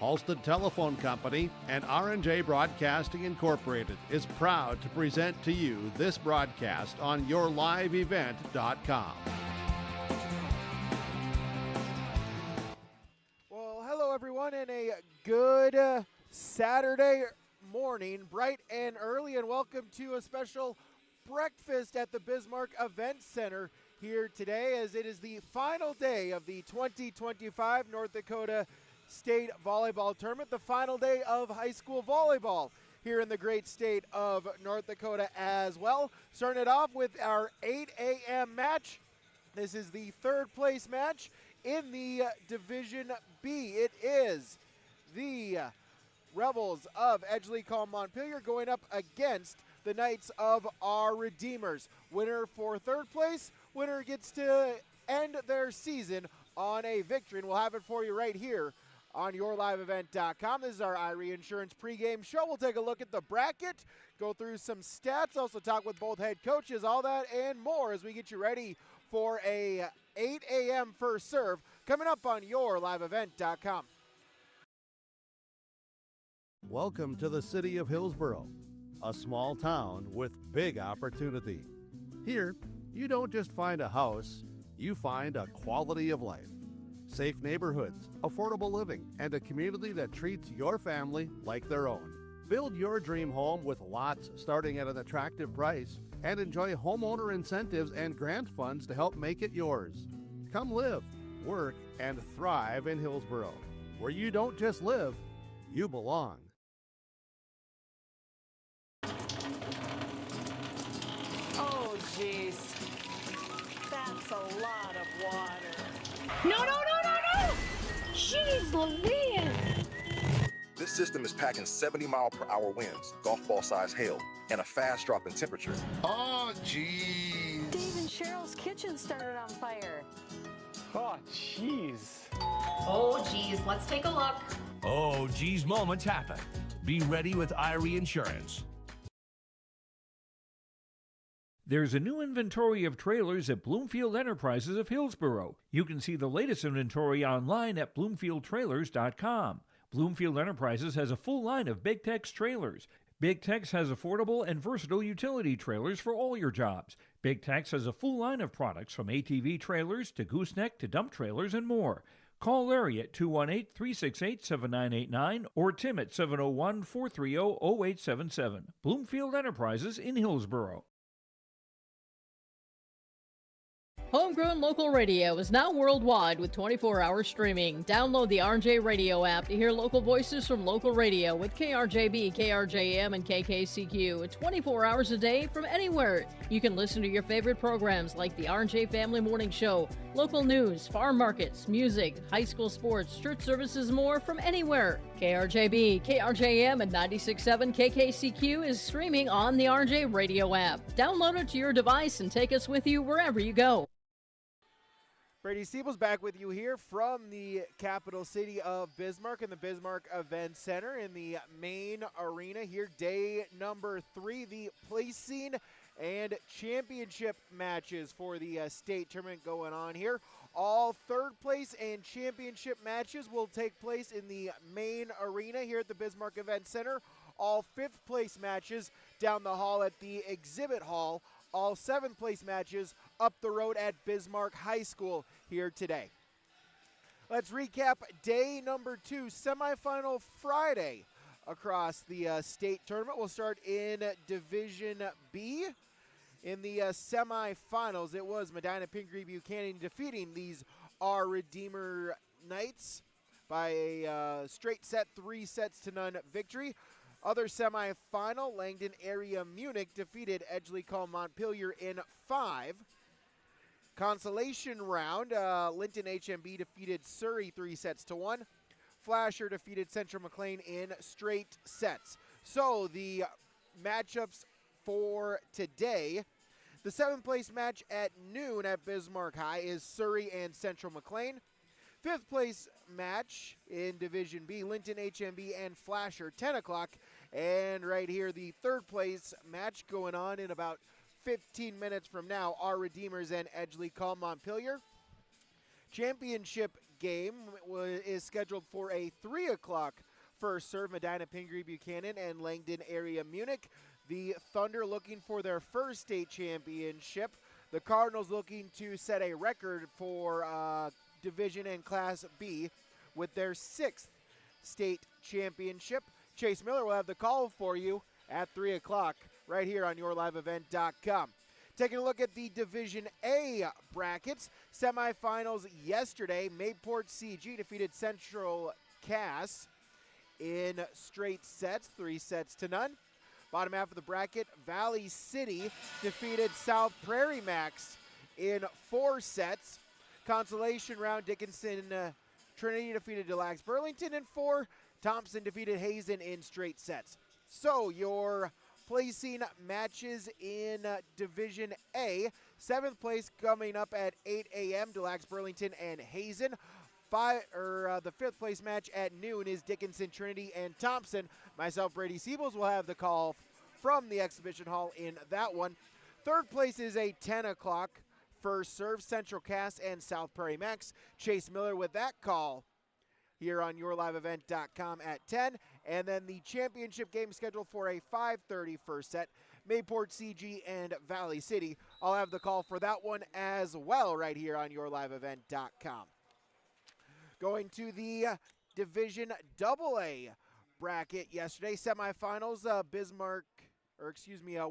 Halstead Telephone Company and R&J Broadcasting Incorporated is proud to present to you this broadcast on yourliveevent.com. Well, hello everyone, and a good Saturday morning, bright and early, and welcome to a special breakfast at the Bismarck Event Center here today, as it is the final day of the 2025 North Dakota State Volleyball Tournament, the final day of high school volleyball here in the great state of North Dakota as well. Starting it off with our 8 a.m. match. This is the third place match in the Division B. It is the Rebels of Edgeley, Kulm, Montpelier going up against the Knights of our Redeemers. Winner for third place. Winner gets to end their season on a victory, and we'll have it for you right here on yourliveevent.com. This is our IRE Insurance pregame show. We'll take a look at the bracket, go through some stats, also talk with both head coaches, all that and more as we get you ready for a 8 a.m. first serve coming up on yourliveevent.com. Welcome to the city of Hillsboro, a small town with big opportunity. Here, you don't just find a house, you find a quality of life. Safe neighborhoods, affordable living, and a community that treats your family like their own. Build your dream home with lots starting at an attractive price and enjoy homeowner incentives and grant funds to help make it yours. Come live, work, and thrive in Hillsboro, where you don't just live, you belong. Oh, jeez. That's a lot of water. No! Jeez Louise! This system is packing 70-mile-per-hour winds, golf ball-sized hail, and a fast drop in temperature. Oh, jeez. Dave and Cheryl's kitchen started on fire. Oh, jeez. Oh, geez, let's take a look. Oh, geez, moments happen. Be ready with IRE Insurance. There's a new inventory of trailers at Bloomfield Enterprises of Hillsboro. You can see the latest inventory online at bloomfieldtrailers.com. Bloomfield Enterprises has a full line of Big Tex trailers. Big Tex has affordable and versatile utility trailers for all your jobs. Big Tex has a full line of products from ATV trailers to gooseneck to dump trailers and more. Call Larry at 218-368-7989 or Tim at 701-430-0877. Bloomfield Enterprises in Hillsboro. Homegrown local radio is now worldwide with 24-hour streaming. Download the RJ Radio app to hear local voices from local radio with KRJB, KRJM, and KKCQ 24 hours a day from anywhere. You can listen to your favorite programs like the RJ Family Morning Show, local news, farm markets, music, high school sports, church services, more from anywhere. KRJB, KRJM, and 96.7 KKCQ is streaming on the RJ Radio app. Download it to your device and take us with you wherever you go. Brady Siebel's back with you here from the capital city of Bismarck in the Bismarck Event Center in the main arena here. Day number 3, the placing and championship matches for the state tournament going on here. All third place and championship matches will take place in the main arena here at the Bismarck Event Center. All fifth place matches down the hall at the exhibit hall. All seventh place matches up the road at Bismarck High School here today. Let's recap day number 2, semifinal Friday across the state tournament. We'll start in Division B. In the semifinals, it was Medina Pingree Buchanan defeating these our Redeemer Knights by a straight set, 3-0 victory. Other semifinal, Langdon Area Munich defeated Edgeley, Kulm, Montpelier in 5. Consolation round, Linton HMB defeated Surrey 3-1. Flasher defeated Central McLean in straight sets. So the matchups for today, the 7th place match at noon at Bismarck High is Surrey and Central McLean. 5th place match in Division B, Linton HMB and Flasher, 10 o'clock. And right here, the 3rd place match going on in about 15 minutes from now, our Redeemers and Edgeley, Kulm, Montpelier. Championship game is scheduled for a 3 o'clock first serve. Medina, Pingree, Buchanan, and Langdon area Munich. The Thunder looking for their first state championship. The Cardinals looking to set a record for Division and Class B with their 6th state championship. Chase Miller will have the call for you at 3 o'clock right here on yourliveevent.com. Taking a look at the Division A brackets. Semifinals yesterday, Mayport CG defeated Central Cass in straight sets, 3-0. Bottom half of the bracket, Valley City defeated South Prairie Max in 4 sets. Consolation round, Dickinson Trinity defeated Des Lacs Burlington in 4. Thompson defeated Hazen in straight sets. So your placing matches in Division A. 7th place coming up at 8 a.m., Des Lacs Burlington and Hazen. The 5th place match at noon is Dickinson Trinity and Thompson. Myself, Brady Siebels, will have the call from the exhibition hall in that one. 3rd place is a 10 o'clock first serve, Central Cass and South Prairie Max. Chase Miller with that call here on yourliveevent.com at 10. And then the championship game scheduled for a 5:30 first set, Mayport CG and Valley City. I'll have the call for that one as well right here on yourliveevent.com. Going to the Division AA bracket yesterday, semifinals,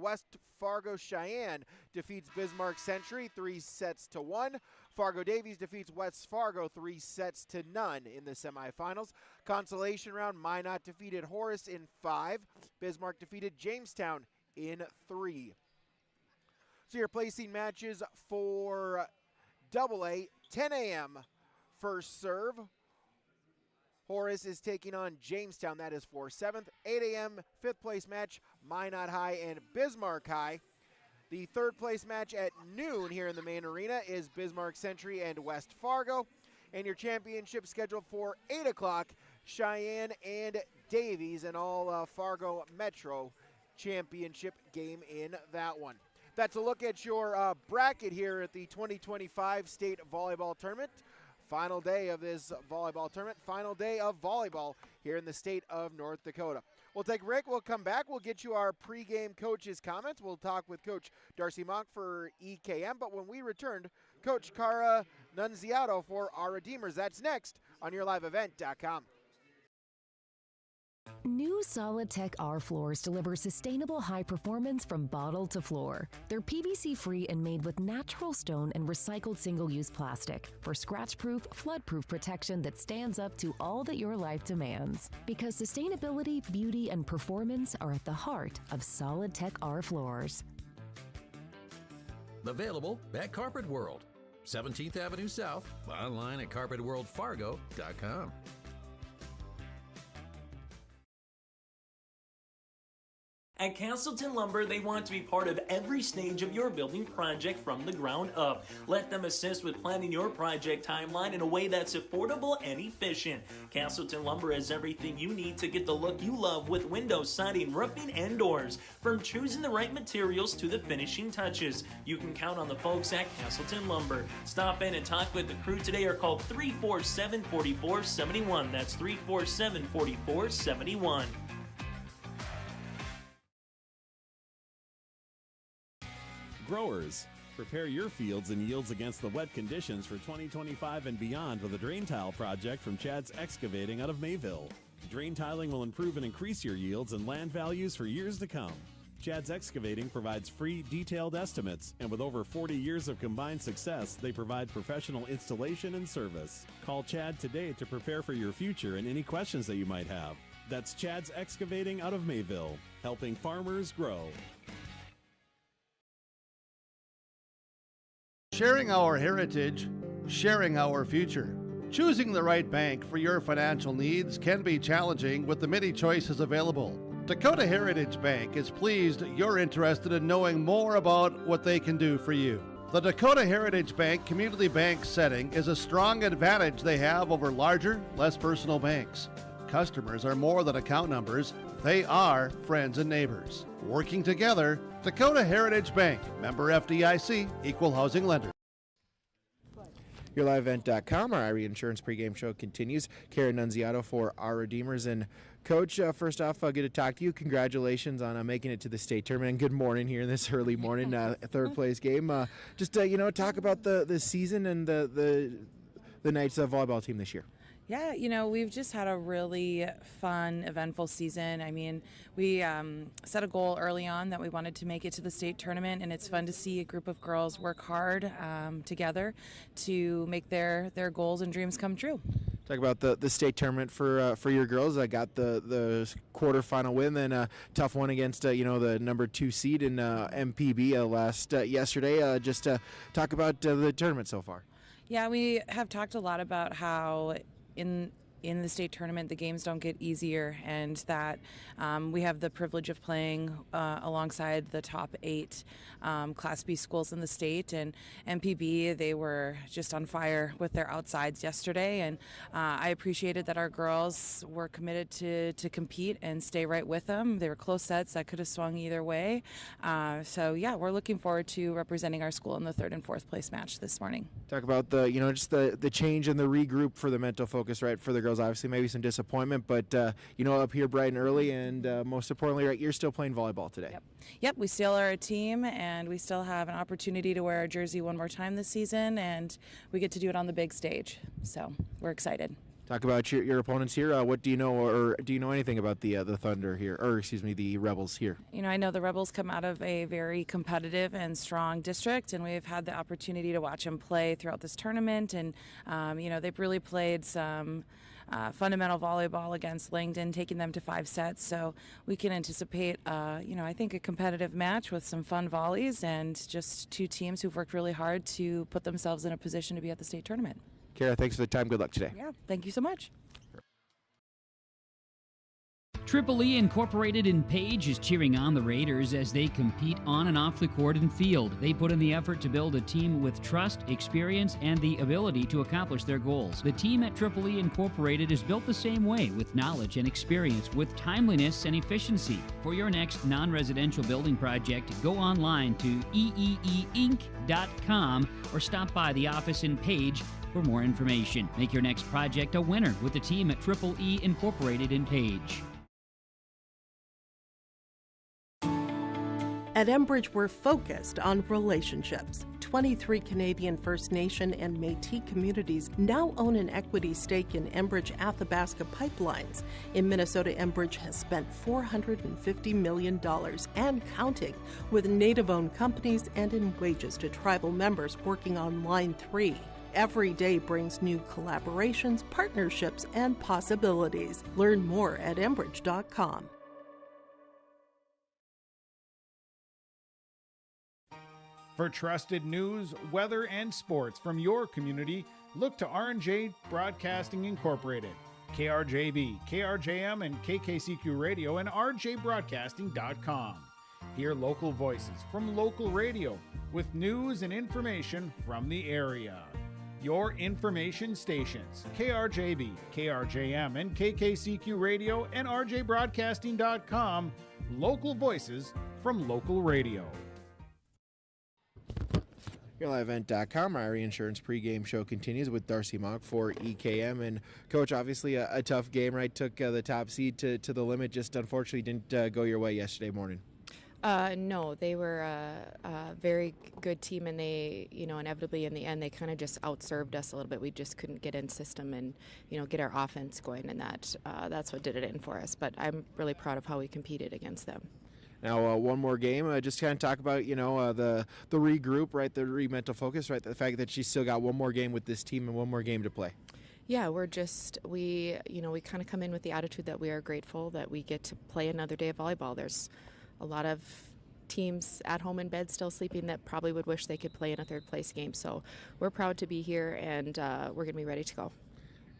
West Fargo Cheyenne defeats Bismarck Century 3-1. Fargo Davies defeats West Fargo 3-0 in the semifinals. Consolation round, Minot defeated Horace in 5. Bismarck defeated Jamestown in 3. So your placing matches for AA, 10 a.m. first serve. Horace is taking on Jamestown. That is for 7th. 8 a.m. 5th place match, Minot High and Bismarck High. The 3rd place match at noon here in the main arena is Bismarck Century and West Fargo. And your championship scheduled for 8 o'clock, Cheyenne and Davies, and all Fargo Metro championship game in that one. That's a look at your bracket here at the 2025 State Volleyball Tournament. Final day of this volleyball tournament, final day of volleyball here in the state of North Dakota. We'll take a break. We'll come back. We'll get you our pregame coaches' comments. We'll talk with Coach Darcy Monk for EKM. But when we returned, Coach Cara Nunziato for our Redeemers. That's next on yourliveevent.com. New Solid Tech R floors deliver sustainable high performance from bottle to floor. They're PVC-free and made with natural stone and recycled single-use plastic for scratch-proof, flood-proof protection that stands up to all that your life demands. Because sustainability, beauty, and performance are at the heart of Solid Tech R floors. Available at Carpet World, 17th Avenue South, online at carpetworldfargo.com. At Castleton Lumber, they want to be part of every stage of your building project from the ground up. Let them assist with planning your project timeline in a way that's affordable and efficient. Castleton Lumber has everything you need to get the look you love with windows, siding, roofing, and doors. From choosing the right materials to the finishing touches, you can count on the folks at Castleton Lumber. Stop in and talk with the crew today or call 347-4471. That's 347-4471. Growers, prepare your fields and yields against the wet conditions for 2025 and beyond with a drain tile project from Chad's Excavating out of Mayville. Drain tiling will improve and increase your yields and land values for years to come. Chad's Excavating provides free, detailed estimates, and with over 40 years of combined success, they provide professional installation and service. Call Chad today to prepare for your future and any questions that you might have. That's Chad's Excavating out of Mayville, helping farmers grow. Sharing our heritage, sharing our future. Choosing the right bank for your financial needs can be challenging with the many choices available. Dakota Heritage Bank is pleased you're interested in knowing more about what they can do for you. The Dakota Heritage Bank community bank setting is a strong advantage they have over larger, less personal banks. Customers are more than account numbers, they are friends and neighbors. Working together, Dakota Heritage Bank, member FDIC, equal housing lender. YourLiveEvent.com. Our Irie Insurance pregame show continues. Karen Nunziato for our Redeemers. And Coach, first off, good to talk to you. Congratulations on making it to the state tournament. And good morning here in this early morning third place game. Just talk about the season and the Knights volleyball team this year. Yeah, we've just had a really fun, eventful season. I mean, we set a goal early on that we wanted to make it to the state tournament, and it's fun to see a group of girls work hard together to make their goals and dreams come true. Talk about the state tournament for your girls. I got the quarterfinal win, then a tough one against the number 2 seed in MPB yesterday. Just talk about the tournament so far. Yeah, we have talked a lot about how in the state tournament the games don't get easier, and that we have the privilege of playing alongside the top 8 Class B schools in the state. And MPB, they were just on fire with their outsides yesterday, and I appreciated that our girls were committed to compete and stay right with them. They were close sets that could have swung either way. So yeah, we're looking forward to representing our school in the 3rd and 4th place match this morning. Talk about the change and the regroup for the mental focus, right, for the girls. Obviously maybe some disappointment, but up here bright and early, and most importantly, right, you're still playing volleyball today. Yep, we still are a team, and we still have an opportunity to wear our jersey one more time this season, and we get to do it on the big stage. So we're excited. Talk about your opponents here. What do you know, or do you know anything about the Thunder here, or the Rebels here? I know the Rebels come out of a very competitive and strong district, and we've had the opportunity to watch them play throughout this tournament, and they've really played some fundamental volleyball against Langdon, taking them to 5 sets. So we can anticipate, I think a competitive match with some fun volleys and just 2 teams who've worked really hard to put themselves in a position to be at the state tournament. Kara, thanks for the time. Good luck today. Yeah, thank you so much. Triple-E Incorporated in Page is cheering on the Raiders as they compete on and off the court and field. They put in the effort to build a team with trust, experience, and the ability to accomplish their goals. The team at Triple-E Incorporated is built the same way, with knowledge and experience, with timeliness and efficiency. For your next non-residential building project, go online to eeeinc.com or stop by the office in Page for more information. Make your next project a winner with the team at Triple-E Incorporated in Page. At Enbridge, we're focused on relationships. 23 Canadian First Nation and Métis communities now own an equity stake in Enbridge Athabasca Pipelines. In Minnesota, Enbridge has spent $450 million and counting, with Native-owned companies and in wages to tribal members working on Line 3. Every day brings new collaborations, partnerships, and possibilities. Learn more at Enbridge.com. For trusted news, weather, and sports from your community, look to R&J Broadcasting Incorporated, KRJB, KRJM, and KKCQ Radio, and rjbroadcasting.com. Hear local voices from local radio with news and information from the area. Your information stations, KRJB, KRJM, and KKCQ Radio, and rjbroadcasting.com. Local voices from local radio. YourLiveEvent.com. Our insurance pregame show continues with Darcy Mock for EKM. And Coach, obviously a tough game, right? Took the top seed to the limit. Just unfortunately didn't go your way yesterday morning. No, they were a very good team, and they, inevitably in the end, they kind of just outserved us a little bit. We just couldn't get in system and, get our offense going, and that's what did it in for us. But I'm really proud of how we competed against them. Now, one more game. Just kind of talk about, the regroup, right? The mental focus, right? The fact that she's still got one more game with this team and one more game to play. Yeah, we kind of come in with the attitude that we are grateful that we get to play another day of volleyball. There's a lot of teams at home in bed still sleeping that probably would wish they could play in a third place game. So we're proud to be here, and we're going to be ready to go.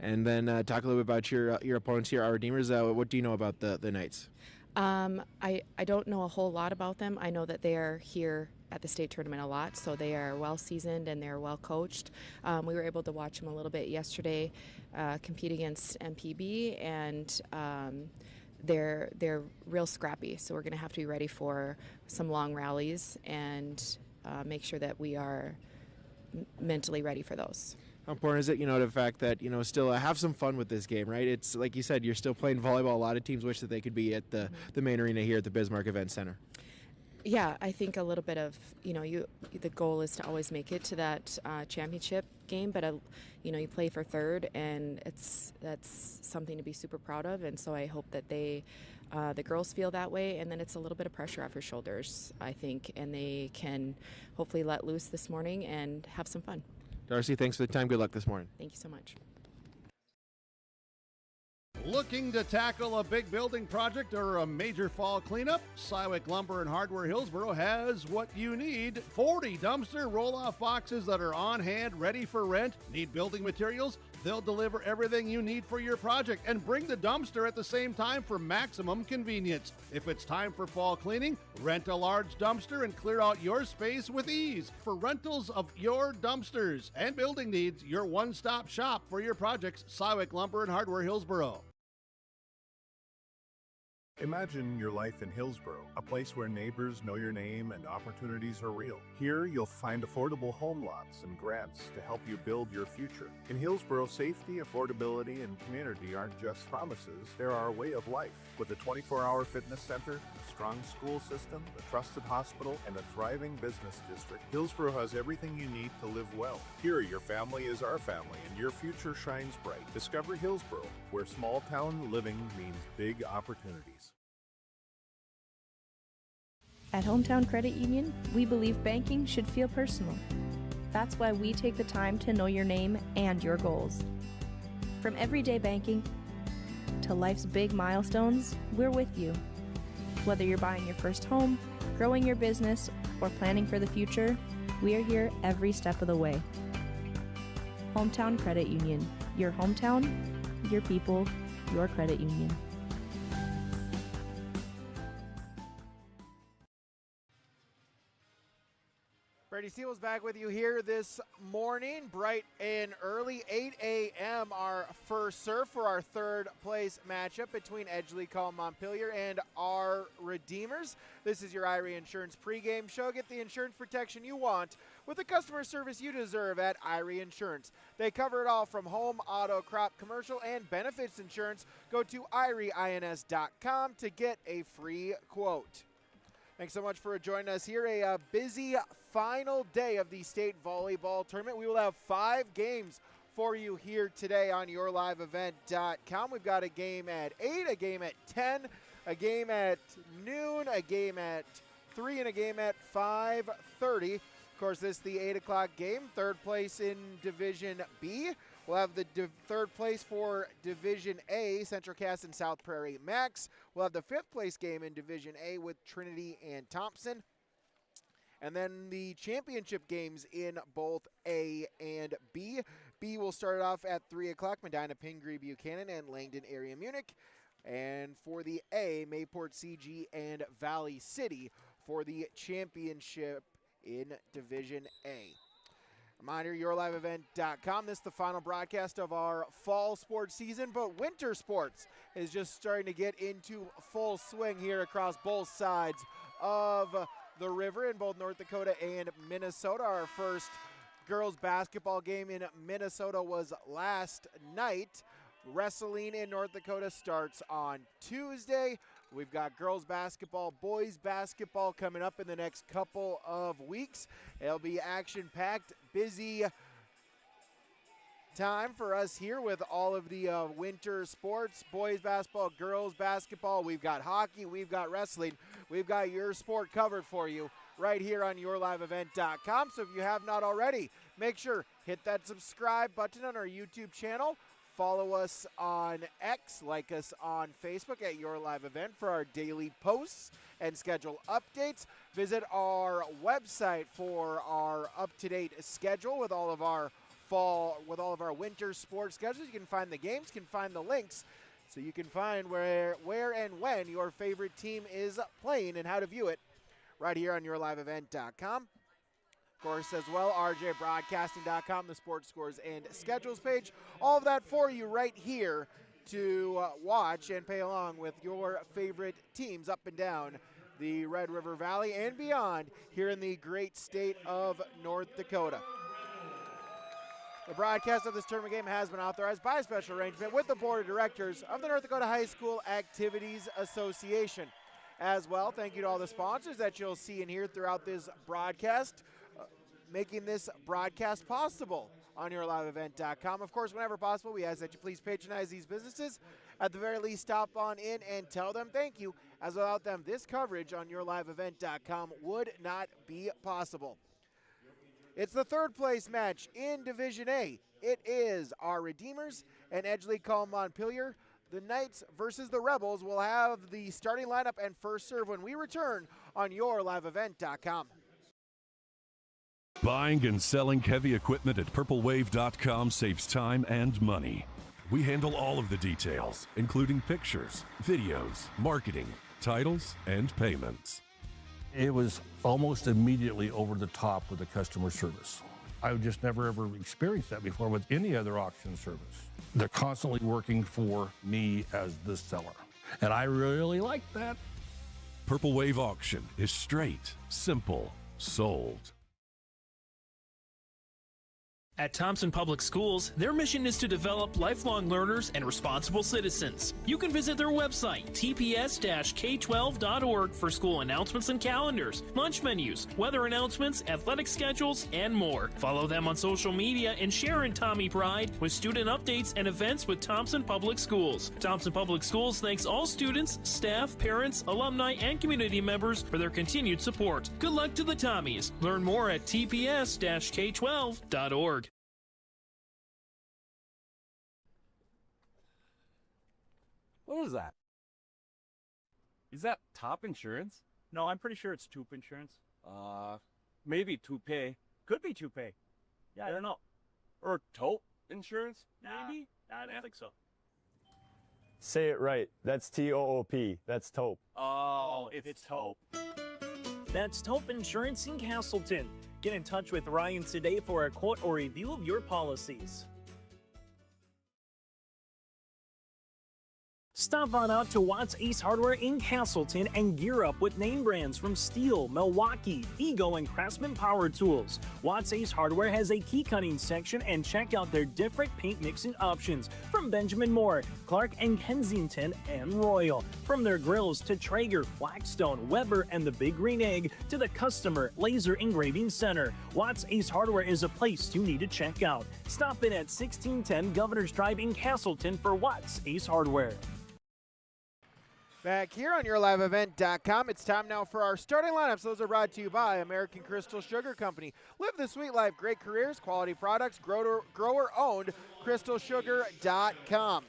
And then talk a little bit about your opponents here, our Redeemers. What do you know about the Knights? I don't know a whole lot about them. I know that they are here at the state tournament a lot, so they are well seasoned and they're well coached. We were able to watch them a little bit yesterday compete against MPB, and they're real scrappy. So we're going to have to be ready for some long rallies and make sure that we are mentally ready for those. How important is it, the fact that, still have some fun with this game, right? It's like you said, you're still playing volleyball. A lot of teams wish that they could be at the main arena here at the Bismarck Event Center. Yeah, I think a little bit of, the goal is to always make it to that championship game, but, you play for third, and that's something to be super proud of. And so I hope that the girls feel that way, and then it's a little bit of pressure off your shoulders, I think, and they can hopefully let loose this morning and have some fun. Darcy, thanks for the time. Good luck this morning. Thank you so much. Looking to tackle a big building project or a major fall cleanup? Sywick Lumber and Hardware Hillsboro has what you need. 40 dumpster roll-off boxes that are on hand, ready for rent. Need building materials? They'll deliver everything you need for your project and bring the dumpster at the same time for maximum convenience. If it's time for fall cleaning, rent a large dumpster and clear out your space with ease. For rentals of your dumpsters and building needs, your one-stop shop for your projects, Sywick Lumber and Hardware Hillsboro. Imagine your life in Hillsboro, a place where neighbors know your name and opportunities are real. Here, you'll find affordable home lots and grants to help you build your future. In Hillsboro, safety, affordability, and community aren't just promises, they're our way of life. With a 24-hour fitness center, a strong school system, a trusted hospital, and a thriving business district, Hillsboro has everything you need to live well. Here, your family is our family, and your future shines bright. Discover Hillsboro, where small-town living means big opportunities. At Hometown Credit Union, we believe banking should feel personal. That's why we take the time to know your name and your goals. From everyday banking to life's big milestones, we're with you. Whether you're buying your first home, growing your business, or planning for the future, we are here every step of the way. Hometown Credit Union. Your hometown, your people, your credit union. Brady Steele's back with you here this morning, bright and early, 8 a.m. our first serve for our third place matchup between Edgeley, Kulm, Montpelier, and our Redeemers. This is your Irie Insurance pregame show. Get the insurance protection you want with the customer service you deserve at Irie Insurance. They cover it all from home, auto, crop, commercial, and benefits insurance. Go to irieins.com to get a free quote. Thanks so much for joining us here. A busy final day of the state volleyball tournament. We will have 5 games for you here today on yourliveevent.com. We've got a game at 8, a game at 10, a game at noon, a game at 3, and a game at 5:30. Of course, this is the 8 o'clock game, third place in Division B. We'll have the third place for Division A, Central Cass and South Prairie Max. We'll have the 5th place game in Division A with Trinity and Thompson. And then the championship games in both A and B. B will start off at 3 o'clock, Medina, Pingree, Buchanan, and Langdon Area Munich. And for the A, Mayport, CG, and Valley City for the championship in Division A. Reminder, yourliveevent.com. This is the final broadcast of our fall sports season, but winter sports is just starting to get into full swing here across both sides of the river in both North Dakota and Minnesota. Our first girls basketball game in Minnesota was last night. Wrestling in North Dakota starts on Tuesday. We've got girls basketball, boys basketball coming up in the next couple of weeks. It'll be action-packed, busy time for us here with all of the winter sports, boys basketball, girls basketball. We've got hockey, we've got wrestling. We've got your sport covered for you right here on yourliveevent.com. So if you have not already, make sure hit that subscribe button on our YouTube channel. Follow us on X, like us on Facebook at Your Live Event for our daily posts and schedule updates. Visit our website for our up-to-date schedule with all of our winter sports schedules. You can find the games, you can find the links, so you can find where and when your favorite team is playing and how to view it right here on yourliveevent.com. Of course, as well, rjbroadcasting.com, the sports scores and schedules page. All of that for you right here to watch and play along with your favorite teams up and down the Red River Valley and beyond here in the great state of North Dakota. The broadcast of this tournament game has been authorized by special arrangement with the Board of Directors of the North Dakota High School Activities Association. As well, thank you to all the sponsors that you'll see and hear throughout this broadcast, making this broadcast possible on yourliveevent.com. Of course, whenever possible, we ask that you please patronize these businesses. At the very least, stop on in and tell them thank you, as without them, this coverage on yourliveevent.com would not be possible. It's the third place match in Division A. It is our Redeemers and Edgeley Kulm Montpelier. The Knights versus the Rebels will have the starting lineup and first serve when we return on yourliveevent.com. Buying and selling heavy equipment at purplewave.com saves time and money. We handle all of the details, including pictures, videos, marketing, titles, and payments. It was almost immediately over the top with the customer service. I've just never ever experienced that before with any other auction service. They're constantly working for me as the seller, and I really like that. Purple Wave Auction is straight, simple, sold. At Thompson Public Schools, their mission is to develop lifelong learners and responsible citizens. You can visit their website, tps-k12.org, for school announcements and calendars, lunch menus, weather announcements, athletic schedules, and more. Follow them on social media and share in Tommy Pride with student updates and events with Thompson Public Schools. Thompson Public Schools thanks all students, staff, parents, alumni, and community members for their continued support. Good luck to the Tommies. Learn more at tps-k12.org. What was that? Is that Top Insurance? No, I'm pretty sure it's Toop Insurance. Maybe Toupee. Could be Toupee. Yeah, I don't know. Or Taupe Insurance, maybe? I don't think so. Say it right. That's T-O-O-P. That's Taupe. Oh, it's Taupe. That's Taupe Insurance in Castleton. Get in touch with Ryan today for a quote or review of your policies. Stop on out to Watts Ace Hardware in Castleton and gear up with name brands from Steel, Milwaukee, Ego, and Craftsman Power Tools. Watts Ace Hardware has a key cutting section, and check out their different paint mixing options from Benjamin Moore, Clark and Kensington, and Royal. From their grills to Traeger, Blackstone, Weber, and the Big Green Egg to the Customer Laser Engraving Center, Watts Ace Hardware is a place you need to check out. Stop in at 1610 Governor's Drive in Castleton for Watts Ace Hardware. Back here on yourliveevent.com, it's time now for our starting lineups. Those are brought to you by American Crystal Sugar Company. Live the sweet life, great careers, quality products, grower-owned, crystalsugar.com.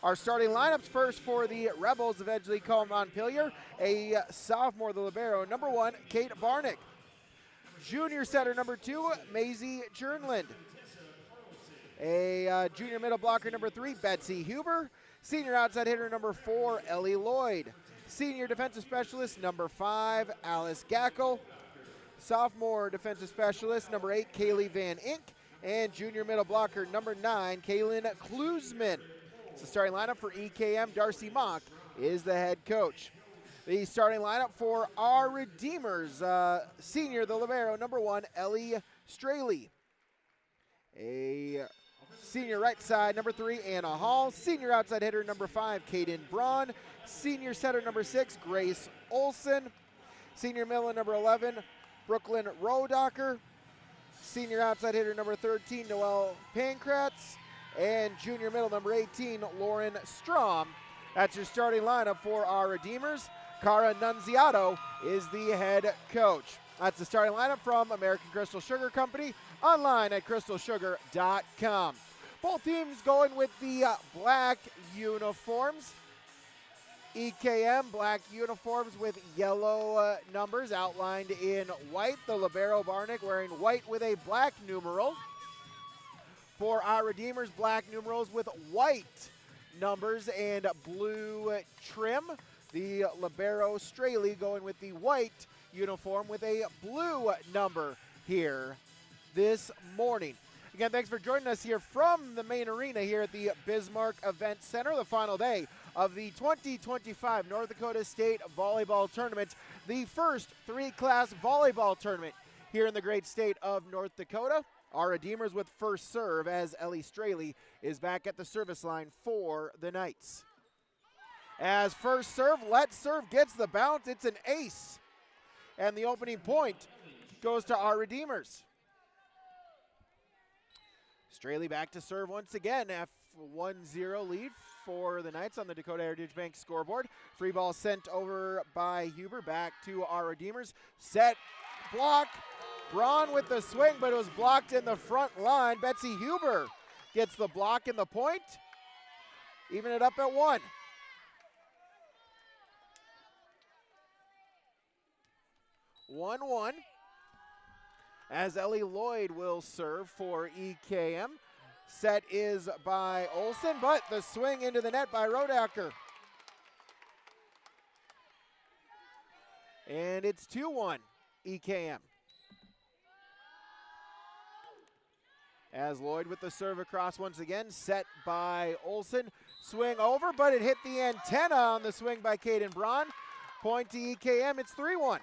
Our starting lineups first for the Rebels of Edgeley Kulm Montpelier, a sophomore, the libero, number 1, Kate Barnick. Junior setter, number 2, Maisie Jernland. A junior middle blocker, number 3, Betsy Huber. Senior outside hitter, number 4, Ellie Lloyd. Senior defensive specialist, number 5, Alice Gackel. Sophomore defensive specialist, number 8, Kaylee Van Ink. And junior middle blocker, number 9, Kaylin Klusman. It's the starting lineup for EKM. Darcy Mock is the head coach. The starting lineup for our Redeemers, senior, the libero, number 1, Ellie Straley. A senior right side, number 3, Anna Hall. Senior outside hitter, number 5, Kaden Braun. Senior setter, number 6, Grace Olson. Senior middle, number 11, Brooklyn Rodocker. Senior outside hitter, number 13, Noelle Pankratz. And junior middle, number 18, Lauren Strom. That's your starting lineup for our Redeemers. Cara Nunziato is the head coach. That's the starting lineup from American Crystal Sugar Company, online at crystalsugar.com. Both teams going with the black uniforms. EKM, black uniforms with yellow numbers outlined in white. The libero Barnick wearing white with a black numeral. For our Redeemers, black numerals with white numbers and blue trim. The libero Straley going with the white uniform with a blue number here this morning. Again, thanks for joining us here from the main arena here at the Bismarck Event Center, the final day of the 2025 North Dakota State Volleyball Tournament, the first three-class volleyball tournament here in the great state of North Dakota. Our Redeemers with first serve as Ellie Straley is back at the service line for the Knights. As first serve, Let's Serve gets the bounce. It's an ace. And the opening point goes to our Redeemers. Straley back to serve once again. F1-0 lead for the Knights on the Dakota Heritage Bank scoreboard. Free ball sent over by Huber back to our Redeemers. Set, block. Braun with the swing, but it was blocked in the front line. Betsy Huber gets the block and the point. Even it up at 1. (1-1) as Ellie Lloyd will serve for EKM. Set is by Olsen, but the swing into the net by Rodacker. And it's 2-1 EKM. As Lloyd with the serve across once again, set by Olsen. Swing over, but it hit the antenna on the swing by Caden Braun. Point to EKM, it's 3-1.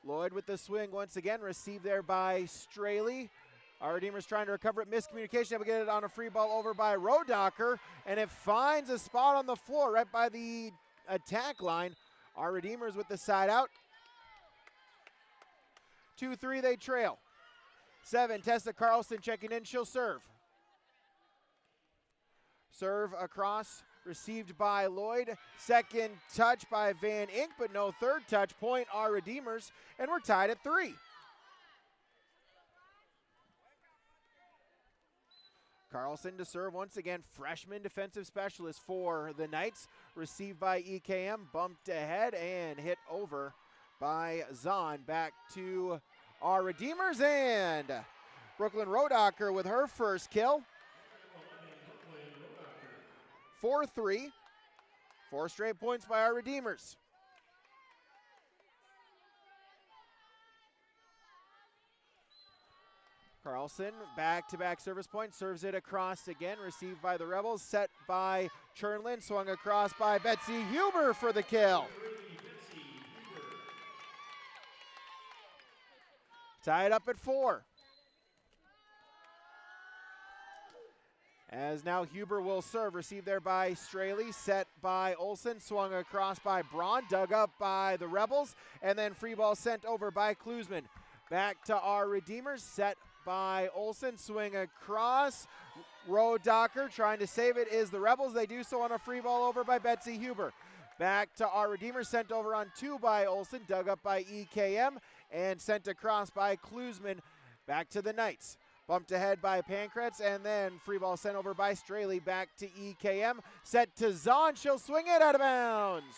Lloyd with the swing once again, received there by Straley. Our Redeemers trying to recover it, miscommunication, able to get it on a free ball over by Rodacker, and it finds a spot on the floor right by the attack line. Our Redeemers with the side out. 2-3 they trail. 7, Tessa Carlson checking in, she'll serve. Serve across, received by Lloyd. Second touch by Van Ink, but no third touch. Point our Redeemers, and we're tied at 3. Carlson to serve once again, freshman defensive specialist for the Knights. Received by EKM, bumped ahead and hit over by Zahn. Back to our Redeemers, and Brooklyn Rodacker with her first kill. 4-3. 4 straight points by our Redeemers. Carlson, back-to-back service point, serves it across again, received by the Rebels, set by Chernlin, swung across by Betsy Huber for the kill. Tied up at 4. As now Huber will serve, received there by Straley, set by Olsen, swung across by Braun, dug up by the Rebels, and then free ball sent over by Klusman. Back to our Redeemers, set by Olsen, swing across. Rodacker trying to save it is the Rebels. They do so on a free ball over by Betsy Huber. Back to our Redeemers, sent over on 2 by Olsen, dug up by EKM, and sent across by Klusman. Back to the Knights. Bumped ahead by Pankratz, and then free ball sent over by Straley. Back to EKM. Set to Zahn. She'll swing it out of bounds.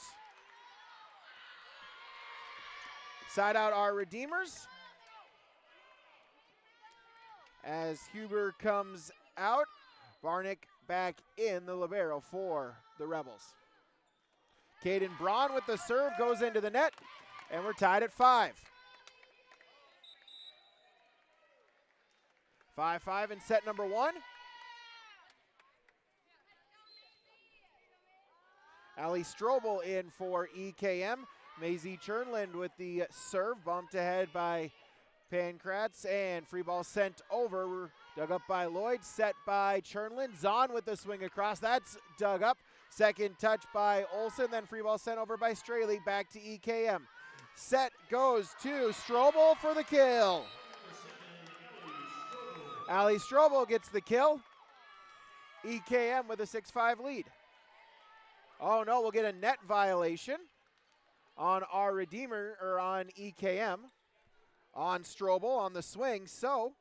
Side out our Redeemers. As Huber comes out, Varnick back in the libero for the Rebels. Caden Braun with the serve goes into the net, and we're tied at 5. 5-5 in set number 1. Ali Strobel in for EKM. Maisie Chernland with the serve, bumped ahead by Pankratz, and free ball sent over, dug up by Lloyd, set by Chernland. Zahn with the swing across, that's dug up. Second touch by Olsen, then free ball sent over by Straley, back to EKM. Set goes to Strobel for the kill. Ali Strobel gets the kill. EKM with a 6-5 lead. Oh no, we'll get a net violation on our Redeemer, or on EKM, on Strobel on the swing. So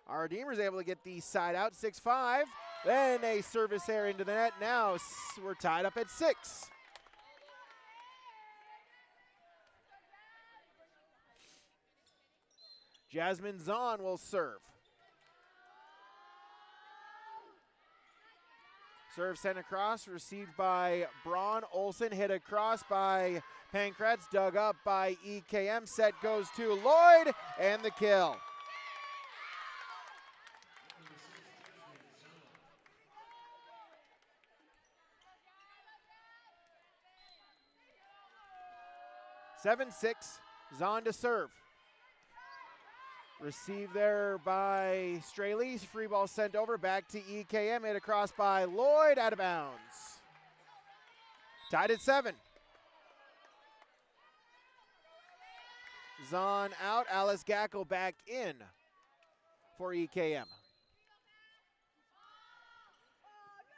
our Redeemer's able to get the side out, 6-5. Then a service error into the net. Now we're tied up at 6. Jasmine Zahn will serve. Serve sent across, received by Braun. Olsen hit across by Pankratz, dug up by EKM. Set goes to Lloyd, and the kill. 7-6, Zahn to serve. Received there by Straley. Free ball sent over, back to EKM. Hit across by Lloyd, out of bounds. Tied at 7. Zahn out, Alice Gackle back in for EKM.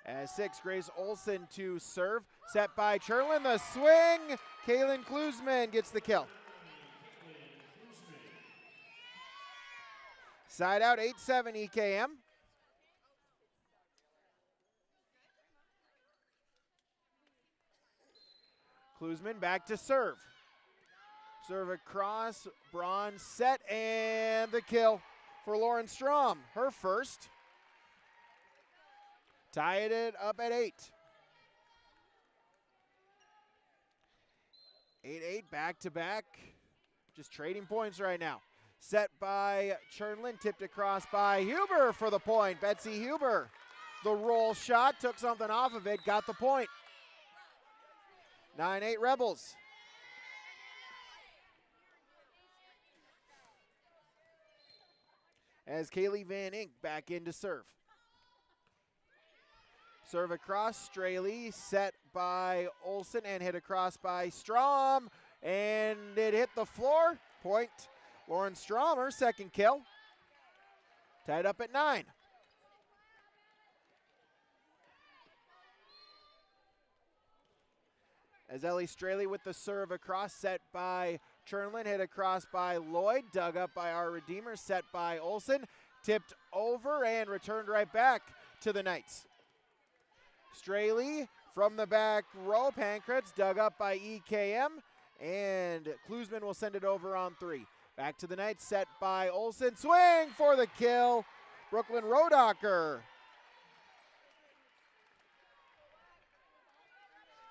As 6, Grace Olson to serve. Set by Cherlin, the swing. Kaylin Klusman gets the kill. Side out, 8-7 EKM. Klusman back to serve. Serve across, Braun set, and the kill for Lauren Strom, her first. Tied it up at 8. 8-8, back-to-back. Just trading points right now. Set by Chernlin, tipped across by Huber for the point. Betsy Huber, the roll shot, took something off of it, got the point. 9-8 Rebels. As Kaylee Van Ink back in to serve. Serve across, Straley, set by Olson and hit across by Strom, and it hit the floor. Point, Lauren Strom, her second kill. Tied up at 9. As Ellie Straley with the serve across, set by Chernlin, hit across by Lloyd, dug up by our Redeemer, set by Olson, tipped over and returned right back to the Knights. Straley from the back row, Pancratz dug up by EKM, and Klusman will send it over on 3. Back to the Knights, set by Olson, swing for the kill, Brooklyn Rodacher.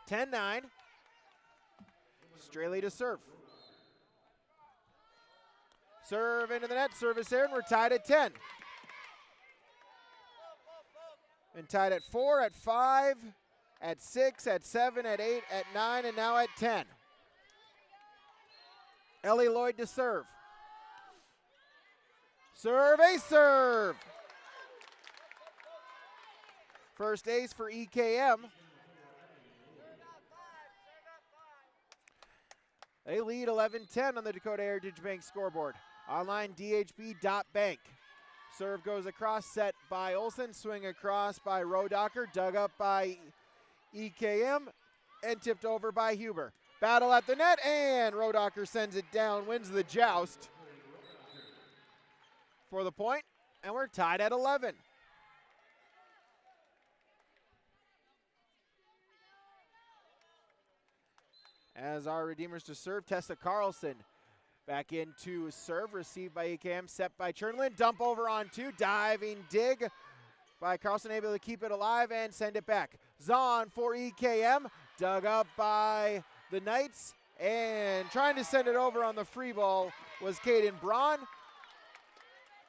10-9. Straley to serve. Serve into the net, service there, and we're tied at 10. Been tied at 4, at 5, at 6, at 7, at 8, at 9, and now at 10. Ellie Lloyd to serve. Serve, ace serve. First ace for EKM. They lead 11-10 on the Dakota Heritage Bank scoreboard. Online, dhb.bank. Serve goes across, set by Olson, swing across by Rodacher, dug up by EKM, and tipped over by Huber. Battle at the net, and Rodacher sends it down, wins the joust for the point, and we're tied at 11. As our Redeemers to serve, Tessa Carlson back into serve, received by EKM, set by Chernlin, dump over on 2, diving dig by Carlson, able to keep it alive and send it back. Zahn for EKM, dug up by the Knights, and trying to send it over on the free ball was Caden Braun.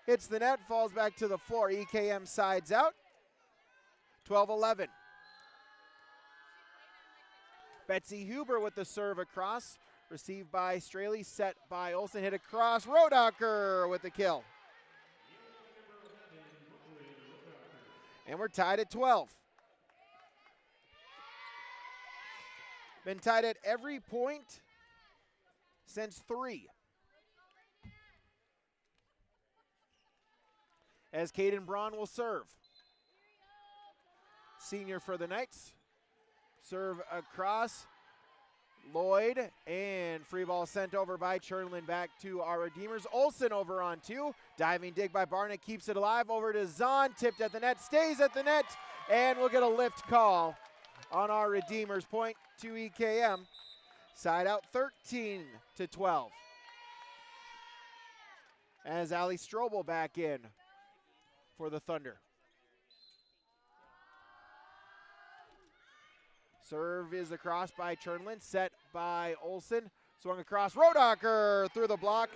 Hits the net, falls back to the floor. EKM sides out. 12-11. Betsy Huber with the serve across. Received by Straley, set by Olson, hit across. Rodacher with the kill. And we're tied at 12. Been tied at every point since 3. As Caden Braun will serve. Senior for the Knights. Serve across. Lloyd, and free ball sent over by Chernlin back to our Redeemers. Olson over on 2. Diving dig by Barnett keeps it alive. Over to Zahn, tipped at the net, stays at the net, and we'll get a lift call on our Redeemers. Point to EKM. Side out 13-12. As Ali Strobel back in for the Thunder. Serve is across by Chernlin, set by Olson. Swung across, Rodacher through the block.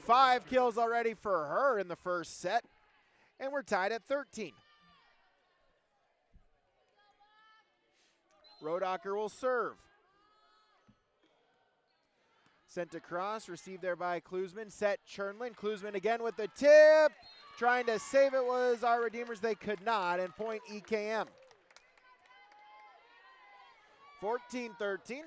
5 kills already for her in the first set. And we're tied at 13. Rodacher will serve. Sent across, received there by Klusman. Set Chernlin. Klusman again with the tip. Trying to save it was our Redeemers. They could not, and point EKM. 14-13.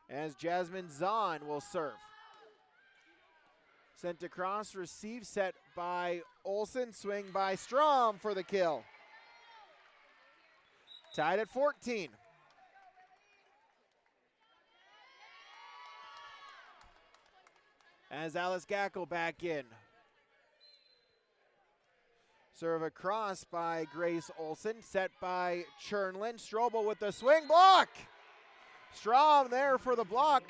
As Jasmine Zahn will serve. Sent across, received, set by Olsen. Swing by Strom for the kill. Tied at 14. As Alice Gackle back in. Serve across by Grace Olsen, set by Chernlin. Strobel with the swing block. Strom there for the block.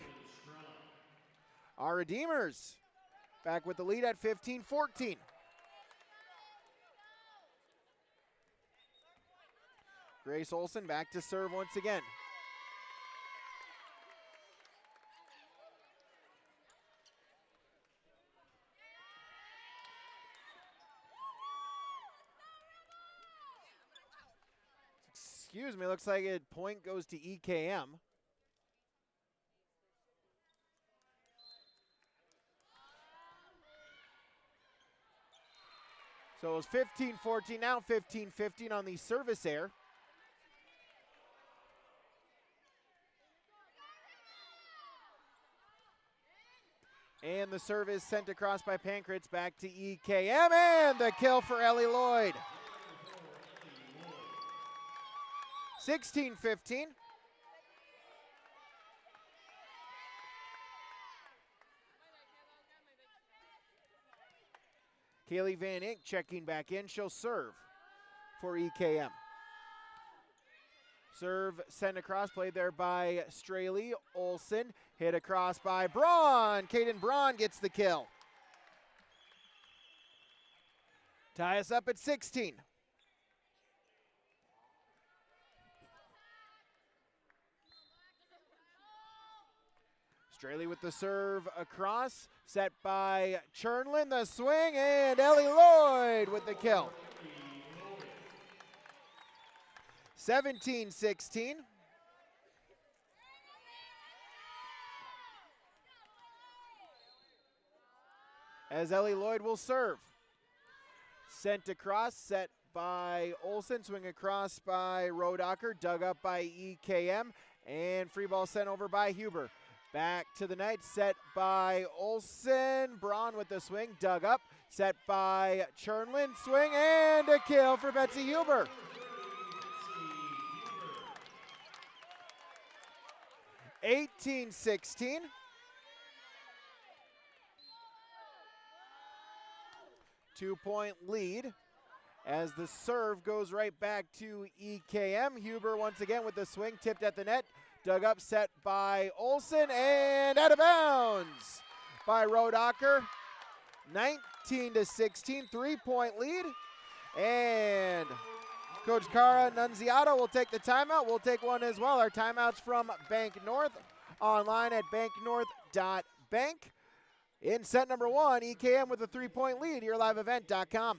Our Redeemers back with the lead at 15-14. Grace Olsen back to serve once again. Excuse me, looks like a point goes to EKM. So it was 15-14, now 15-15 on the service error. And the service sent across by Pankratz back to EKM, and the kill for Ellie Lloyd. 16-15. Kaylee Van Inck checking back in. She'll serve for EKM. Serve sent across, played there by Straley. Olsen hit across by Braun. Caden Braun gets the kill. Tie us up at 16. Straley with the serve across, set by Chernlin, the swing, and Ellie Lloyd with the kill. 17-16. As Ellie Lloyd will serve. Sent across, set by Olsen, swing across by Rodacher, dug up by EKM, and free ball sent over by Huber. Back to the net, set by Olsen. Braun with the swing, dug up, set by Chernlin, swing, and a kill for Betsy Huber. (18-16). Two-point lead as the serve goes right back to EKM. Huber once again with the swing, tipped at the net. Dug up, set by Olsen, and out of bounds by Rodacher. 19-16, three-point lead. And Coach Cara Nunziato will take the timeout. We'll take one as well. Our timeouts from Bank North, online at banknorth.bank. In set number one, EKM with a three-point lead, yourliveevent.com.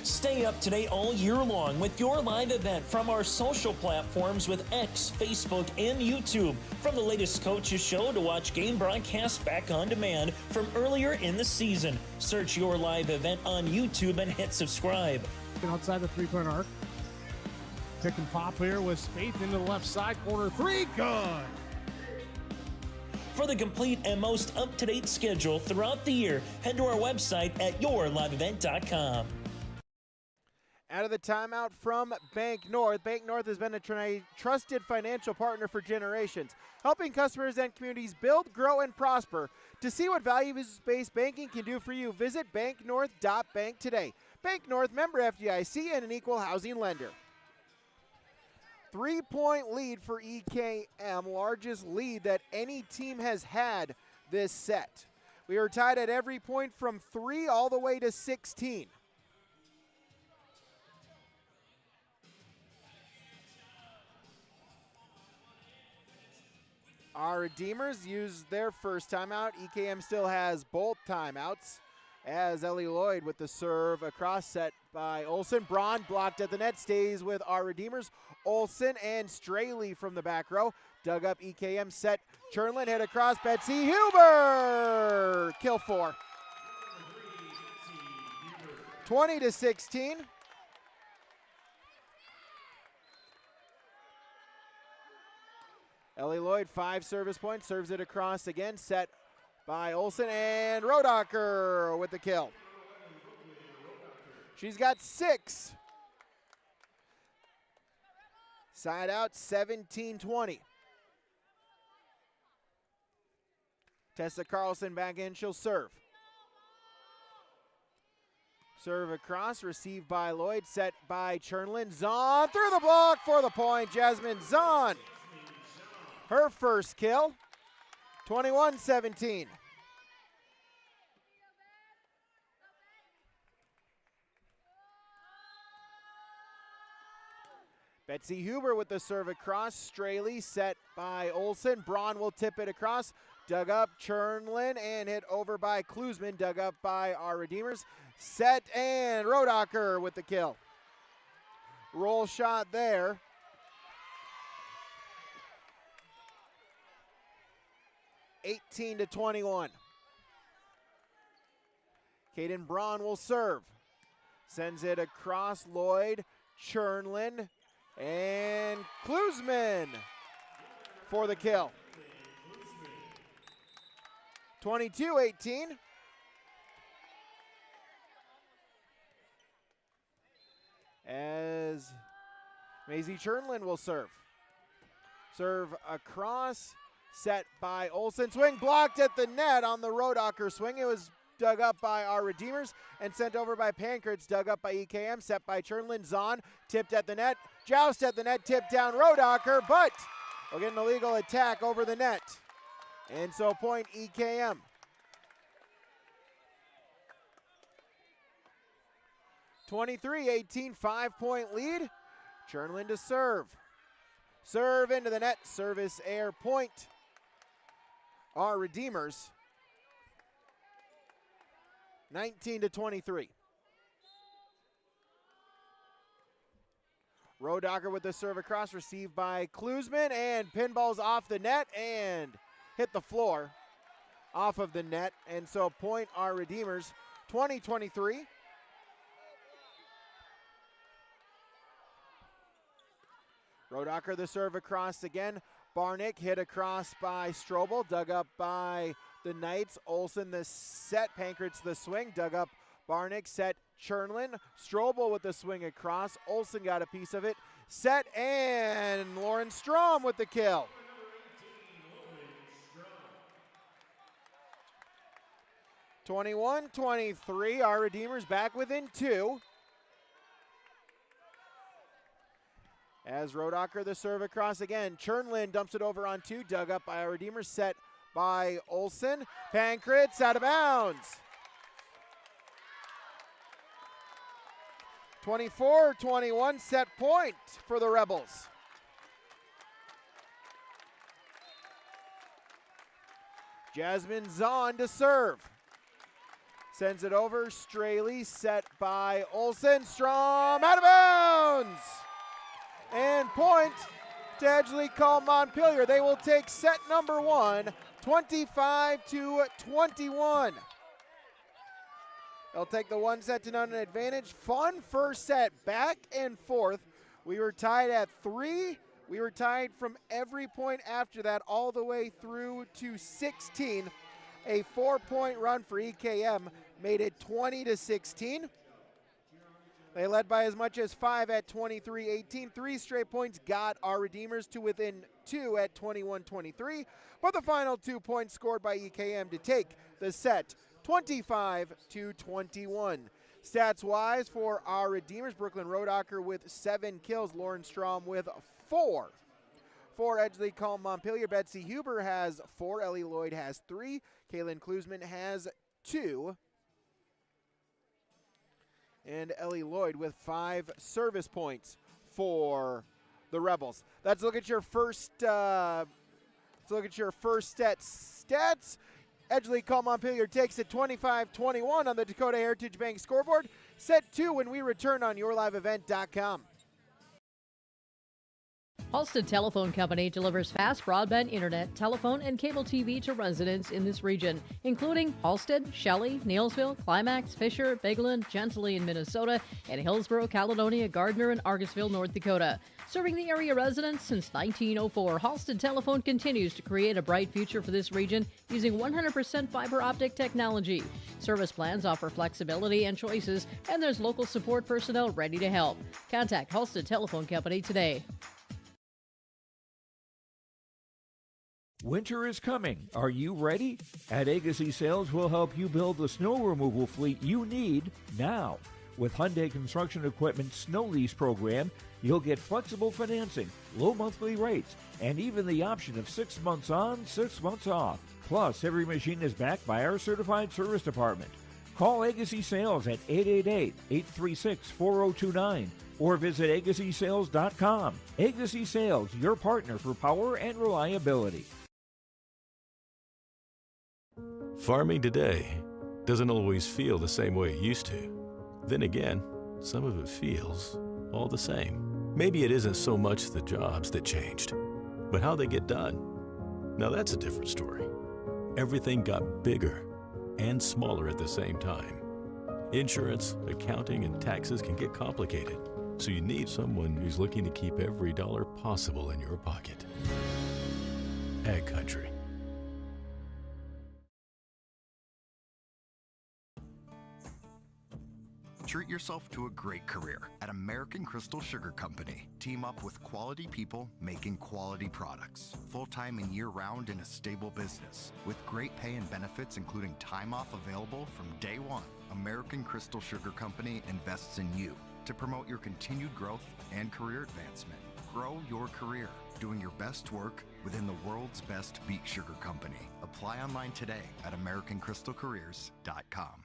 Stay up to date all year long with your live event from our social platforms with X, Facebook, and YouTube. From the latest coaches show to watch game broadcasts back on demand from earlier in the season. Search your live event on YouTube and hit subscribe. Outside the three-point arc. Pick and pop here with Spaeth into the left side corner. Three, good. For the complete and most up-to-date schedule throughout the year, head to our website at yourliveevent.com. Out of the timeout from Bank North. Bank North has been a trusted financial partner for generations, helping customers and communities build, grow, and prosper. To see what values-based banking can do for you, visit banknorth.bank today. Bank North, member FDIC, and an equal housing lender. Three-point lead for EKM, largest lead that any team has had this set. We are tied at every point from 3 all the way to 16. Our Redeemers used their first timeout. EKM still has both timeouts. As Ellie Lloyd with the serve across, set by Olsen. Braun blocked at the net, stays with our Redeemers. Olsen and Straley from the back row. Dug up EKM, set. Chernlin hit across, Betsy Huber! Kill 4. 20-16. Ellie Lloyd, 5 service points, serves it across again, set by Olsen, and Rodacker with the kill. She's got 6. Side out, 17-20. Tessa Carlson back in, she'll serve. Serve across, received by Lloyd, set by Chernlin. Zahn through the block for the point. Jasmine Zahn, her first kill, 21-17. Betsy Huber with the serve across. Straley set by Olsen. Braun will tip it across. Dug up Chernlin and hit over by Klusman. Dug up by our Redeemers. Set and Rodacker with the kill. Roll shot there. (18-21). Caden Braun will serve. Sends it across. Lloyd, Chernlin, and Klusman for the kill. 22-18. As Maisie Chernlin will serve. Serve across, set by Olsen. Swing blocked at the net on the Rodacker swing. It was dug up by our Redeemers and sent over by Pankratz. Dug up by EKM, set by Chernlin. Zahn tipped at the net. Joust at the net, tipped down Rodacker, but we'll get an illegal attack over the net. And so point EKM. (23-18), 5-point lead. Chernlin to serve. Serve into the net, service air point. Our Redeemers, 19-23. Rodacker with the serve across, received by Klusman, and pinballs off the net and hit the floor off of the net. And so point our Redeemers, 20-23. Rodacker the serve across again. Barnick hit across by Strobel, dug up by the Knights. Olsen the set, Pankratz the swing, dug up Barnick, set Chernlin. Strobel with the swing across. Olsen got a piece of it. Set, and Lauren Strom with the kill. (21-23), our Redeemers back within 2. As Rodacker the serve across again. Chernlin dumps it over on 2, dug up by our Redeemers, set by Olsen. Pankratz out of bounds. 24-21, set point for the Rebels. Jasmine Zahn to serve. Sends it over. Straley set by Olsen. Strom out of bounds. And point to Edgeley Kulm Montpelier. They will take set number 1, 25-21. They'll take the 1-0 advantage. Fun first set, back and forth. We were tied at 3. We were tied from every point after that all the way through to 16. A 4-point run for EKM made it 20-16. They led by as much as 5 at 23-18. 3 straight points got our Redeemers to within 2 at 21-23. But the final 2 points scored by EKM to take the set 25-21. Stats-wise for our Redeemers, Brooklyn Rodacker with 7 kills. Lauren Strom with 4. For Edgeley Kulm Montpelier, Betsy Huber has 4. Ellie Lloyd has 3. Kaylin Klusman has 2. And Ellie Lloyd with 5 service points for the Rebels. Let's look at your first. Stats. Edgeley Kulm Montpelier takes it 25-21 on the Dakota Heritage Bank scoreboard. Set 2 when we return on yourliveevent.com. Halstead Telephone Company delivers fast broadband internet, telephone, and cable TV to residents in this region, including Halstead, Shelley, Neilsville, Climax, Fisher, Bigland, Gentilly in Minnesota, and Hillsborough, Caledonia, Gardner, and Argosville, North Dakota. Serving the area residents since 1904, Halstead Telephone continues to create a bright future for this region using 100% fiber optic technology. Service plans offer flexibility and choices, and there's local support personnel ready to help. Contact Halstead Telephone Company today. Winter is coming. Are you ready? At Agassi Sales, we'll help you build the snow removal fleet you need now. With Hyundai Construction Equipment Snow Lease Program, you'll get flexible financing, low monthly rates, and even the option of 6 months on, 6 months off. Plus, every machine is backed by our certified service department. Call Agassi Sales at 888-836-4029 or visit agassisales.com. Agassi Sales, your partner for power and reliability. Farming today doesn't always feel the same way it used to. Then again, some of it feels all the same. Maybe it isn't so much the jobs that changed, but how they get done. Now that's a different story. Everything got bigger and smaller at the same time. Insurance, accounting, and taxes can get complicated, so you need someone who's looking to keep every dollar possible in your pocket. Ag Country. Treat yourself to a great career at American Crystal Sugar Company. Team up with quality people making quality products. Full-time and year-round in a stable business. With great pay and benefits including time off available from day one. American Crystal Sugar Company invests in you to promote your continued growth and career advancement. Grow your career, doing your best work within the world's best beet sugar company. Apply online today at AmericanCrystalCareers.com.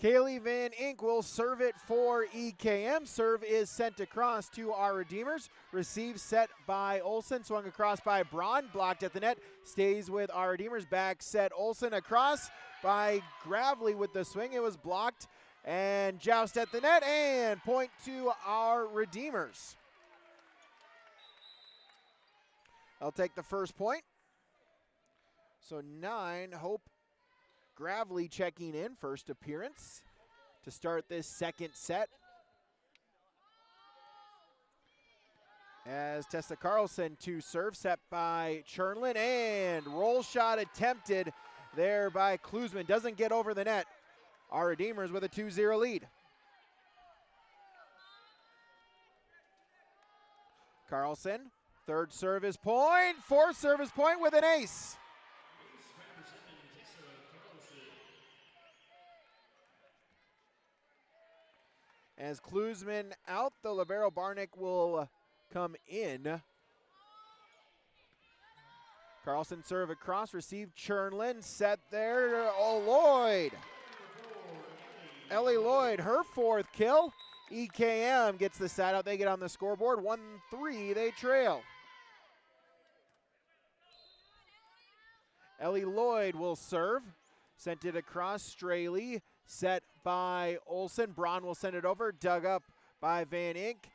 Kaylee Van Ink will serve it for EKM. Serve is sent across to our Redeemers. Receive set by Olsen. Swung across by Braun. Blocked at the net. Stays with our Redeemers. Back set Olsen across by Gravely with the swing. It was blocked. And joust at the net. And point to our Redeemers. I'll take the first point. So 9, Hope Gravely checking in, first appearance to start this second set. As Tessa Carlson to serve, set by Chernlin, and roll shot attempted there by Klusman. Doesn't get over the net. Our Redeemers with a 2-0 lead. Carlson, third service point, fourth service point with an ace. As Klusman out, the libero Barnick will come in. Carlson serve across, received Chernlin, set there, Lloyd. Ellie Lloyd, her fourth kill. EKM gets the side out, they get on the scoreboard, 1-3, they trail. Ellie Lloyd will serve, sent it across, Straley. Set by Olsen. Braun will send it over. Dug up by Van Ink.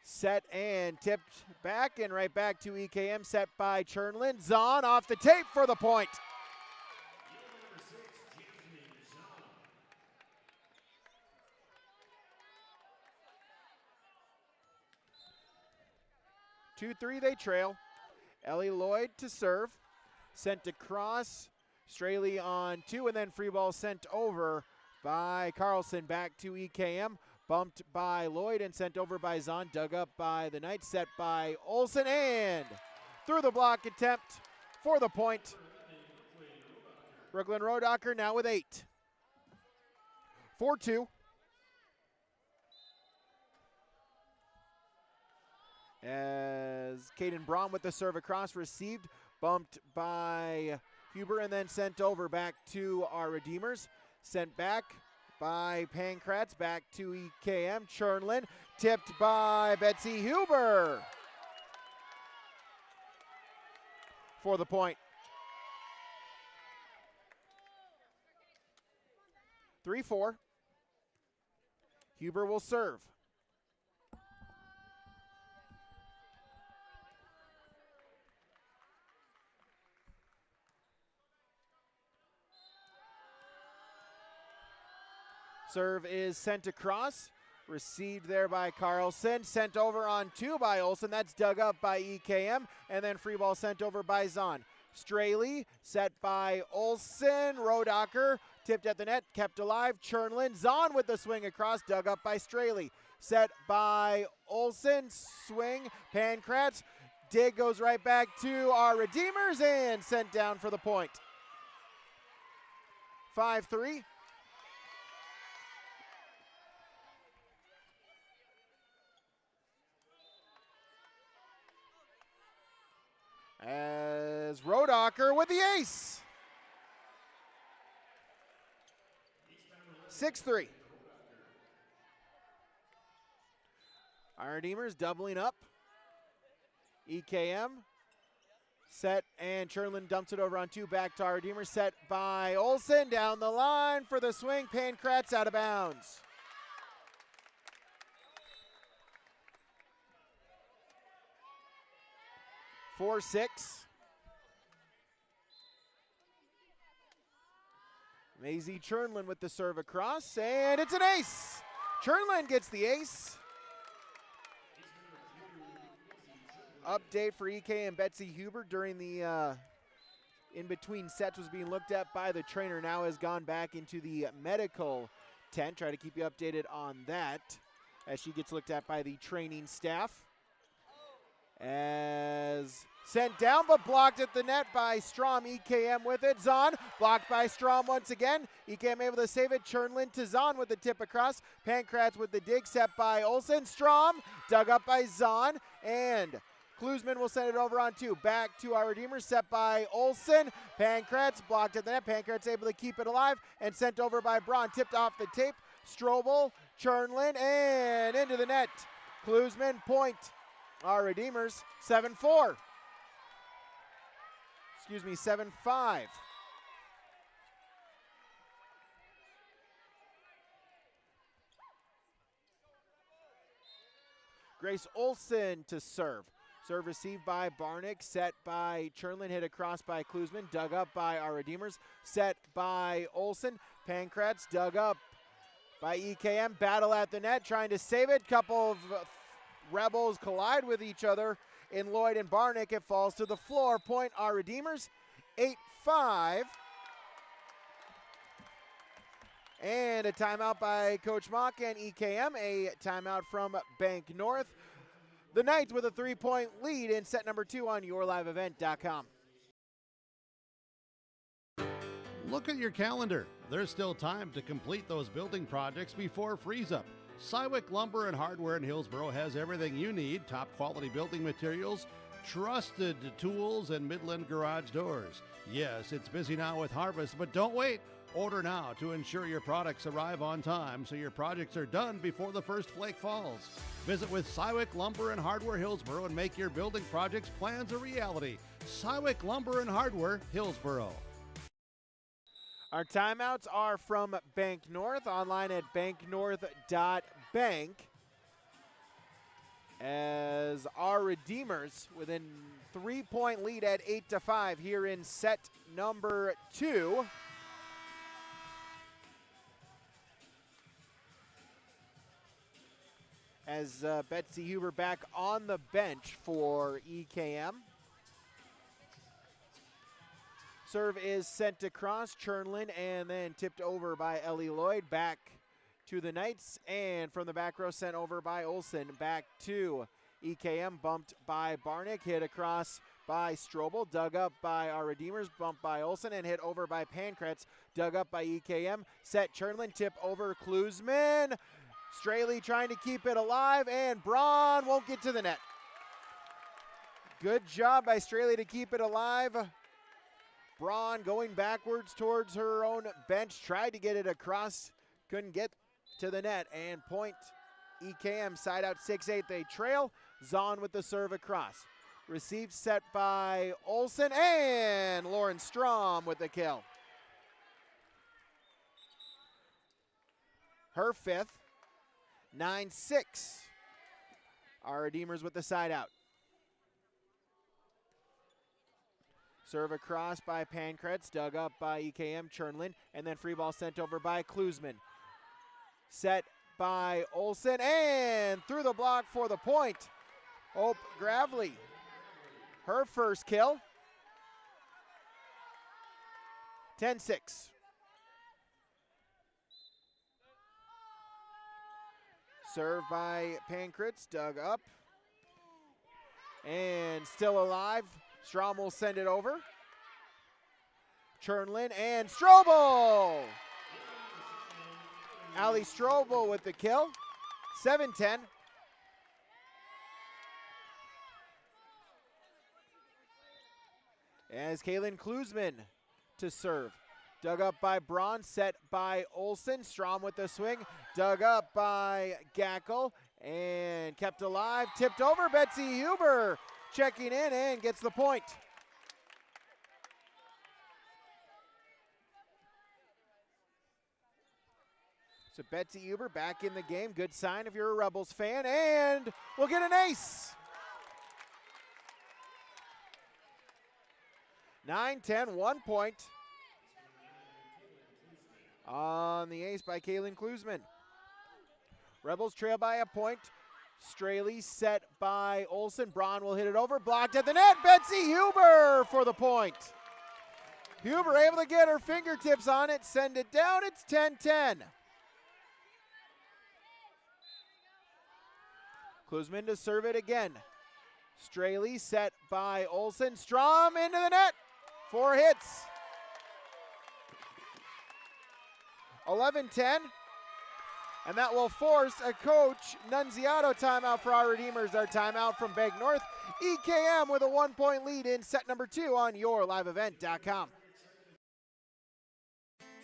Set and tipped back and right back to EKM. Set by Chernlin. Zahn off the tape for the point. Two-three, they trail. Ellie Lloyd to serve. Sent across. Straley on 2, and then free ball sent over by Carlson back to EKM. Bumped by Lloyd and sent over by Zahn. Dug up by the Knights. Set by Olsen and through the block attempt for the point. Brooklyn Rodacher now with 8. 4-2. As Caden Braun with the serve across, received, bumped by Huber and then sent over back to our Redeemers. Sent back by Pankratz, back to EKM. Chernlin, tipped by Betsy Huber for the point. 3-4. Huber will serve. Serve is sent across. Received there by Carlson. Sent over on 2 by Olsen. That's dug up by EKM. And then free ball sent over by Zahn. Straley set by Olsen. Rodacher tipped at the net. Kept alive. Chernlin. Zahn with the swing across. Dug up by Straley. Set by Olsen. Swing. Pankratz. Dig goes right back to our Redeemers and sent down for the point. 5-3. As Rodacher with the ace. 6-3. Our Redeemers doubling up. EKM set and Chernlin dumps it over on 2. Back to our Redeemers. Set by Olsen down the line for the swing. Pankratz out of bounds. Four, 6. Maisie Chernlin with the serve across, and it's an ace. Chernlin gets the ace. Update for EK and Betsy Huber during the in-between sets was being looked at by the trainer. Now has gone back into the medical tent. Try to keep you updated on that as she gets looked at by the training staff. As sent down but blocked at the net by Strom. EKM with it. Zahn blocked by Strom once again. EKM able to save it. Chernlin to Zahn with the tip across. Pankratz with the dig set by Olsen. Strom dug up by Zahn, and Klusman will send it over on 2. Back to our Redeemers, set by Olsen. Pankratz blocked at the net. Pankratz able to keep it alive and sent over by Braun. Tipped off the tape. Strobel, Chernlin, and into the net. Klusman point. Our Redeemers 7-4. Excuse me, 7-5. Grace Olsen to serve. Serve received by Barnick, set by Chernlin, hit across by Klusman, dug up by our Redeemers, set by Olsen. Pankratz dug up by EKM, battle at the net, trying to save it. Couple of Rebels collide with each other in Lloyd and Barnick. It falls to the floor. Point our Redeemers, 8-5. And a timeout by Coach Mock and EKM. A timeout from Bank North. The Knights with a 3-point lead in set number 2 on yourliveevent.com. Look at your calendar. There's still time to complete those building projects before freeze up. Cywick Lumber and Hardware in Hillsboro has everything you need. Top quality building materials, trusted tools, and Midland garage doors. Yes, it's busy now with harvest, but don't wait. Order now to ensure your products arrive on time so your projects are done before the first flake falls. Visit with Cywick Lumber and Hardware Hillsboro and make your building projects plans a reality. Cywick Lumber and Hardware Hillsboro. Our timeouts are from Bank North, online at banknorth.bank. As our Redeemers within 3-point lead at 8-5 here in set number 2. As Betsy Huber back on the bench for EKM. Serve is sent across. Chernlin and then tipped over by Ellie Lloyd. Back to the Knights, and from the back row sent over by Olsen. Back to EKM, bumped by Barnick, hit across by Strobel, dug up by our Redeemers, bumped by Olsen, and hit over by Pankratz, dug up by EKM. Set Chernlin, tip over Klusman. Straley trying to keep it alive, and Braun won't get to the net. Good job by Straley to keep it alive. Braun going backwards towards her own bench, tried to get it across, couldn't get to the net, and point EKM, side out 6-8, they trail. Zahn with the serve across. Received set by Olsen, and Lauren Strom with the kill. her fifth. 9-6. Our Redeemers with the side out. Serve across by Pankratz, dug up by EKM Chernlin, and then free ball sent over by Klusman. Set by Olsen, and through the block for the point. Hope Gravely, her first kill. 10-6. Serve by Pankratz, dug up, and still alive. Strom will send it over. Chernlin and Strobel. Ali Strobel with the kill. 7-10. As Kaylin Klusman to serve. Dug up by Braun, set by Olsen. Strom with the swing. Dug up by Gackel and kept alive. Tipped over. Betsy Huber checking in and gets the point. So Betsy Huber back in the game. Good sign if you're a Rebels fan. And we'll get an ace. 9-10, 1 point on the ace by Kaylin Klusman. Rebels trail by a point. Straley set by Olsen. Braun will hit it over. Blocked at the net. Betsy Huber for the point. Huber able to get her fingertips on it. Send it down. It's 10-10. Klusman to serve it again. Straley set by Olsen. Strom into the net. 4 hits. 11-10. And that will force a Coach Nunziato timeout for our Redeemers. Our timeout from Bank North. EKM with a 1-point lead in set number 2 on yourliveevent.com.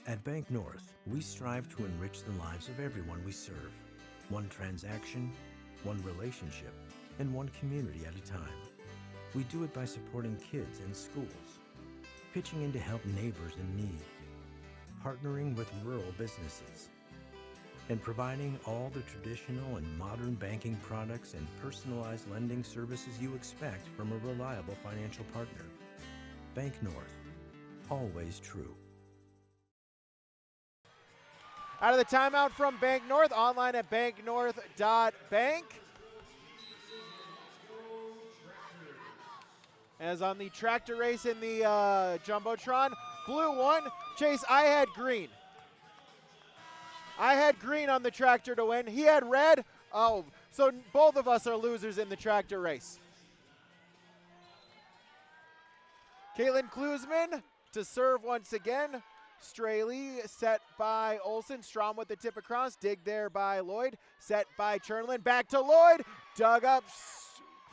At Bank North, we strive to enrich the lives of everyone we serve. One transaction, one relationship, and one community at a time. We do it by supporting kids and schools, pitching in to help neighbors in need, partnering with rural businesses, and providing all the traditional and modern banking products and personalized lending services you expect from a reliable financial partner. Bank North, always true. Out of the timeout from Bank North, online at banknorth.bank. As on the tractor race in the Jumbotron, blue won. Chase, I had green. I had green on the tractor to win. He had red. Oh, so both of us are losers in the tractor race. Kaylin Klusman to serve once again. Straley set by Olsen. Strom with the tip across. Dig there by Lloyd. Set by Chernlin. Back to Lloyd. Dug up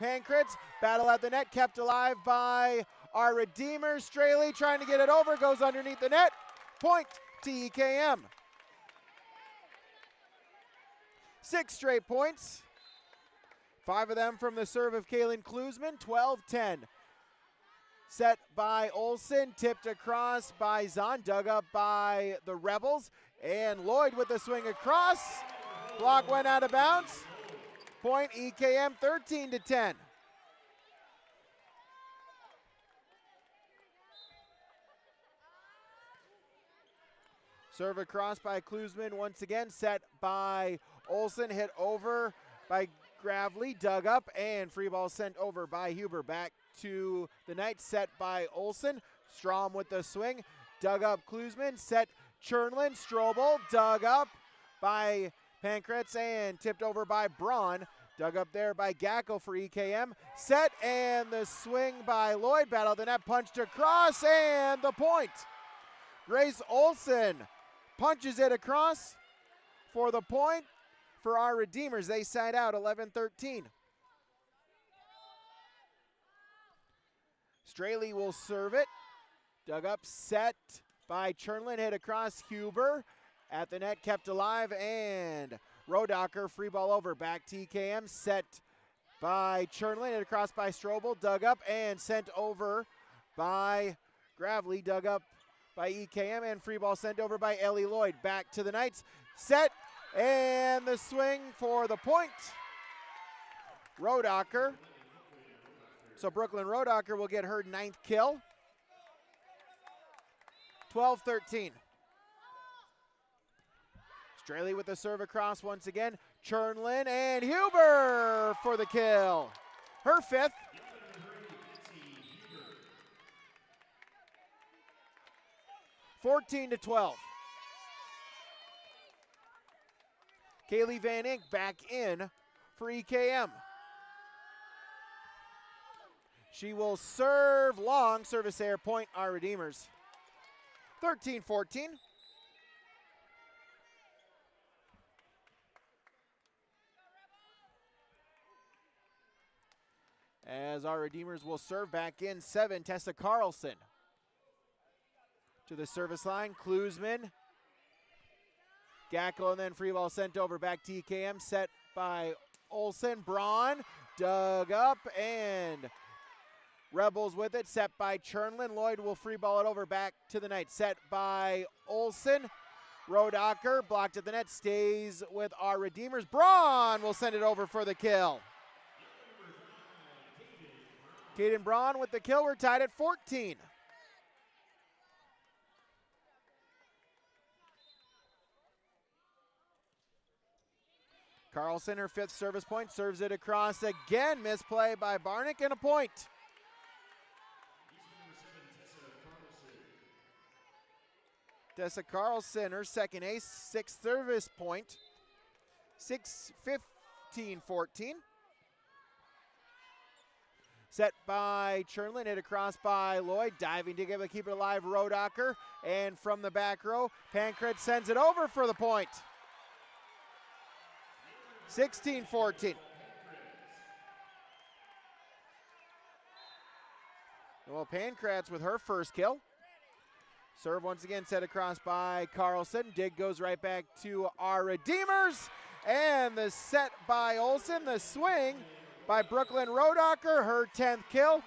Pankratz. Battle at the net. Kept alive by our Redeemers. Straley trying to get it over. Goes underneath the net. Point to EKM. 6 straight points. 5 of them from the serve of Kaylin Klusman. 12-10. Set by Olsen, tipped across by Zahn, dug up by the Rebels, and Lloyd with the swing across. Block went out of bounds. Point EKM 13-10. Serve across by Klusman once again, set by Olsen, hit over by Gravely, dug up, and free ball sent over by Huber. Back to the Knights, set by Olsen. Strom with the swing, dug up Klusman, set Chernlin. Strobel, dug up by Pankratz and tipped over by Braun. Dug up there by Gackel for EKM. Set and the swing by Lloyd. Battle the net, punched across, and the point. Grace Olsen punches it across for the point for our Redeemers. They side out 11-13. Straley will serve it. Dug up, set by Chernlin, hit across Huber. At the net, kept alive, and Rodacher, free ball over. Back to EKM, set by Chernlin, hit across by Strobel. Dug up and sent over by Gravely. Dug up by EKM, and free ball sent over by Ellie Lloyd. Back to the Knights, set And the swing for the point. Rodacker. So Brooklyn Rodacker will get her 9th kill. 12-13. Straley with the serve across once again. Chernlin and Huber for the kill. Her 5th. (14-12). Kaylee Van Ink back in for EKM. She will serve long, service air point, our Redeemers. 13-14. As our Redeemers will serve back in 7, Tessa Carlson. To the service line, Klusman. Gackel and then free ball sent over back to EKM, set by Olsen. Braun dug up and Rebels with it, set by Chernlin. Lloyd will free ball it over back to the Knights, set by Olsen. Rodacker blocked at the net, stays with our Redeemers. Braun will send it over for the kill. Caden Braun with the kill. We're tied at 14. Carlson, her 5th service point, serves it across again. Misplay by Barnick and a point. Tessa Carlson, her 2nd ace, 6th service point. 15-14. Set by Chernlin, hit across by Lloyd, diving to keep it alive, Rodacker. And from the back row, Pankratz sends it over for the point. 16-14. Well, Pankratz with her 1st kill. Serve once again set across by Carlson. Dig goes right back to our Redeemers. And the set by Olsen. The swing by Brooklyn Rodacker, her 10th kill.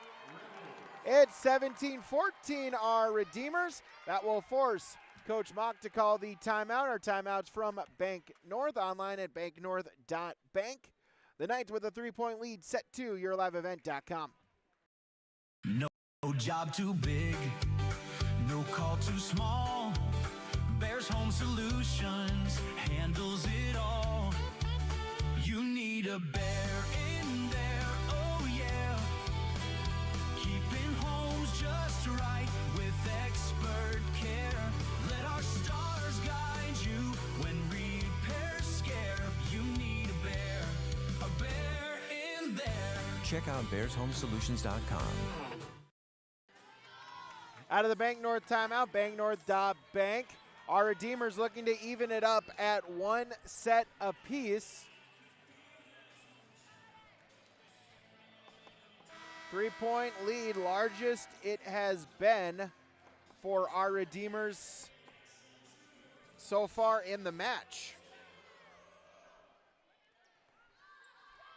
It's 17-14, our Redeemers. That will force Coach Mock to call the timeout. Our timeouts from Bank North, online at banknorth.bank. The Knights with a 3-point lead, set to yourliveevent.com. No job too big, no call too small. Bears Home Solutions handles it all. You need a bear in there, oh yeah. Keeping homes just right with expert care. Let our stars guide you when repairs scare. You need a bear in there. Check out bearshomesolutions.com. Out of the Bank North timeout, banknorth.bank. Our Redeemers looking to even it up at 1 set apiece. 3-point lead, largest it has been for our Redeemers so far in the match.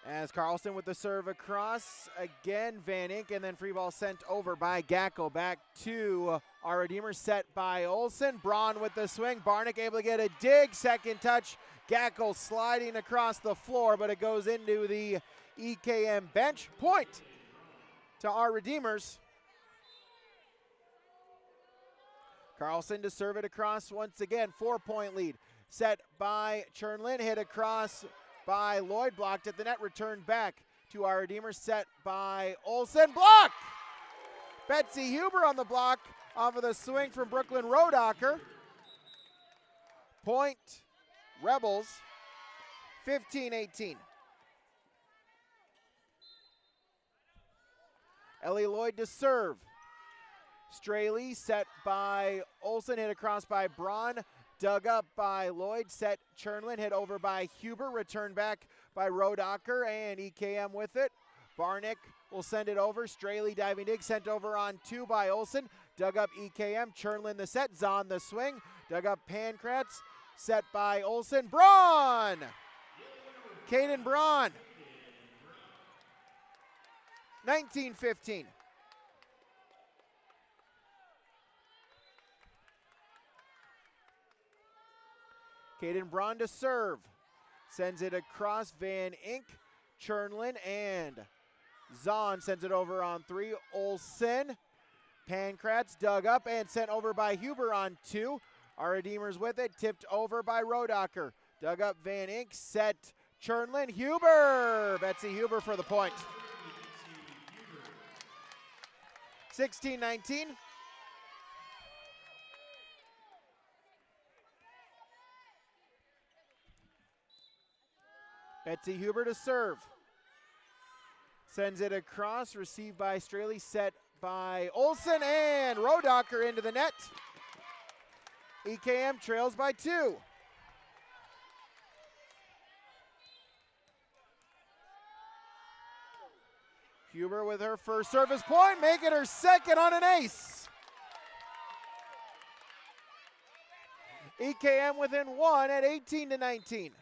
As Carlson with the serve across, again Van Ink, and then free ball sent over by Gackel. Back to our Redeemers, set by Olsen. Braun with the swing, Barnick able to get a dig, 2nd touch. Gackel sliding across the floor, but it goes into the EKM bench. Point to our Redeemers. Carlson to serve it across once again, 4-point lead. Set by Chernlin, hit across by Lloyd, blocked at the net, returned back to our Redeemers, set by Olsen, block! Betsy Huber on the block off of the swing from Brooklyn Rodacker. Point, Rebels, 15-18. Ellie Lloyd to serve. Straley set by Olsen, hit across by Braun. Dug up by Lloyd, set Chernlin, hit over by Huber, returned back by Rodacker, and EKM with it. Barnick will send it over. Straley diving dig, sent over on 2 by Olsen. Dug up EKM, Chernlin the set, Zahn the swing. Dug up Pankratz, set by Olsen. Braun! Caden Braun. 19-15. Caden Braun to serve. Sends it across Van Ink, Chernlin, and Zahn sends it over on 3. Olsen, Pankratz dug up and sent over by Huber on 2. Our Redeemers with it, tipped over by Rodacher. Dug up Van Ink, set Chernlin, Huber! Betsy Huber for the point. 16-19. Betsy Huber to serve. Sends it across, received by Straley, set by Olsen, and Rodacher into the net. EKM trails by 2. Huber with her first service point, make it her second on an ace. EKM within 1 at 18-19.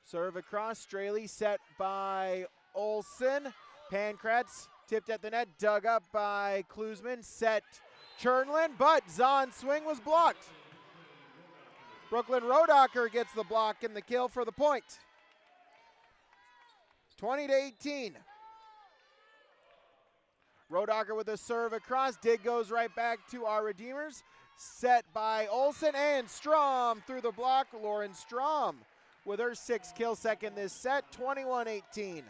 Serve across, Straley set by Olsen. Pankratz tipped at the net, dug up by Klusman, set Chernlin, but Zahn's swing was blocked. Brooklyn Rodacher gets the block and the kill for the point. 20-18. Rodacher with a serve across. Dig goes right back to our Redeemers. Set by Olsen and Strom through the block. Lauren Strom with her 6th kill second this set. 21-18.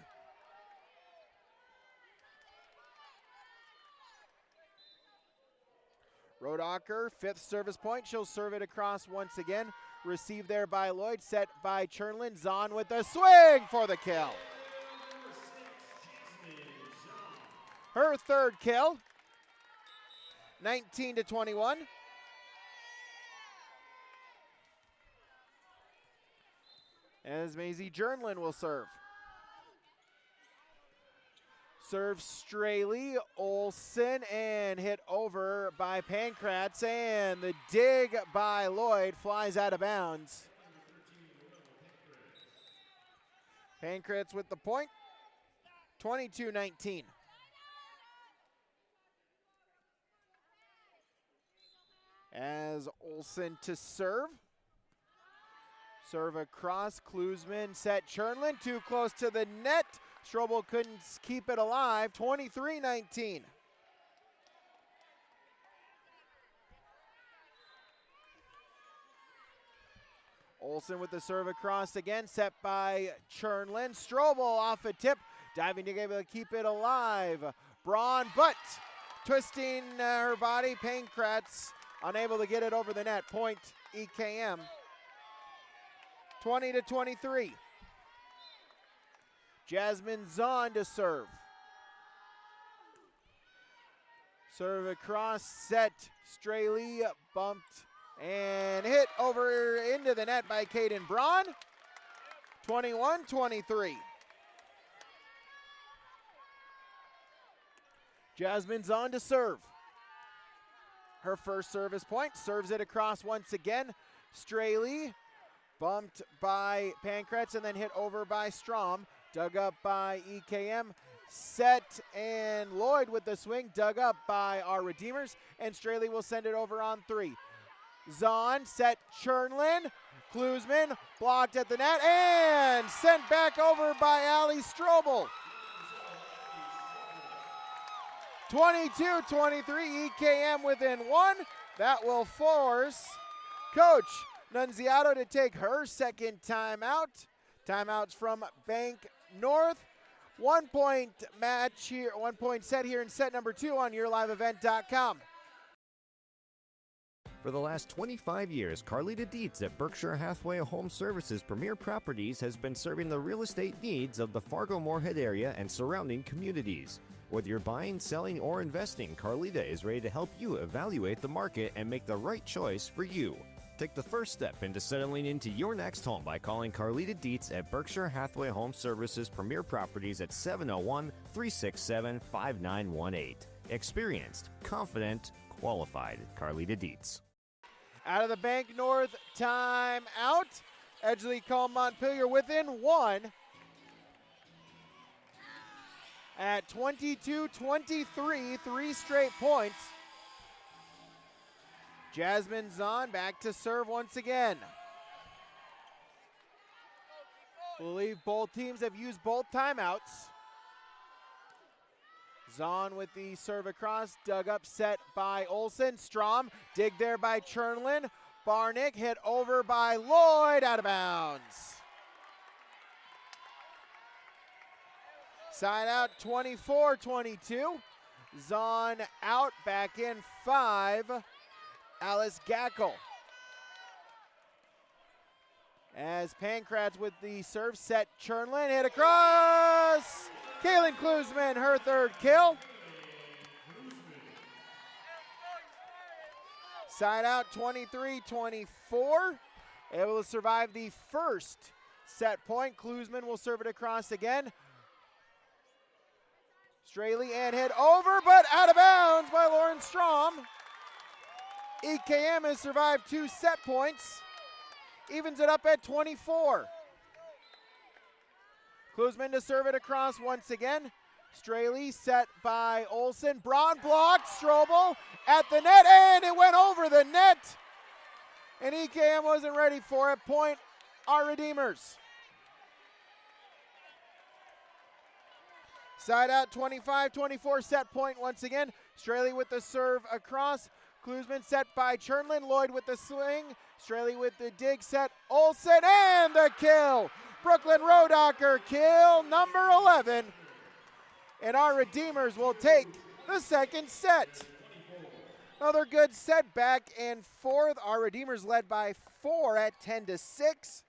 Rodacher, 5th service point. She'll serve it across once again. Received there by Lloyd. Set by Chernlin. Zahn with the swing for the kill. Her 3rd kill. 19-21. As Maisie Jernlin will serve. Serve Straley, Olsen, and hit over by Pankratz, and the dig by Lloyd flies out of bounds. Pankratz with the point, 22-19. As Olsen to serve. Serve across, Klusman set Chernlin, too close to the net. Strobel couldn't keep it alive, 23-19. Olsen with the serve across again, set by Chernlin. Strobel off a tip, diving to be able to keep it alive. Braun, but twisting her body, Pankratz unable to get it over the net. Point EKM, 20-23. Jasmine Zahn to serve. Serve across, set, Straley bumped and hit over into the net by Caden Braun. 21-23. Jasmine Zahn to serve. Her first service point, serves it across once again. Straley bumped by Pankratz and then hit over by Strom. Dug up by EKM, set, and Lloyd with the swing, dug up by our Redeemers, and Straley will send it over on 3. Zahn, set Chernlin, Klusman, blocked at the net, and sent back over by Allie Strobel. 22-23, EKM within 1. That will force Coach Nunziato to take her second timeout. Timeouts from Bank North. 1 point match here, 1 point set here in set number 2 on YourLiveEvent.com. For the last 25 years, Carlita Dietz at Berkshire Hathaway Home Services Premier Properties has been serving the real estate needs of the Fargo-Moorhead area and surrounding communities. Whether you're buying, selling, or investing, Carlita is ready to help you evaluate the market and make the right choice for you. Take the first step into settling into your next home by calling Carlita Dietz at Berkshire Hathaway Home Services Premier Properties at 701-367-5918. Experienced, confident, qualified. Carlita Dietz. Out of the Bank North timeout. Edgeley Kulm Montpelier within 1 at 22-23, 3 straight points. Jasmine Zahn back to serve once again. Believe both teams have used both timeouts. Zahn with the serve across, dug up, set by Olsen. Strom, dig there by Chernlin. Barnick hit over by Lloyd, out of bounds. Side out 24-22. Zahn out, back in 5. Alice Gackel. As Pankratz with the serve, set Chernlin, hit across. Kaylin Klusman, her third kill. Side out 23-24. Able to survive the first set point. Klusman will serve it across again. Straley and hit over, but out of bounds by Lauren Strom. EKM has survived 2 set points. Evens it up at 24. Klusman to serve it across once again. Straley set by Olsen. Braun blocked. Strobel at the net, and it went over the net. And EKM wasn't ready for it. Point, our Redeemers. Side out 25-24, set point once again. Straley with the serve across. Klusman set by Chernlin. Lloyd with the swing. Straley with the dig, set Olsen, and the kill. Brooklyn Rodacher, kill number 11. And our Redeemers will take the second set. Another good set, back and forth. Our Redeemers led by 4 at 10-6.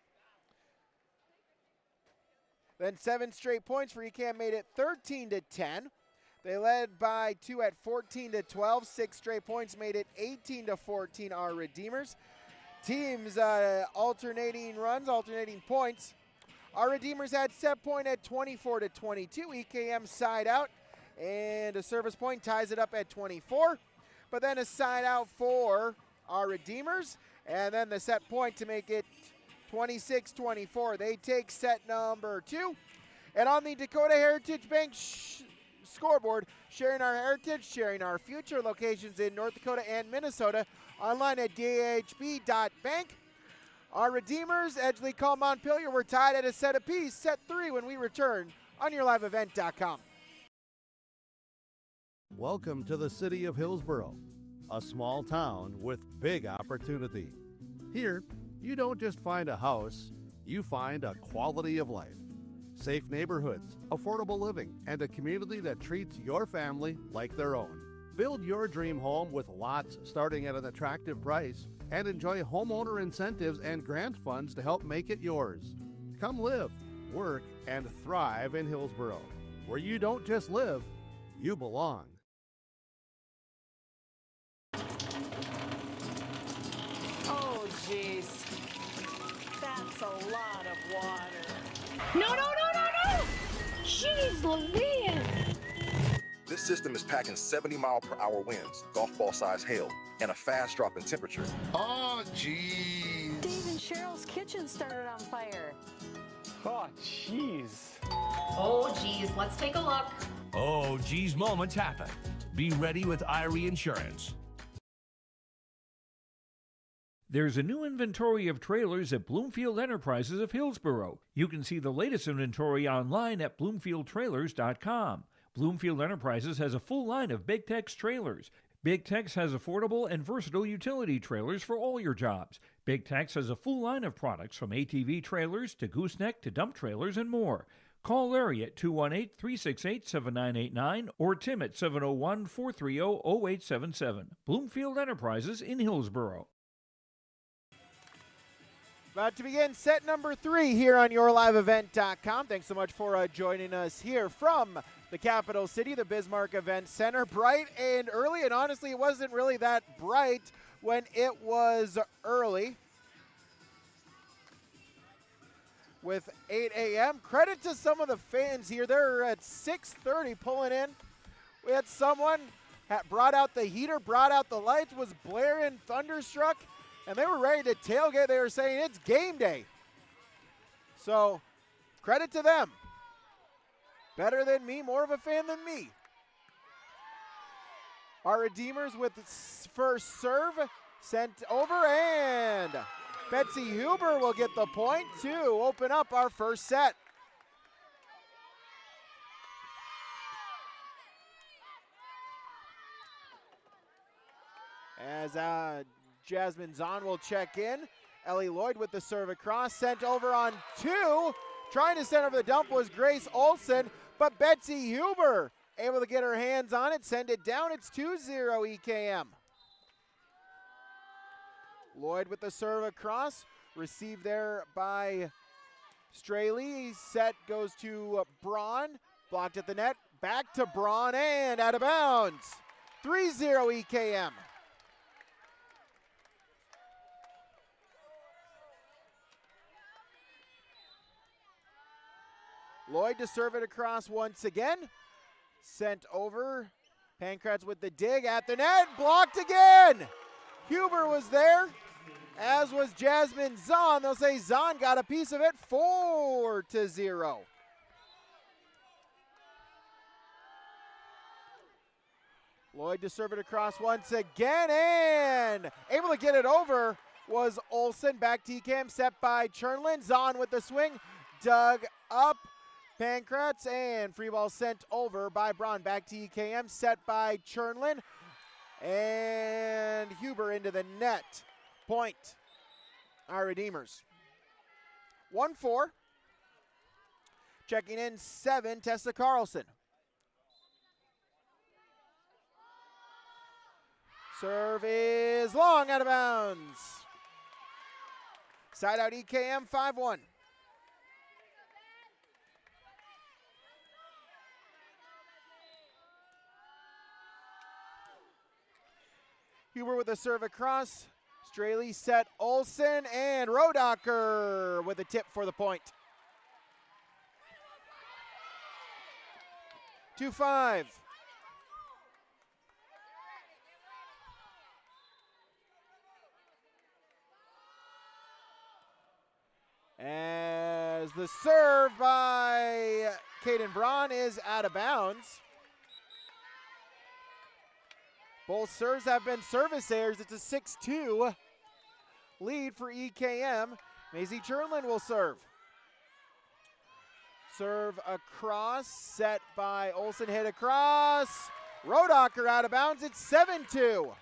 Then 7 straight points for ECAM made it 13-10. They led by 2 at 14-12. 6 straight points made it 18-14, our Redeemers. Teams alternating runs, alternating points. Our Redeemers had set point at 24-22. EKM side out, and a service point ties it up at 24. But then a side out for our Redeemers, and then the set point to make it 26-24. They take set number 2. And on the Dakota Heritage Bank scoreboard, sharing our heritage, sharing our future, locations in North Dakota and Minnesota, online at dhb.bank. Our Redeemers, Edgeley, Kulm, Montpelier, were tied at a set apiece. Set 3 when we return on yourliveevent.com. Welcome to the city of Hillsboro, a small town with big opportunity. Here, you don't just find a house, you find a quality of life. Safe neighborhoods, affordable living, and a community that treats your family like their own. Build your dream home with lots starting at an attractive price and enjoy homeowner incentives and grant funds to help make it yours. Come live, work, and thrive in Hillsboro, where you don't just live, you belong. Oh, jeez. That's a lot of water. No! Jeez Louise! This system is packing 70-mile-per-hour winds, golf ball-sized hail, and a fast drop in temperature. Oh, jeez. Dave and Cheryl's kitchen started on fire. Oh, jeez. Oh, geez, let's take a look. Oh, geez, moments happen. Be ready with Irie Insurance. There's a new inventory of trailers at Bloomfield Enterprises of Hillsboro. You can see the latest inventory online at bloomfieldtrailers.com. Bloomfield Enterprises has a full line of Big Tex trailers. Big Tex has affordable and versatile utility trailers for all your jobs. Big Tex has a full line of products from ATV trailers to gooseneck to dump trailers and more. Call Larry at 218-368-7989 or Tim at 701-430-0877. Bloomfield Enterprises in Hillsboro. About to begin set number 3 here on yourliveevent.com. Thanks so much for joining us here from the capital city, the Bismarck Event Center. Bright and early, and honestly, it wasn't really that bright when it was early. With 8 a.m. Credit to some of the fans here. They're at 6:30 pulling in. We had someone brought out the heater, brought out the lights, was blaring Thunderstruck, and they were ready to tailgate. They were saying it's game day. So, credit to them. Better than me, more of a fan than me. Our Redeemers with first serve. sent over, and Betsy Huber will get the point to open up our first set. As Jasmine Zahn will check in. Ellie Lloyd with the serve across, sent over on 2. Trying to send over the dump was Grace Olson, but Betsy Huber able to get her hands on it, send it down. It's 2-0 EKM. Lloyd with the serve across, received there by Straley. Set goes to Braun, blocked at the net, back to Braun, and out of bounds. 3-0 EKM. Lloyd to serve it across once again. Sent over. Pankratz with the dig at the net. Blocked again. Huber was there, as was Jasmine Zahn. They'll say Zahn got a piece of it. 4-0. Lloyd to serve it across once again, and able to get it over was Olsen. Back to EKM, set by Chernlin. Zahn with the swing, dug up. Pankratz, and free ball sent over by Braun. Back to EKM, set by Chernlin, and Huber into the net. Point, our Redeemers. 1-4. Checking in 7, Tessa Carlson. Serve is long, out of bounds. Side out EKM, 5-1. Huber with a serve across. Straley set Olsen, and Rodacher with a tip for the point. 2-5. As the serve by Caden Braun is out of bounds. Both serves have been service errors. It's a 6-2 lead for EKM. Maisie Chernlin will serve. Serve across, set by Olsen, hit across. Rodacher out of bounds. It's 7-2.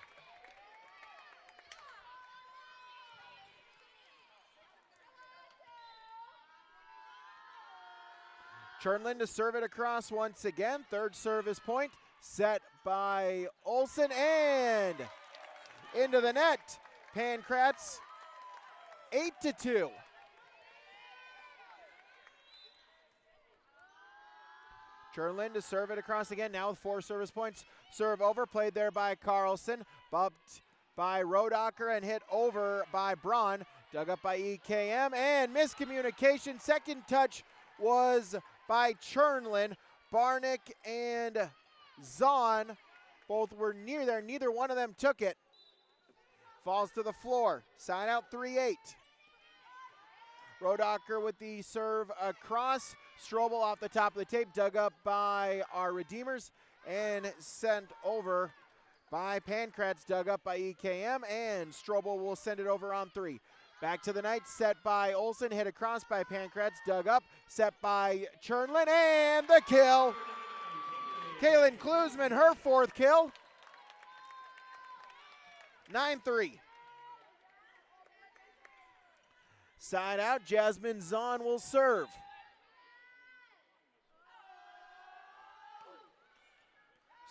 Chernlin to serve it across once again. Third service point. Set by Olsen, and into the net. Pankratz, 8-2. Chernlin to serve it across again, now with 4 service points. Serve over, played there by Carlson, bumped by Rodacher and hit over by Braun. Dug up by EKM, and miscommunication. Second touch was by Chernlin. Barnick and Zahn both were near there. Neither one of them took it. Falls to the floor. Side out 3-8. Rodacher with the serve across. Strobel off the top of the tape. Dug up by our Redeemers and sent over by Pankratz. Dug up by EKM, and Strobel will send it over on 3. Back to the night, set by Olsen. Hit across by Pankratz. Dug up. Set by Chernlin, and the kill. Kaylin Klusman, her 4th kill. 9-3. Side out, Jasmine Zahn will serve.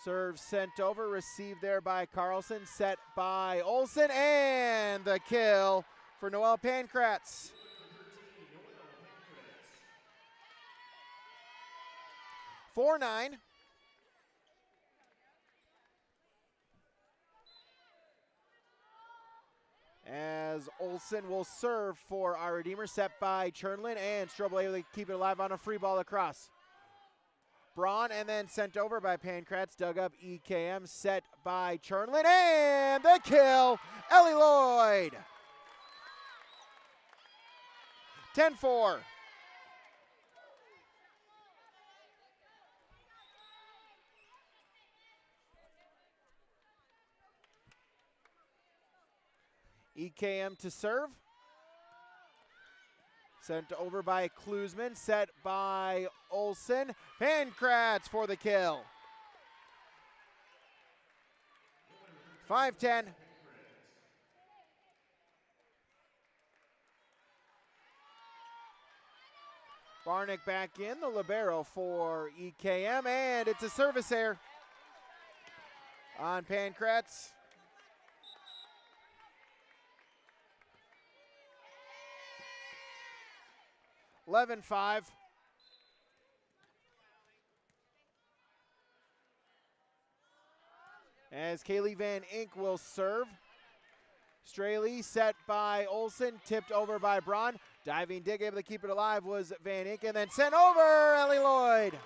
Serve sent over, received there by Carlson, set by Olsen, and the kill for Noelle Pankratz. 4-9. As Olsen will serve for our Redeemer, set by Chernlin, and Strobel able to keep it alive on a free ball across. Braun, and then sent over by Pankratz. Dug up EKM, set by Chernlin, and the kill, Ellie Lloyd. 10-4. EKM to serve. Sent over by Klusman, set by Olsen. Pankratz for the kill. 5-10. Barnick back in, the libero for EKM, and it's a service error on Pankratz. (11-5). As Kaylee Van Ink will serve. Straley set by Olsen, tipped over by Braun. Diving dig, able to keep it alive was Van Ink, and then sent over Ellie Lloyd.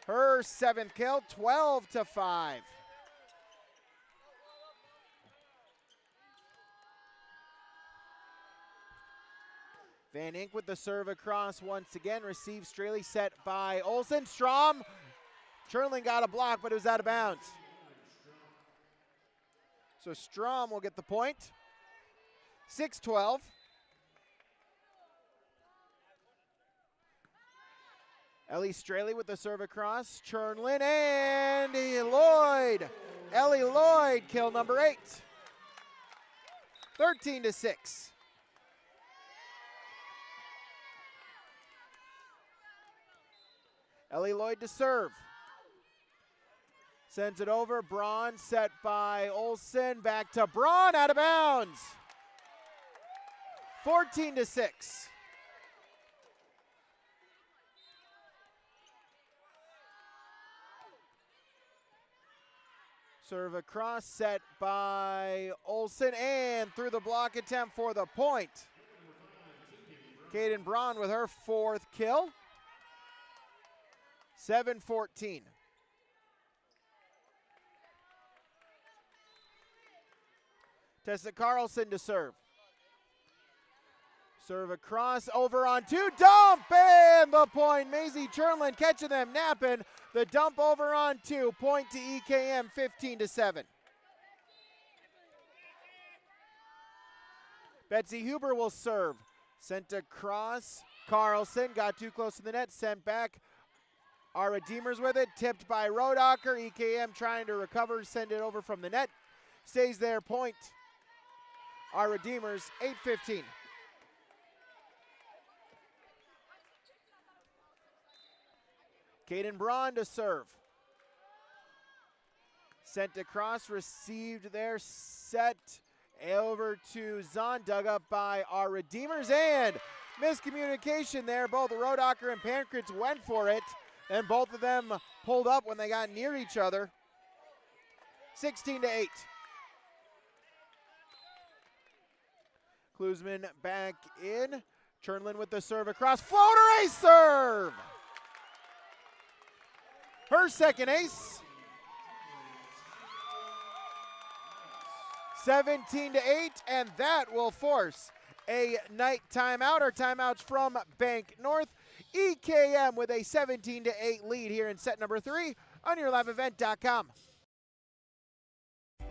Her 7th kill, 12-5. Van Ink with the serve across once again, receives Straley, set by Olsen. Strom, Churling got a block, but it was out of bounds. So Strom will get the point. 6-12. Ellie Straley with the serve across. Churnlin and Lloyd. Ellie Lloyd, kill number 8. 13-6. Ellie Lloyd to serve. Sends it over. Braun set by Olsen. Back to Braun, out of bounds. 14-6. Serve across, set by Olsen, and through the block attempt for the point. Caden Braun with her 4th kill. 7-14. Tessa Carlson to serve. Serve across, over on 2, dump, and the point. Maisie Churnlin catching them napping. The dump over on 2, point to EKM, 15-7. Betsy Huber will serve. Sent across, Carlson got too close to the net, sent back. Our Redeemers with it, tipped by Rodacher. EKM trying to recover, send it over from the net. Stays there, point. Our Redeemers, 8-15. Caden Braun to serve. Sent across, received there, set over to Zahn, dug up by our Redeemers, and miscommunication there. Both Rodacher and Pankratz went for it, and both of them pulled up when they got near each other. 16-8. Klusman back in. Churnlin with the serve across. Floater ace serve! Her 2nd ace. 17-8, and that will force a night timeout, or timeouts from Bank North. EKM with a 17-8 lead here in set number 3 on YourLiveEvent.com.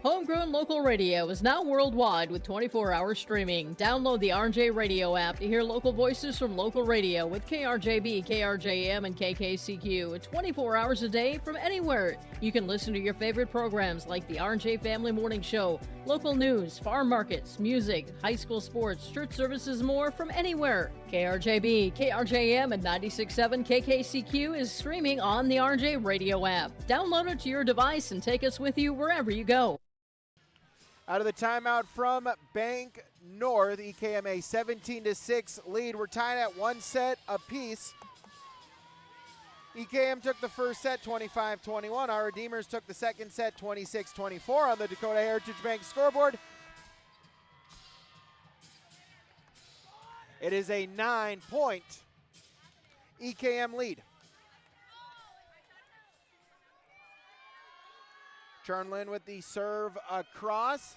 Homegrown local radio is now worldwide with 24-hour streaming. Download the RJ Radio app to hear local voices from local radio with KRJB, KRJM, and KKCQ 24 hours a day from anywhere. You can listen to your favorite programs like the RJ Family Morning Show, local news, farm markets, music, high school sports, church services, more from anywhere. KRJB, KRJM, and 96.7 KKCQ is streaming on the RJ Radio app. Download it to your device and take us with you wherever you go. Out of the timeout from Bank North, EKM a 17-6 lead. We're tied at 1 set apiece. EKM took the first set 25-21. Our Redeemers took the second set 26-24 on the Dakota Heritage Bank scoreboard. It is a 9-point EKM lead. Churnlin with the serve across.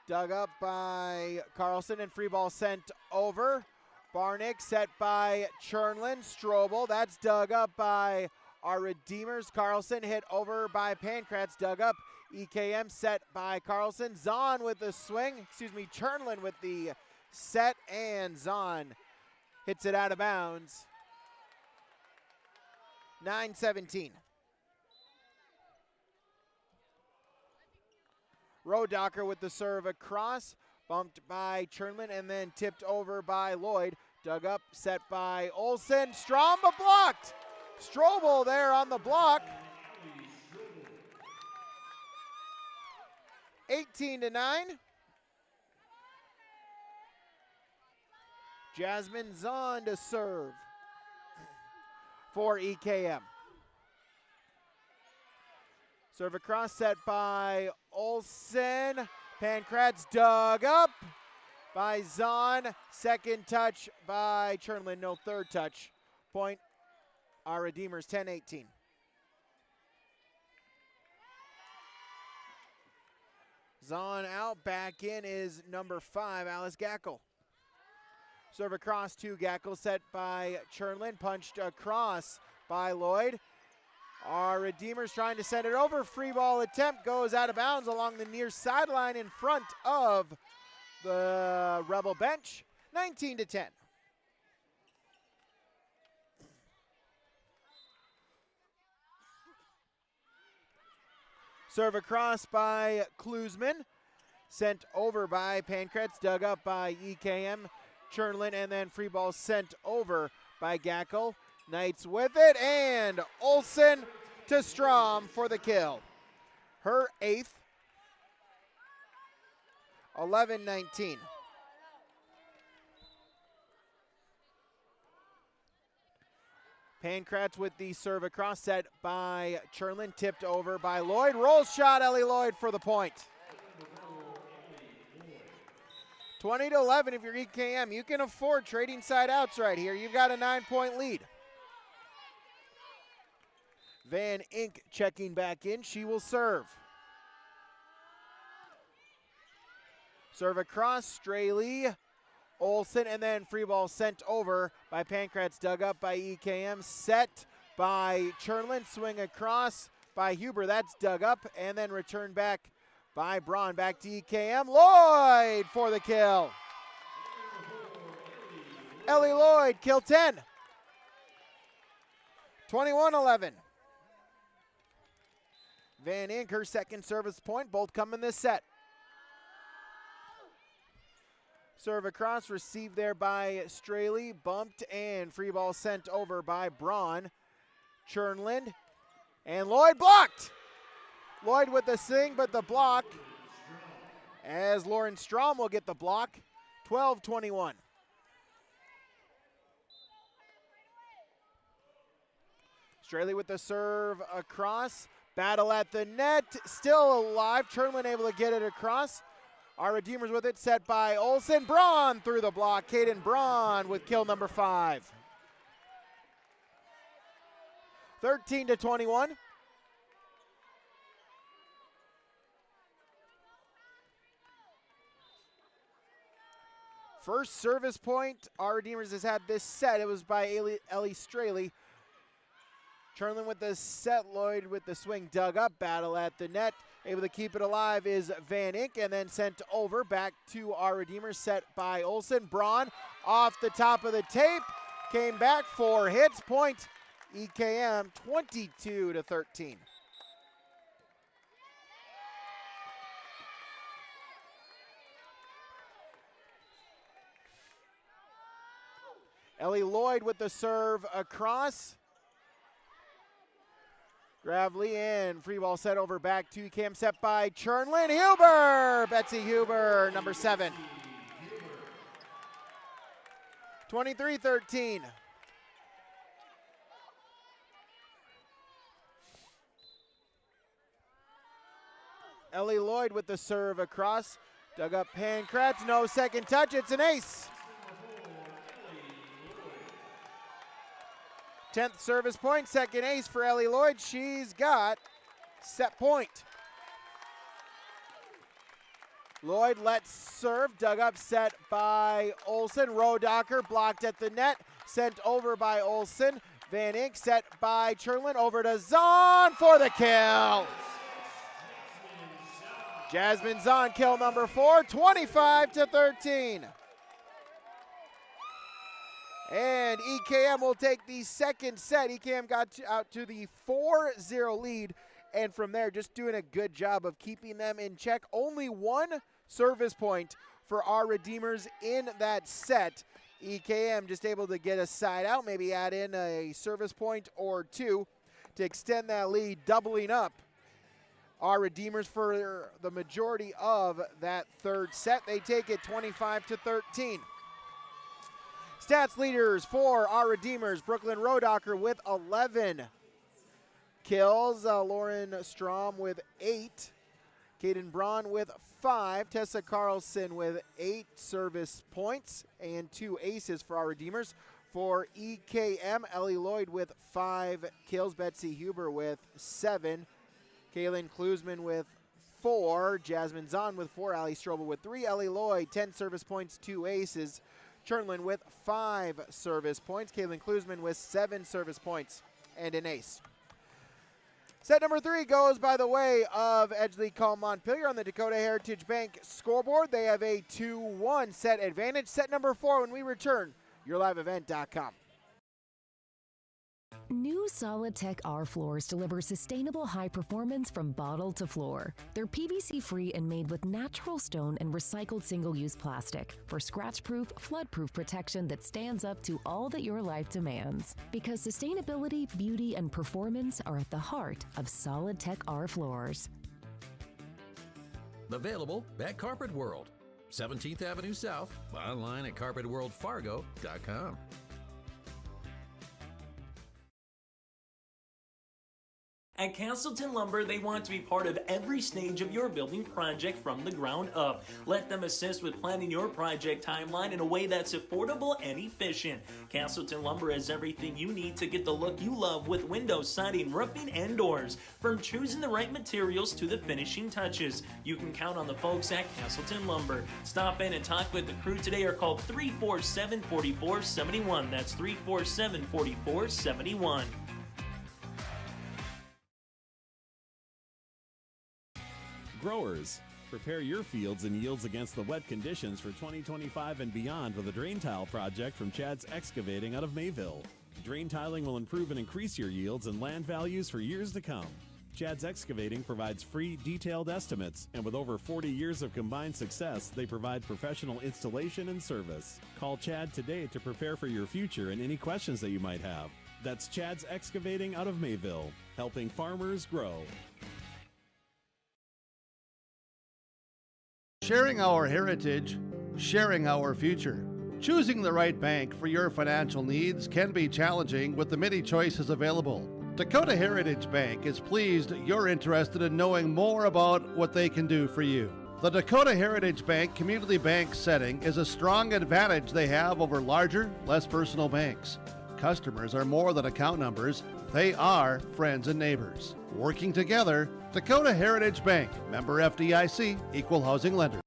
Dug up by Carlson, and free ball sent over. Barnick set by Churnlin. Strobel, that's dug up by our Redeemers. Carlson hit over by Pankratz, dug up EKM set by Carlson. Zahn with the swing. Chernlin with the set, and Zahn hits it out of bounds. 9-17. Rodacker with the serve across. Bumped by Chernlin and then tipped over by Lloyd. Dug up, set by Olsen. Strom, but blocked. Strobel there on the block. 18-9. Jasmine Zahn to serve for EKM. Serve across, set by Olsen. Pankratz dug up by Zahn. Second touch by Chernlin, no third touch. Point, our Redeemers 10-18. Zahn out, back in is number 5, Alice Gackel. Serve across to Gackel, set by Chernlin, punched across by Lloyd. Our Redeemers trying to send it over. Free ball attempt goes out of bounds along the near sideline in front of the Rebel bench. 19-10. Serve across by Klusman. Sent over by Pankratz. Dug up by EKM. Chernlin, and then free ball sent over by Gackel. Knights with it, and Olsen to Strom for the kill. Her 8th. 11-19. Pankratz with the serve across, set by Chernlin, tipped over by Lloyd. Roll shot, Ellie Lloyd for the point. 20-11 if you're EKM. You can afford trading side outs right here. You've got a 9-point lead. Van Ink checking back in. She will serve. Serve across, Straley, Olsen, and then free ball sent over by Pankratz, dug up by EKM, set by Chernlin, swing across by Huber. That's dug up, and then returned back by Braun. Back to EKM. Lloyd for the kill. Ellie Lloyd, kill 10. 21-11. Van Ink, her second service point. Both come in this set. Serve across, received there by Straley, bumped, and free ball sent over by Braun. Chernlin, and Lloyd blocked. Lloyd with the sing, but the block, as Lauren Strom will get the block. 12-21. Straley with the serve across. Battle at the net, still alive. Chernlin able to get it across. Our Redeemers with it, set by Olsen. Braun through the block. Caden Braun with kill number 5. 13-21. First service point our Redeemers has had this set. It was by Ellie Straley. Chernlin with the set, Lloyd with the swing, dug up, battle at the net. Able to keep it alive is Van Ink, and then sent over back to our Redeemers, set by Olsen. Braun off the top of the tape, came back, 4 hits, point EKM 22-13. Ellie Lloyd with the serve across. Gravely in, free ball set over back to EKM, set by Chernlin. Huber, Betsy Huber, number 7. 23-13. Ellie Lloyd with the serve across. Dug up Pankratz, no second touch, it's an ace. 10th service point, second ace for Ellie Lloyd. She's got set point. Lloyd lets serve, dug up, set by Olsen. Rodacker blocked at the net, sent over by Olsen. Van Ink set by Chernlin, over to Zahn for the kill. Jasmine's on kill number 4, 25-13. And EKM will take the second set. EKM got out to the 4-0 lead, and from there just doing a good job of keeping them in check. Only one service point for our Redeemers in that set. EKM just able to get a side out, maybe add in a service point or two to extend that lead, doubling up our Redeemers for the majority of that third set. They take it 25-13. Stats leaders for our Redeemers, Brooklyn Rodocker with 11 kills, Lauren Strom with 8, Kaden Braun with 5, Tessa Carlson with 8 service points and 2 aces for our Redeemers. For EKM, Ellie Lloyd with 5 kills, Betsy Huber with 7, Kaylin Klusman with 4, Jasmine Zahn with 4, Ali Strobel with 3, Ellie Lloyd 10 service points, 2 aces, Chernlin with 5 service points, Kaylin Klusman with 7 service points and an ace. Set number 3 goes by the way of Edgeley Kulm Montpelier on the Dakota Heritage Bank scoreboard. They have a 2-1 set advantage. Set number 4 when we return, yourliveevent.com. New Solid Tech R floors deliver sustainable high performance from bottle to floor. They're PVC-free and made with natural stone and recycled single-use plastic for scratch-proof, flood-proof protection that stands up to all that your life demands. Because sustainability, beauty, and performance are at the heart of Solid Tech R floors. Available at Carpet World, 17th Avenue South, online at carpetworldfargo.com. At Castleton Lumber, they want to be part of every stage of your building project from the ground up. Let them assist with planning your project timeline in a way that's affordable and efficient. Castleton Lumber has everything you need to get the look you love with windows, siding, roofing, and doors. From choosing the right materials to the finishing touches, you can count on the folks at Castleton Lumber. Stop in and talk with the crew today or call 347-4471. That's 347-4471. Growers, prepare your fields and yields against the wet conditions for 2025 and beyond with a drain tile project from Chad's Excavating out of Mayville. Drain tiling will improve and increase your yields and land values for years to come. Chad's Excavating provides free, detailed estimates, and with over 40 years of combined success, they provide professional installation and service. Call Chad today to prepare for your future and any questions that you might have. That's Chad's Excavating out of Mayville, helping farmers grow. Sharing our heritage, sharing our future. Choosing the right bank for your financial needs can be challenging with the many choices available. Dakota Heritage Bank is pleased you're interested in knowing more about what they can do for you. The Dakota Heritage Bank community bank setting is a strong advantage they have over larger, less personal banks. Customers are more than account numbers, they are friends and neighbors. Working together, Dakota Heritage Bank, member FDIC, equal housing lender.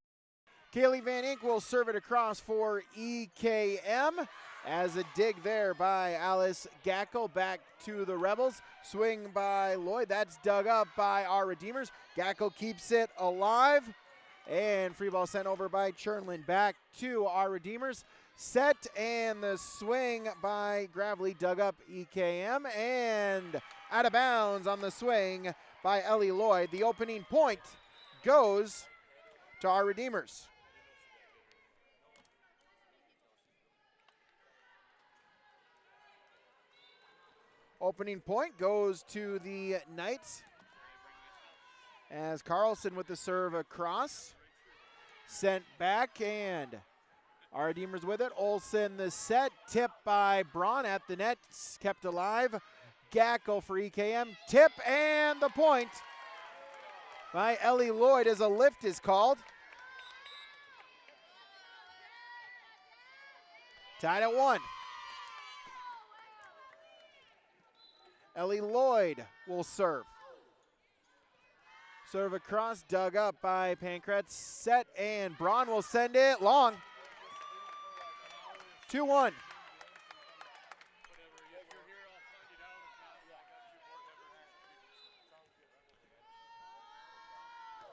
Kaylee Van Ink will serve it across for EKM as a dig there by Alice Gackel back to the Rebels. Swing by Lloyd, that's dug up by our Redeemers. Gackel keeps it alive and free ball sent over by Chernlin back to our Redeemers. Set and the swing by Gravely dug up EKM and out of bounds on the swing by Ellie Lloyd. The opening point goes to our Redeemers. Opening point goes to the Knights as Carlson with the serve across. Sent back and our Redeemers with it. Olsen the set, tipped by Braun at the net, kept alive. Gackel for EKM, tip and the point by Ellie Lloyd as a lift is called. Tied at 1. Ellie Lloyd will serve. Serve across, dug up by Pankratz. Set and Braun will send it long. 2-1.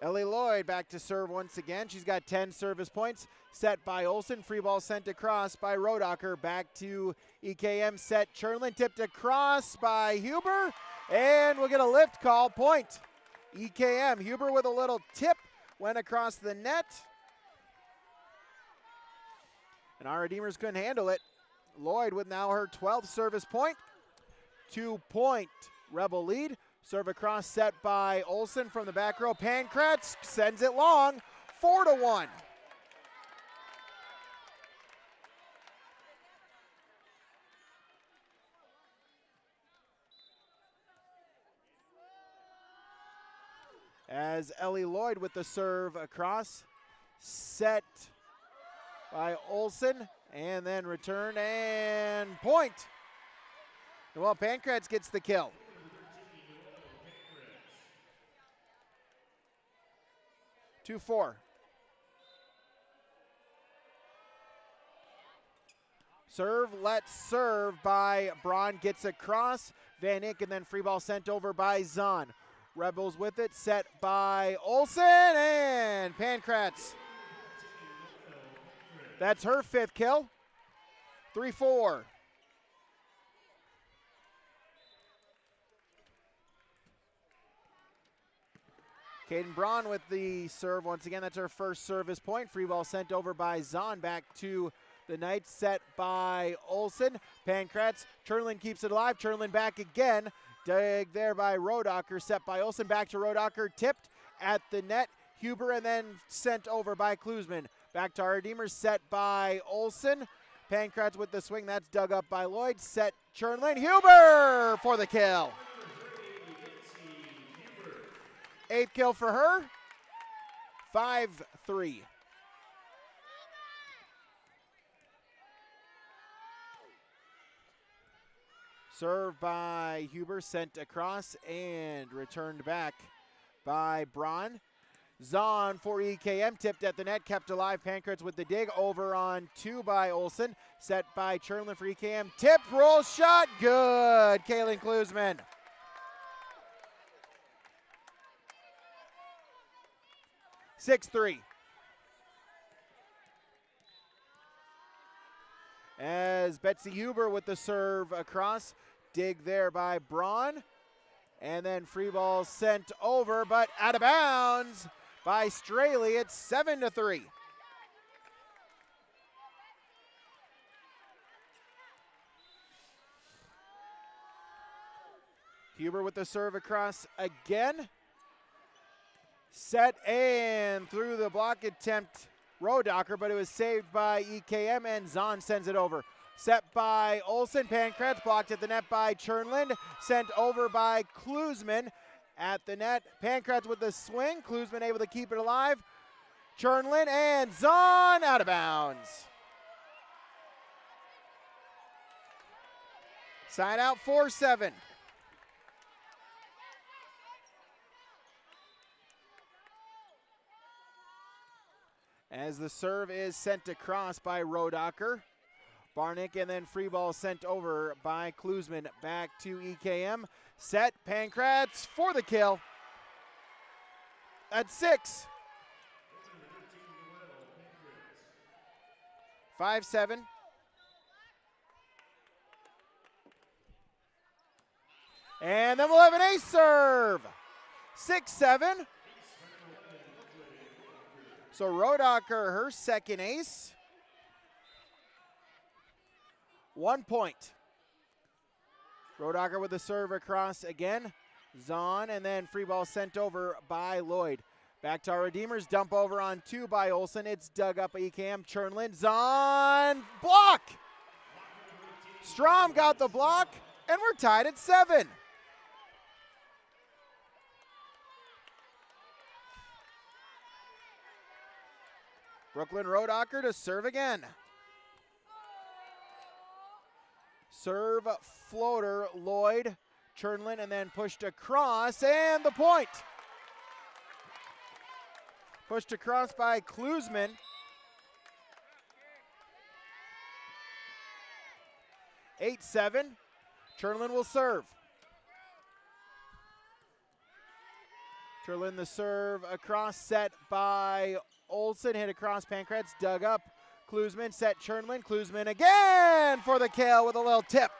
Ellie Lloyd back to serve once again. She's got 10 service points. Set by Olsen. Free ball sent across by Rodacher. Back to EKM. Set Chernlin. Tipped across by Huber. And we'll get a lift call. Point. EKM. Huber with a little tip. Went across the net. And our Redeemers couldn't handle it. Lloyd with now her 12th service point. 2-point Rebel lead. Serve across set by Olsen from the back row. Pankratz sends it long. 4-1. As Ellie Lloyd with the serve across. Set by Olsen. And then return and point. Well, Pankratz gets the kill. Two, 4. Serve, let's serve by Braun, gets across. Van Ick, and then free ball sent over by Zahn. Rebels with it, set by Olsen, and Pankratz. That's her 5th kill. 3-4. Caden Braun with the serve once again. That's her first service point. Free ball sent over by Zahn. Back to the Knights, set by Olsen. Pankratz. Chernlin keeps it alive. Chernlin back again. Dig there by Rodacher. Set by Olsen. Back to Rodacher. Tipped at the net. Huber, and then sent over by Klusman. Back to our Redeemers. Set by Olsen. Pankratz with the swing. That's dug up by Lloyd. Set Chernlin. Huber for the kill. 8th kill for her. 5-3. Serve by Huber, sent across and returned back by Braun. Zahn for EKM, tipped at the net, kept alive. Pankratz with the dig, over on 2 by Olsen. Set by Chernlin for EKM. Tip, roll shot, good. Kaylin Klusman. 6-3. As Betsy Huber with the serve across. Dig there by Braun. And then free ball sent over, but out of bounds by Straley. It's 7-3. Huber with the serve across again. Set and through the block attempt, Rodacher, but it was saved by EKM, and Zahn sends it over. Set by Olsen. Pankratz blocked at the net by Chernlin. Sent over by Klusman at the net. Pankratz with the swing. Klusman able to keep it alive. Chernlin and Zahn out of bounds. Side out 4-7. As the serve is sent across by Rodacher. Barnick, and then free ball sent over by Klusman. Back to EKM. Set, Pankratz for the kill. At 6. 5-7. And then we'll have an ace serve. 6-7. So Rodacher, her second ace. 1 point. Rodacher with the serve across again. Zahn, and then free ball sent over by Lloyd. Back to our Redeemers. Dump over on 2 by Olsen. It's dug up by EKM. Chernlin. Zahn. Block. Strom got the block, and we're tied at 7. Brooklyn Rodacher to serve again. Serve floater, Lloyd, Chernlin, and then pushed across, and the point. Pushed across by Klusman. 8-7. Chernlin will serve. Turlin the serve across, set by Olsen, hit across Pankratz, dug up. Klusman set Chernlin. Klusman again for the kill with a little tip.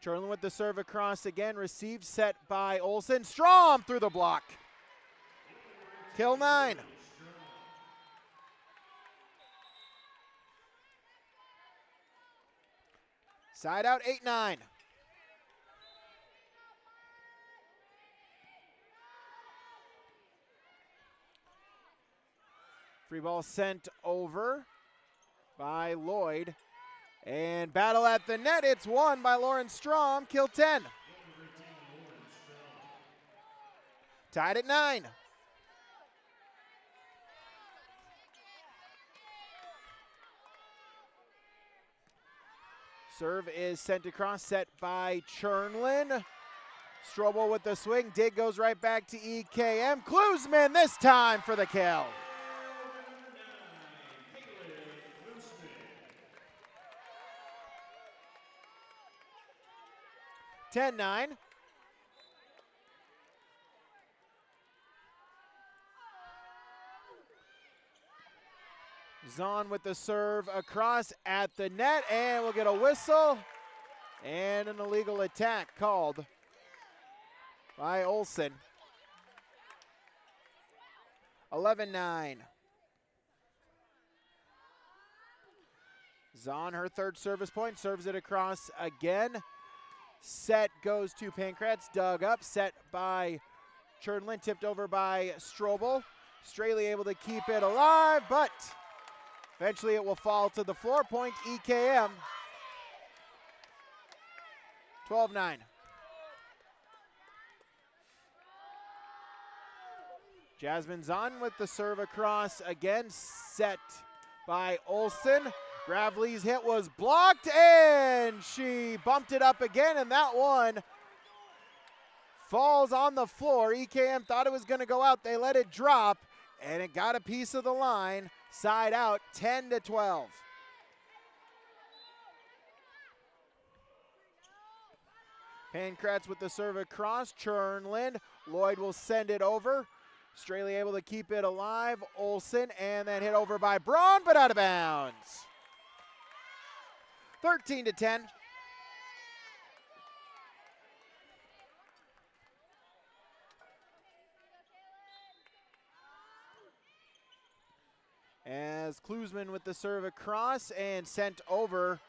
Chernlin with the serve across again, received, set by Olsen. Strom through the block. Kill 9. Side out 8-9. Free ball sent over by Lloyd. And battle at the net. It's won by Lauren Strom. Kill 10. Tied at 9. Serve is sent across, set by Chernlin. Strobel with the swing. Dig goes right back to EKM. Klusman this time for the kill. (10-9). Zahn with the serve across at the net, and we'll get a whistle and an illegal attack called by Olsen. 11-9. Zahn, her third service point, serves it across again. Set goes to Pankratz, dug up, set by Chernlin, tipped over by Strobel. Straley able to keep it alive, but eventually it will fall to the floor. Point EKM. 12-9. Jasmine Zahn with the serve across again, set by Olsen. Gravely's hit was blocked, and she bumped it up again, and that one falls on the floor. EKM thought it was going to go out. They let it drop, and it got a piece of the line. Side out, 10-12. Pankratz with the serve across. Chernlin. Lloyd will send it over. Straley able to keep it alive. Olsen, and then hit over by Braun, but out of bounds. 13-10. As Klusman with the serve across and sent over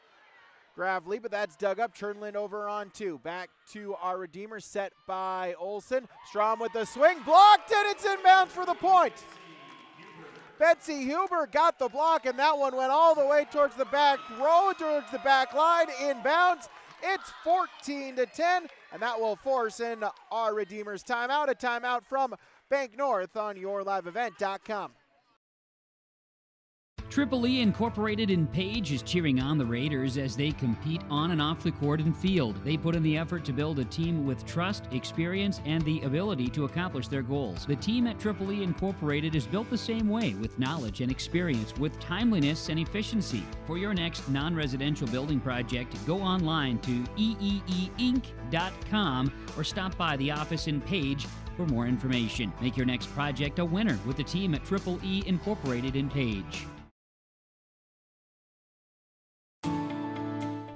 Gravely, but that's dug up. Chernlin over on 2. Back to our Redeemer, set by Olsen. Strom with the swing, blocked, and it's inbounds for the point. Betsy Huber got the block, and that one went all the way towards the back row, towards the back line, inbounds. It's 14-10, and that will force in our Redeemers timeout, a timeout from Bank North on YourLiveEvent.com. Triple E Incorporated in Page is cheering on the Raiders as they compete on and off the court and field. They put in the effort to build a team with trust, experience, and the ability to accomplish their goals. The team at Triple E Incorporated is built the same way, with knowledge and experience, with timeliness and efficiency. For your next non-residential building project, go online to eeeinc.com or stop by the office in Page for more information. Make your next project a winner with the team at Triple E Incorporated in Page.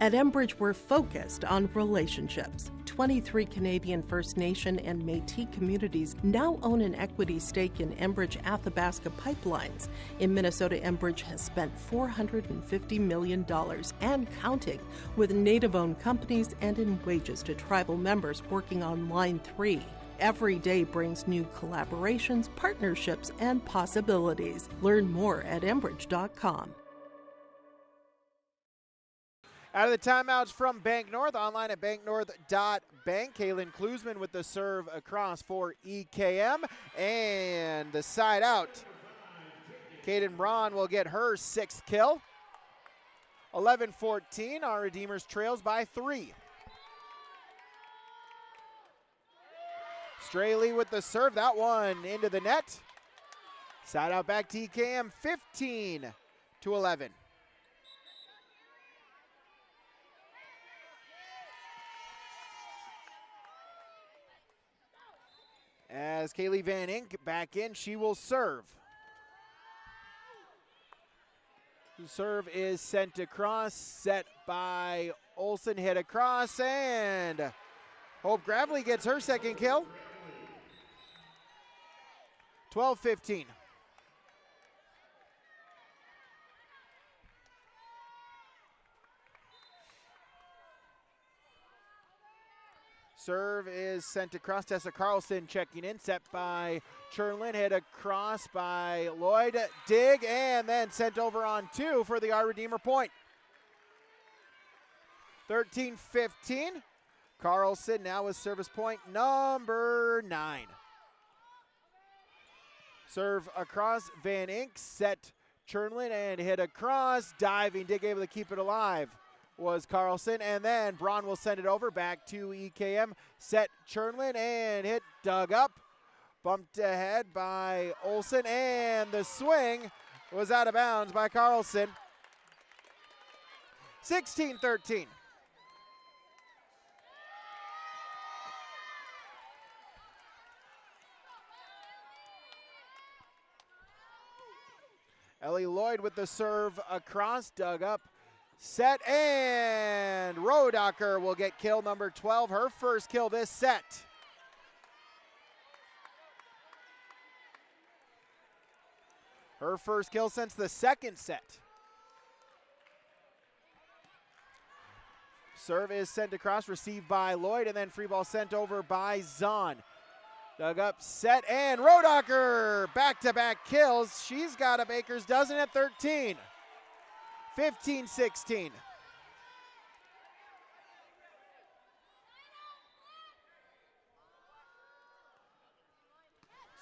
At Enbridge, we're focused on relationships. 23 Canadian First Nation and Métis communities now own an equity stake in Enbridge Athabasca Pipelines. In Minnesota, Enbridge has spent $450 million and counting, with Native-owned companies and in wages to tribal members working on Line 3. Every day brings new collaborations, partnerships, and possibilities. Learn more at Enbridge.com. Out of the timeouts from Bank North, online at banknorth.bank. Kaylin Klusman with the serve across for EKM. And the side out. Kaden Braun will get her 6th kill. 11-14, our Redeemers trails by 3. Straley with the serve, that one into the net. Side out back to EKM, 15-11. As Kaylee Van Ink back in, she will serve. The serve is sent across, set by Olsen, hit across, and Hope Gravely gets her second kill. 12-15. Serve is sent across. Tessa Carlson checking in, set by Churlin, hit across by Lloyd, dig, and then sent over on two for the Our Redeemer point. 13-15. Carlson now with service point number 9. Serve across, Van Ink, set Churlin and hit across, diving, dig, able to keep it alive was Carlson, and then Braun will send it over back to EKM. Set Churlin and hit, dug up, bumped ahead by Olsen, and the swing was out of bounds by Carlson. 16-13. Ellie Lloyd with the serve across, dug up, set, and Rodacher will get kill number 12, her first kill this set. Her first kill since the second set. Serve is sent across, received by Lloyd, and then free ball sent over by Zahn. Dug up, set, and Rodacher back-to-back kills. She's got a baker's dozen at 13. 15-16.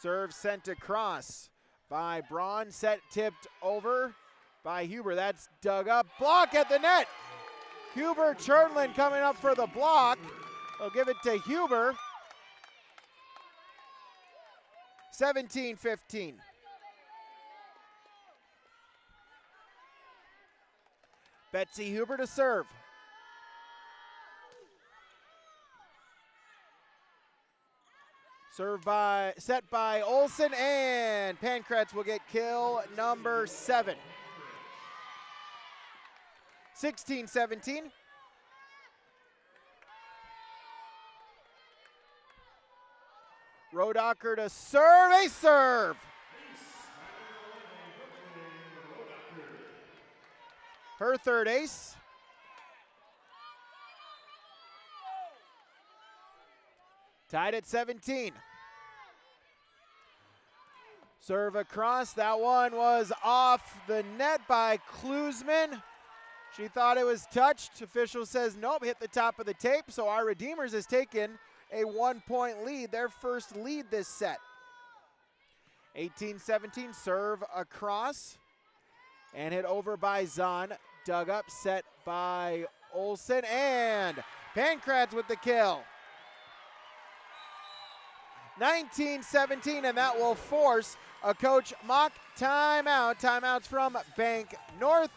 Serve sent across by Braun, set tipped over by Huber. That's dug up, block at the net. Huber Churlin coming up for the block. They'll give it to Huber. 17-15. Betsy Huber to serve. Set by Olsen, and Pankratz will get kill number 7. 16-17. Rodacher to serve, a serve. Her third ace. Tied at 17. Serve across, that one was off the net by Klusman. She thought it was touched. Official says nope, hit the top of the tape. So our Redeemers has taken a 1-point lead, their first lead this set. 18-17, serve across and hit over by Zahn. Dug up, set by Olsen, and Pankratz with the kill. 19-17, and that will force a Coach Mock timeout. Timeouts from Bank North.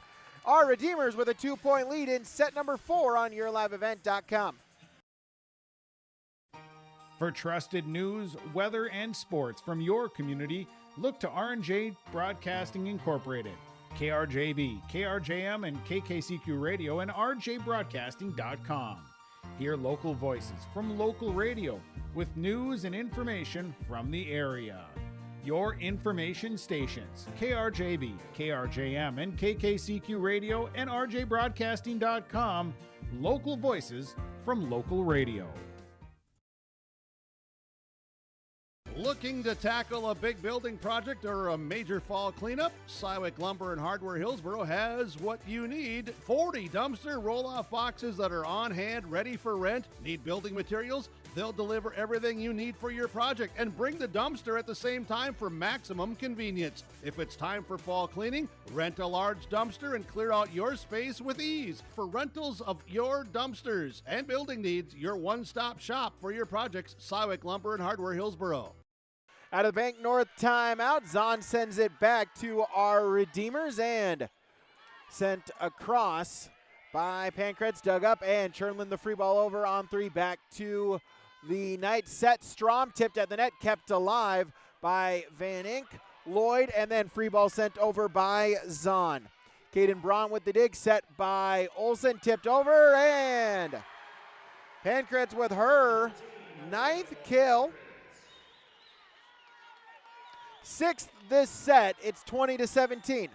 Our Redeemers with a 2-point lead in set number 4 on YourLiveEvent.com. For trusted news, weather, and sports from your community, look to R&J Broadcasting Incorporated, KRJB, KRJM, and KKCQ Radio, and RJBroadcasting.com. Hear local voices from local radio with news and information from the area. Your information stations, KRJB, KRJM, and KKCQ Radio, and RJBroadcasting.com. Local voices from local radio. Looking to tackle a big building project or a major fall cleanup? Sywick Lumber and Hardware Hillsboro has what you need. 40 dumpster roll-off boxes that are on hand, ready for rent. Need building materials? They'll deliver everything you need for your project and bring the dumpster at the same time for maximum convenience. If it's time for fall cleaning, rent a large dumpster and clear out your space with ease. For rentals of your dumpsters and building needs, your one-stop shop for your projects, Sywick Lumber and Hardware Hillsboro. Out of the Bank North timeout, Zahn sends it back to our Redeemers and sent across by Pankratz, dug up, and Chernlin the free ball over on three, back to the Knights. Set Strom, tipped at the net, kept alive by Van Ink, Lloyd, and then free ball sent over by Zahn. Caden Braun with the dig, set by Olsen, tipped over, and Pankratz with her 9th kill. 6th this set. It's 20-17.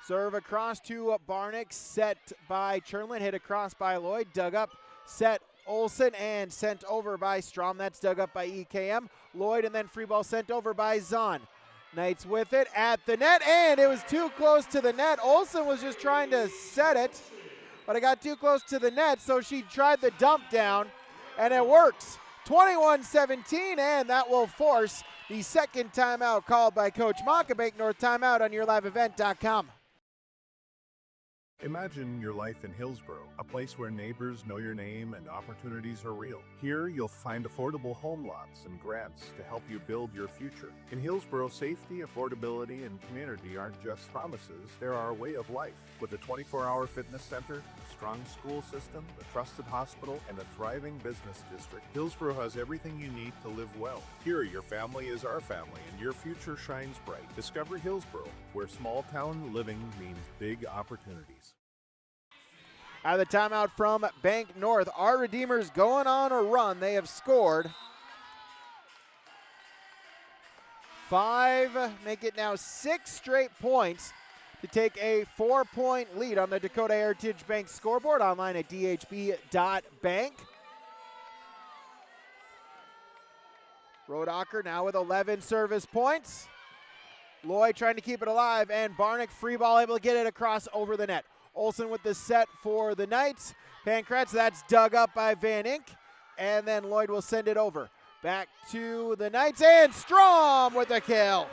Serve across to Barnick, set by Chernlin, hit across by Lloyd, dug up, set Olsen, and sent over by Strom. That's dug up by EKM. Lloyd, and then free ball sent over by Zahn. Knights with it at the net, and it was too close to the net. Olsen was just trying to set it, but it got too close to the net, so she tried the dump down, and it works. 21-17, and that will force the second timeout called by Coach Mock. A Bank North timeout on yourliveevent.com. Imagine your life in Hillsborough, a place where neighbors know your name and opportunities are real. Here, you'll find affordable home lots and grants to help you build your future. In Hillsborough, safety, affordability, and community aren't just promises, they're our way of life. With a 24-hour fitness center, a strong school system, a trusted hospital, and a thriving business district, Hillsborough has everything you need to live well. Here, your family is our family, and your future shines bright. Discover Hillsborough, where small-town living means big opportunities. Out of the timeout from Bank North, our Redeemers going on a run. They have scored 5, make it now 6 straight points to take a 4-point lead on the Dakota Heritage Bank scoreboard, online at dhb.bank. Rodacher now with 11 service points. Lloyd trying to keep it alive, and Barnick free ball able to get it across over the net. Olsen with the set for the Knights. Pankratz, that's dug up by Van Ink, and then Lloyd will send it over. Back to the Knights, and Strom with the kill.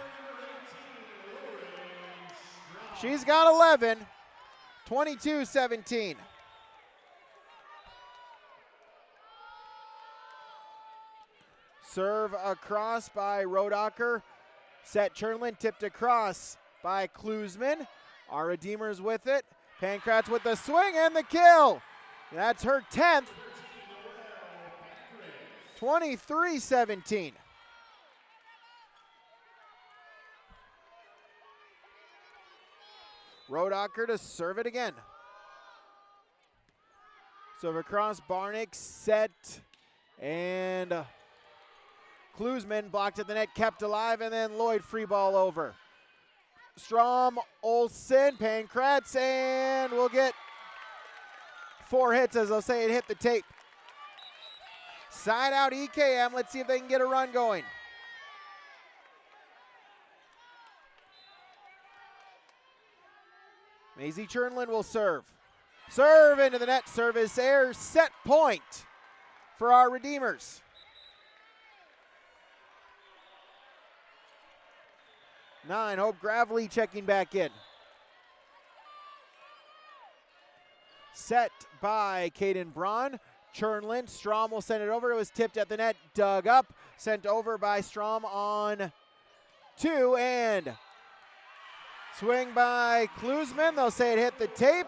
She's got 11, 22-17. Serve across by Rodacher. Set Chernlin, tipped across by Klusman. Our Redeemers with it. Pankratz with the swing and the kill. That's her 10th. 23-17. Rodacher to serve it again. Serve across, Barnick, set, and Klusman blocked at the net, kept alive, and then Lloyd free ball over. Strom, Olsen, Pankratz, and we'll get 4 hits, as they'll say it hit the tape. Side out EKM, let's see if they can get a run going. Maisie Chernlin will serve. Serve into the net, service air, set point for our Redeemers. Nine, Hope Gravely checking back in. Set by Caden Braun. Chernlin, Strom will send it over. It was tipped at the net, dug up, sent over by Strom on 2, and swing by Klusman. They'll say it hit the tape,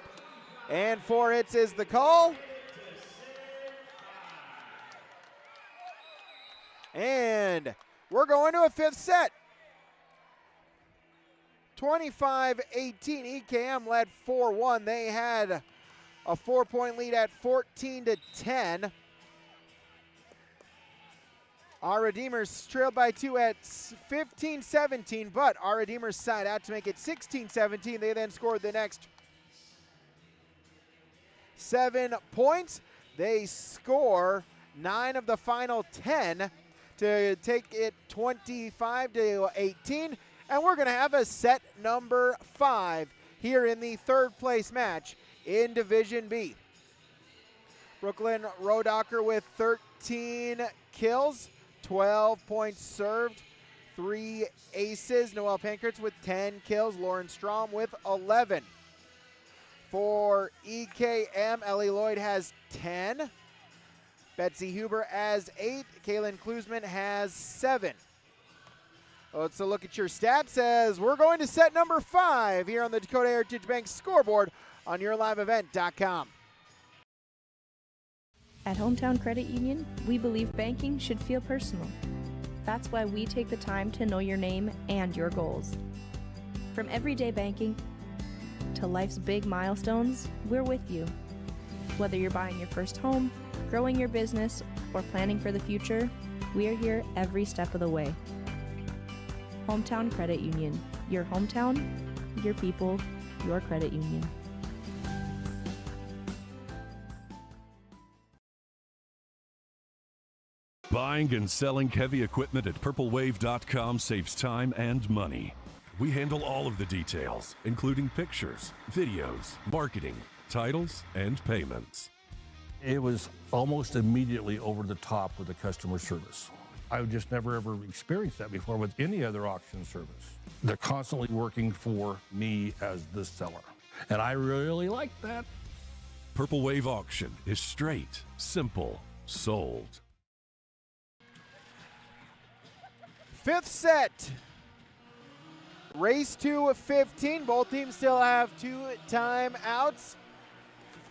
and 4 hits is the call. And we're going to a 5th set. 25-18, EKM led 4-1. They had a 4-point lead at 14-10. Our Redeemers trailed by 2 at 15-17, but our Redeemers side out to make it 16-17. They then scored the next 7 points. They score 9 of the final 10 to take it 25-18. And we're going to have a set number 5 here in the 3rd place match in Division B. Brooklyn Rodacher with 13 kills, 12 points served, 3 aces. Noelle Pankratz with 10 kills, Lauren Strom with 11. For EKM, Ellie Lloyd has 10. Betsy Huber has 8. Kaylin Klusman has 7. Let's look at your stats as we're going to set number 5 here on the Dakota Heritage Bank scoreboard on yourliveevent.com. At Hometown Credit Union, we believe banking should feel personal. That's why we take the time to know your name and your goals. From everyday banking to life's big milestones, we're with you. Whether you're buying your first home, growing your business, or planning for the future, we are here every step of the way. Hometown Credit Union. Your hometown, your people, your credit union. Buying and selling heavy equipment at purplewave.com saves time and money. We handle all of the details, including pictures, videos, marketing, titles, and payments. It was almost immediately over the top with the customer service. I've just never ever experienced that before with any other auction service. They're constantly working for me as the seller, and I really like that. Purple Wave Auction is straight, simple, sold. 5th set. Race to 15. Both teams still have 2 timeouts.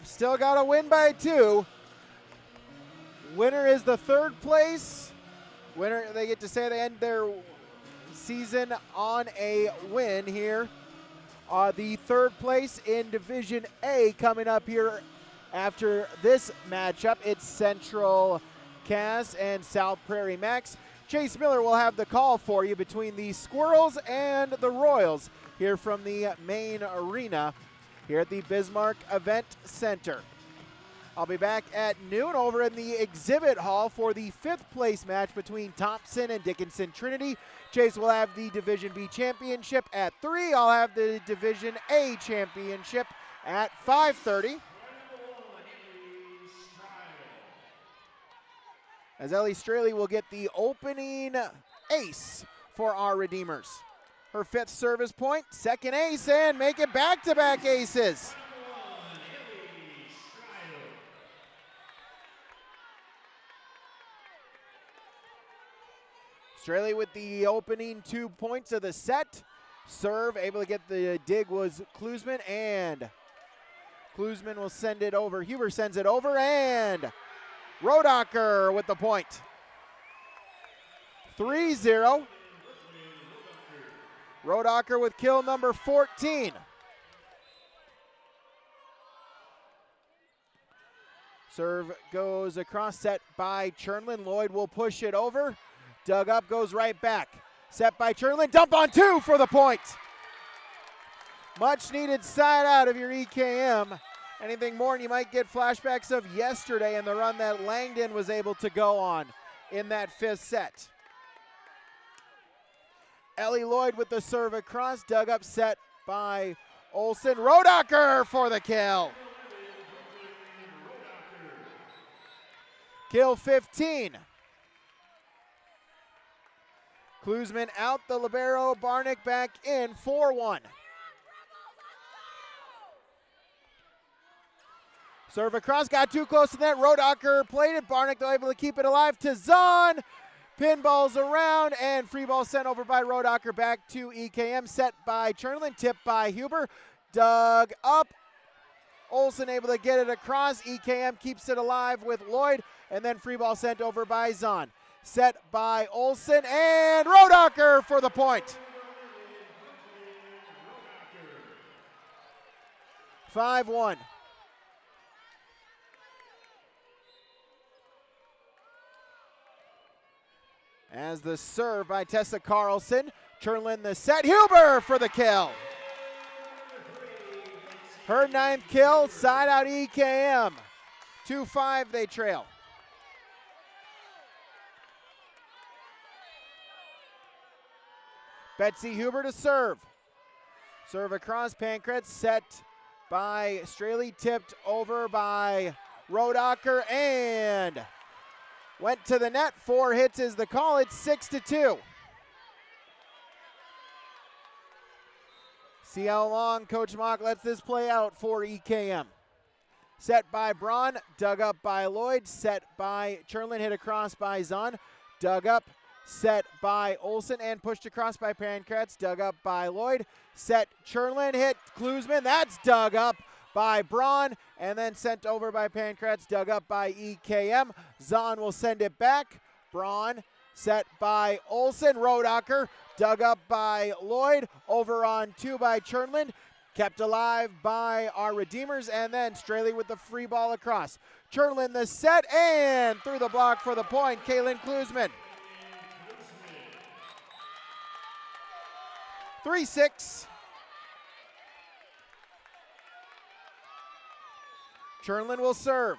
Still got to win by 2. Winner is the 3rd place. Winner, they get to say they end their season on a win here. The 3rd place in Division A coming up here after this matchup. It's Central Cass and South Prairie Max. Chase Miller will have the call for you between the Squirrels and the Royals here from the main arena here at the Bismarck Event Center. I'll be back at noon over in the exhibit hall for the 5th place match between Thompson and Dickinson Trinity. Chase will have the Division B championship at 3. I'll have the Division A championship at 5:30. As Ellie Straley will get the opening ace for our Redeemers. Her 5th service point, 2nd ace, and make it back-to-back aces. Straley with the opening 2 points of the set. Serve, able to get the dig was Klusman, and Klusman will send it over. Huber sends it over, and Rodacher with the point. 3-0. Rodacher with kill number 14. Serve goes across, set by Chernlin. Lloyd will push it over. Dug up, goes right back. Set by Chernlin, dump on 2 for the point. Much needed side out of your EKM. Anything more and you might get flashbacks of yesterday and the run that Langdon was able to go on in that 5th set. Ellie Lloyd with the serve across, dug up, set by Olsen. Rodacher for the kill. Kill 15. Klusman out, the libero, Barnick back in, 4-1. Serve across, got too close to that. Rodacher played it. Barnick though able to keep it alive to Zahn. Pinballs around and free ball sent over by Rodacher back to EKM. Set by Chernlin, tipped by Huber. Dug up. Olsen able to get it across. EKM keeps it alive with Lloyd. And then free ball sent over by Zahn. Set by Olsen and Rodacher for the point. 5-1. As the serve by Tessa Carlson. Chernlin the set. Huber for the kill. Her 9th kill. Side out EKM. 2-5 they trail. Betsy Huber to serve. Serve across, Pancratz set by Straley, tipped over by Rodacher, and went to the net. 4 hits is the call. It's 6-2. See how long Coach Mock lets this play out for EKM. set by Braun, dug up by Lloyd, set by Chernlin, hit across by Zahn, dug up, set by Olsen, and pushed across by Pankratz, dug up by Lloyd, set Chernlin, hit Klusman, that's dug up by Braun, and then sent over by Pankratz, dug up by EKM. Zahn will send it back. Braun, set by Olsen, Rodacher, dug up by Lloyd, over on 2 by Chernlin, kept alive by our Redeemers, and then Straley with the free ball across. Chernlin the set, and through the block for the point, Kaylin Klusman. 3-6. Chernlin will serve.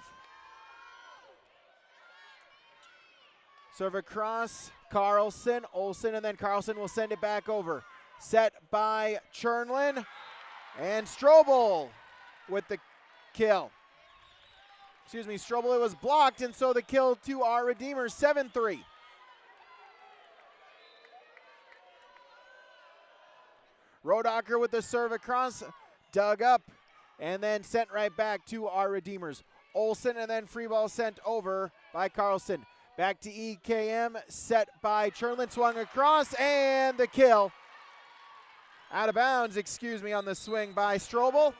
Serve across, Carlson, Olsen, and then Carlson will send it back over. Set by Chernlin, and Strobel with the kill. Excuse me, Strobel, it was blocked, and so the kill to our Redeemers, 7-3. Rodacher with the serve across, dug up, and then sent right back to our Redeemers. Olsen, and then free ball sent over by Carlson. Back to EKM, set by Chernlin, swung across, and the kill. Out of bounds, excuse me, on the swing by Strobel.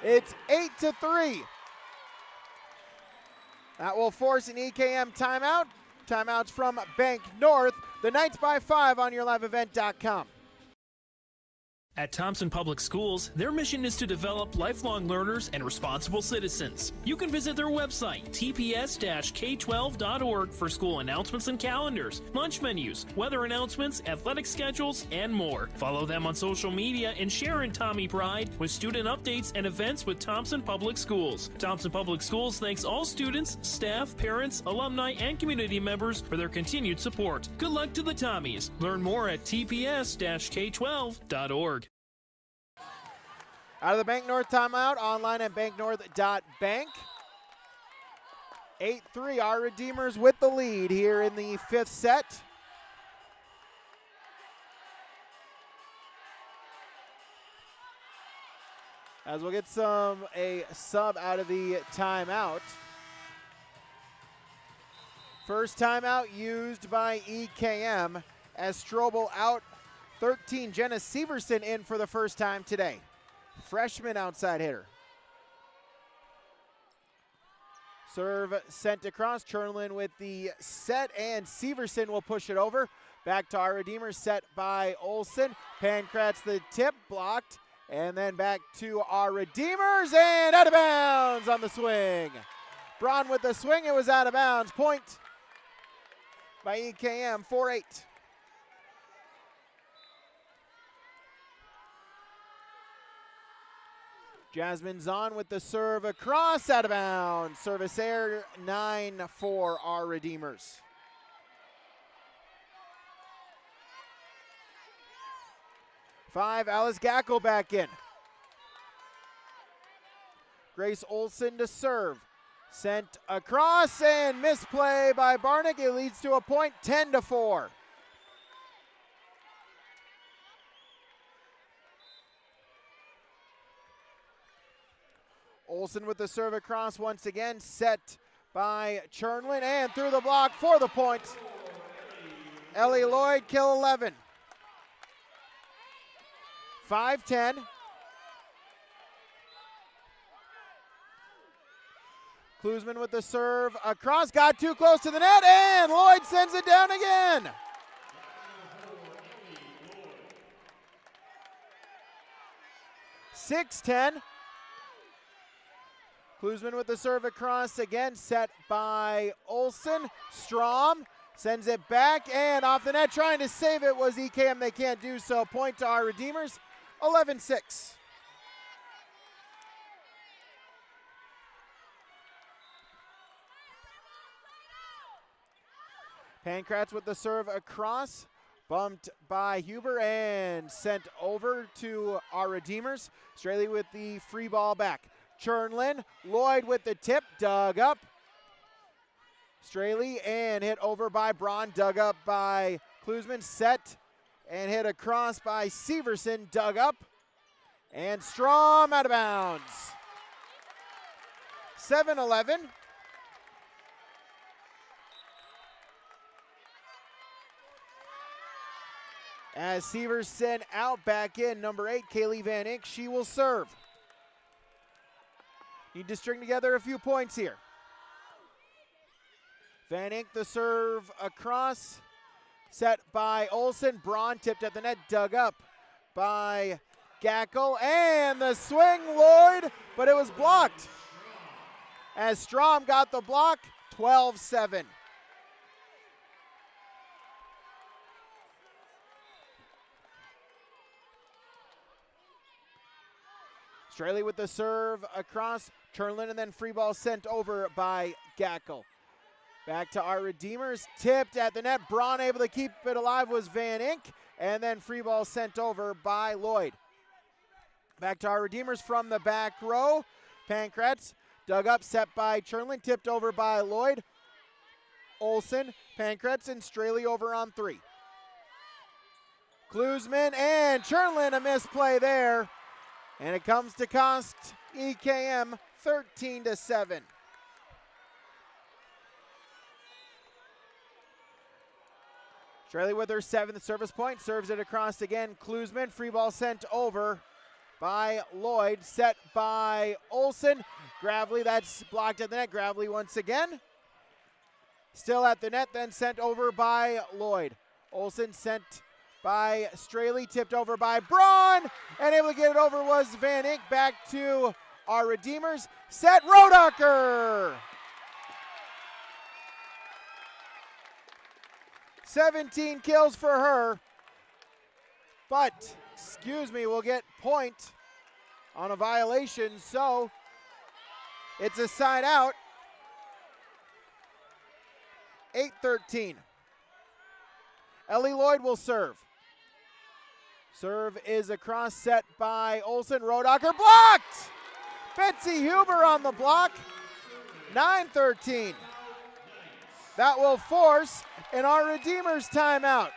It's 8-3. That will force an EKM timeout. Timeouts from Bank North. The Knights by 5 on yourliveevent.com. At Thompson Public Schools, their mission is to develop lifelong learners and responsible citizens. You can visit their website, tps-k12.org, for school announcements and calendars, lunch menus, weather announcements, athletic schedules, and more. Follow them on social media and share in Tommy Pride with student updates and events with Thompson Public Schools. Thompson Public Schools thanks all students, staff, parents, alumni, and community members for their continued support. Good luck to the Tommies. Learn more at tps-k12.org. Out of the Bank North timeout, online at banknorth.bank. 8-3, our Redeemers with the lead here in the 5th set. As we'll get a sub out of the timeout. First timeout used by EKM as Strobel out 13. Jenna Severson in for the first time today. Freshman outside hitter. Serve sent across. Chernlin with the set, and Severson will push it over. Back to our Redeemers, set by Olsen. Pankratz the tip, blocked. And then back to our Redeemers, and out of bounds on the swing. Braun with the swing, it was out of bounds. Point by EKM, 4-8. Jasmine Zahn with the serve across, out of bounds. Service error, 9 for our Redeemers. Five, Alice Gackel back in. Grace Olsen to serve. Sent across, and misplay by Barnick. It leads to a point, 10-4. Olsen with the serve across once again, set by Chernlin, and through the block for the point. Ellie Lloyd, kill 11. 5-10. Klusman with the serve across, got too close to the net, and Lloyd sends it down again. (6-10). Klusman with the serve across again, set by Olsen. Strom sends it back, and off the net, trying to save it was EKM. They can't do so. Point to our Redeemers, 11-6. Pankratz with the serve across, bumped by Huber and sent over to our Redeemers. Straley with the free ball back. Chernlin, Lloyd with the tip, dug up. Straley, and hit over by Braun, dug up by Klusman, set and hit across by Severson, dug up. And Strom out of bounds. 7-11. As Severs sent out, back in, number 8, Kaylee Van Inck. She will serve. Need to string together a few points here. Van Inck the serve across. Set by Olsen. Braun tipped at the net, dug up by Gackel. And the swing, Lloyd, but it was blocked. As Strom got the block, 12-7. Straley with the serve across. Chernlin, and then free ball sent over by Gackel. Back to our Redeemers. Tipped at the net. Braun able to keep it alive was Van Inck. And then free ball sent over by Lloyd. Back to our Redeemers from the back row. Pankratz dug up, set by Chernlin. Tipped over by Lloyd. Olsen, Pankratz, and Straley over on 3. Klusman and Chernlin, a misplay there. And it comes to cost EKM 13-7. Straley with her 7th service point, serves it across again. Klusman, free ball sent over by Lloyd, set by Olsen. Gravely, that's blocked at the net. Gravely once again. Still at the net, then sent over by Lloyd. Olsen sent by Straley, tipped over by Braun, and able to get it over was Van Inck. Back to our Redeemers. Set Rodacher. 17 kills for her, but, we'll get point on a violation, so it's a side out. 8-13. Ellie Lloyd will serve. Serve is across, set by Olsen. Rodacher blocked! Betsy Huber on the block. 9-13. That will force an our Redeemers timeout.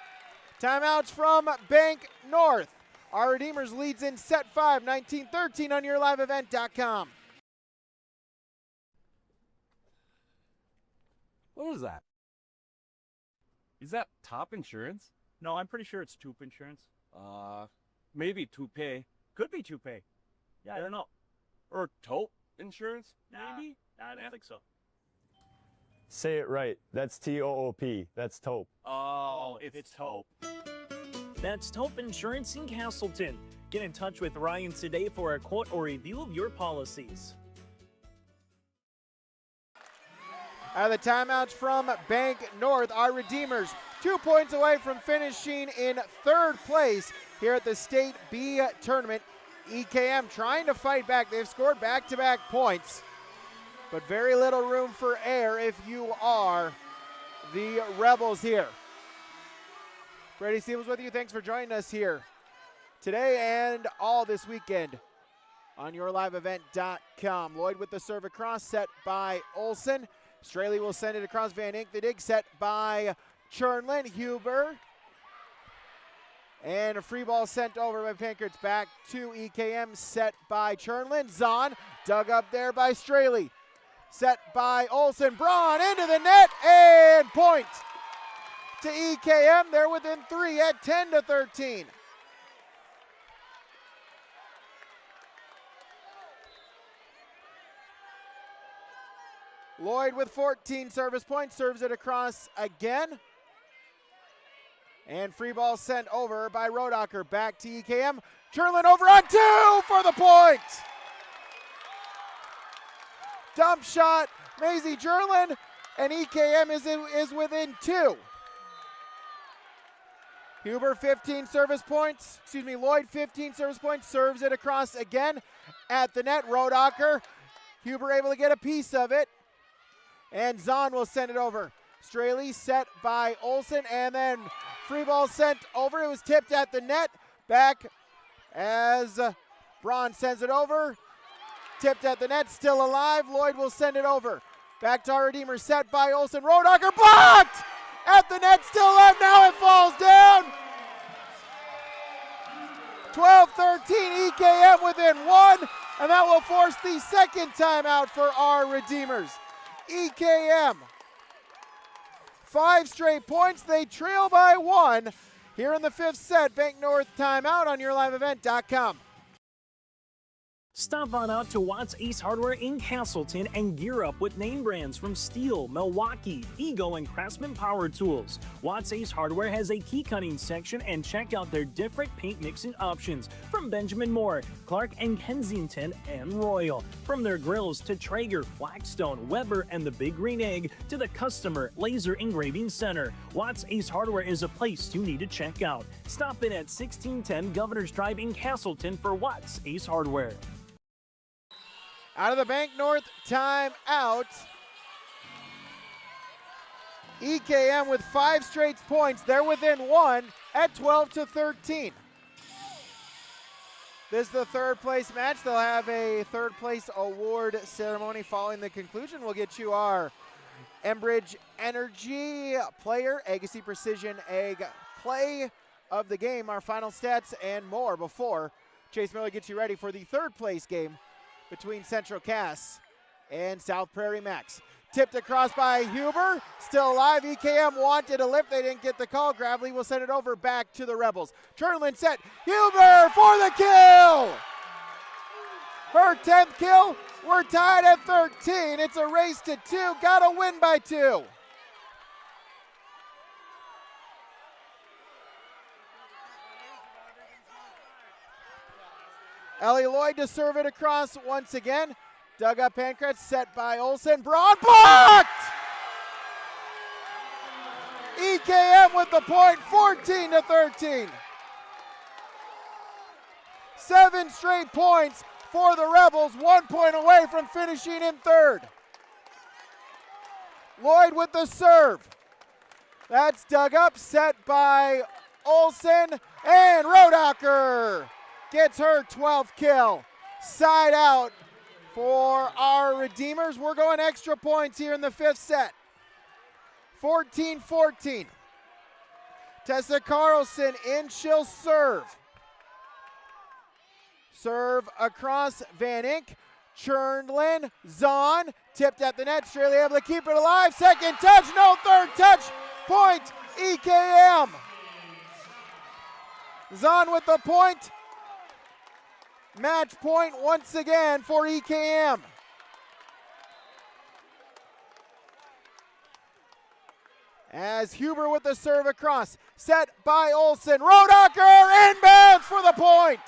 Timeouts from Bank North. Our Redeemers leads in set 5, 19-13 on yourliveevent.com. What was that? Is that Top Insurance? No, I'm pretty sure it's Toop Insurance. Maybe Toupee. Could be Toupee. Yeah, I don't know. Or Taupe Insurance, maybe? I don't think so. Say it right. That's T-O-O-P. That's Taupe. Oh, it's Taupe. That's Taupe Insurance in Castleton. Get in touch with Ryan today for a quote or review of your policies. Out of the timeouts from Bank North, our Redeemers 2 points away from finishing in 3rd place here at the State B tournament. EKM trying to fight back. They've scored back-to-back points, but very little room for error if you are the Rebels here. Brady Stevens with you. Thanks for joining us here today and all this weekend on yourliveevent.com. Lloyd with the serve across, set by Olsen. Straley will send it across. Van Inck, the dig, set by Chernlin. Huber. And a free ball sent over by Pankratz. Back to EKM, set by Chernlin. Zahn dug up there by Straley. Set by Olsen. Braun into the net and point to EKM. They're within 3 at 10-13. Lloyd with 14 service points, serves it across again. And free ball sent over by Rodacher. Back to EKM. Chernlin over on 2 for the point. Dump shot, Maisie Chernlin, and EKM is within 2. Huber 15 service points, Lloyd 15 service points, serves it across again at the net. Rodacher, Huber able to get a piece of it. And Zahn will send it over. Straley set by Olsen, and then free ball sent over. It was tipped at the net. Back as Braun sends it over. Tipped at the net, still alive. Lloyd will send it over. Back to our Redeemer, set by Olsen. Rodacher blocked! At the net, still alive. Now it falls down. 12-13, EKM within 1. And that will force the second timeout for our Redeemers. EKM. 5 straight points. They trail by 1 here in the 5th set. Bank North timeout on YourLiveEvent.com. Stop on out to Watts Ace Hardware in Castleton and gear up with name brands from Steel, Milwaukee, Ego, and Craftsman Power Tools. Watts Ace Hardware has a key cutting section, and check out their different paint mixing options from Benjamin Moore, Clark and Kensington, and Royal. From their grills to Traeger, Blackstone, Weber, and the Big Green Egg to the Customer Laser Engraving Center, Watts Ace Hardware is a place you need to check out. Stop in at 1610 Governor's Drive in Castleton for Watts Ace Hardware. Out of the Bank North timeout, EKM with 5 straight points. They're within 1 at 12-13. This is the 3rd place match. They'll have a 3rd place award ceremony following the conclusion. We'll get you our Enbridge Energy player, Agassi Precision Egg play of the game, our final stats, and more before Chase Miller gets you ready for the 3rd place game between Central Cass and South Prairie Max. Tipped across by Huber, still alive. EKM wanted a lift, they didn't get the call. Gravely will send it over back to the Rebels. Turnlin set, Huber for the kill! Her 10th kill, we're tied at 13. It's a race to 2, gotta win by 2. Ellie Lloyd to serve it across once again. Dug up Pancratz, set by Olsen. Broad blocked! EKM with the point, 14-13. 7 straight points for the Rebels, 1 point away from finishing in 3rd. Lloyd with the serve. That's dug up, set by Olsen, and Rodacker gets her 12th kill. Side out for our Redeemers. We're going extra points here in the 5th set. 14-14. Tessa Carlson in, she'll serve. Serve across Van Ink. Chernlin, Zahn, tipped at the net. Straley able to keep it alive. 2nd touch, no 3rd touch. Point, EKM. Zahn with the point. Match point once again for EKM. As Huber with the serve across, set by Olsen. Rodacker inbounds for the point.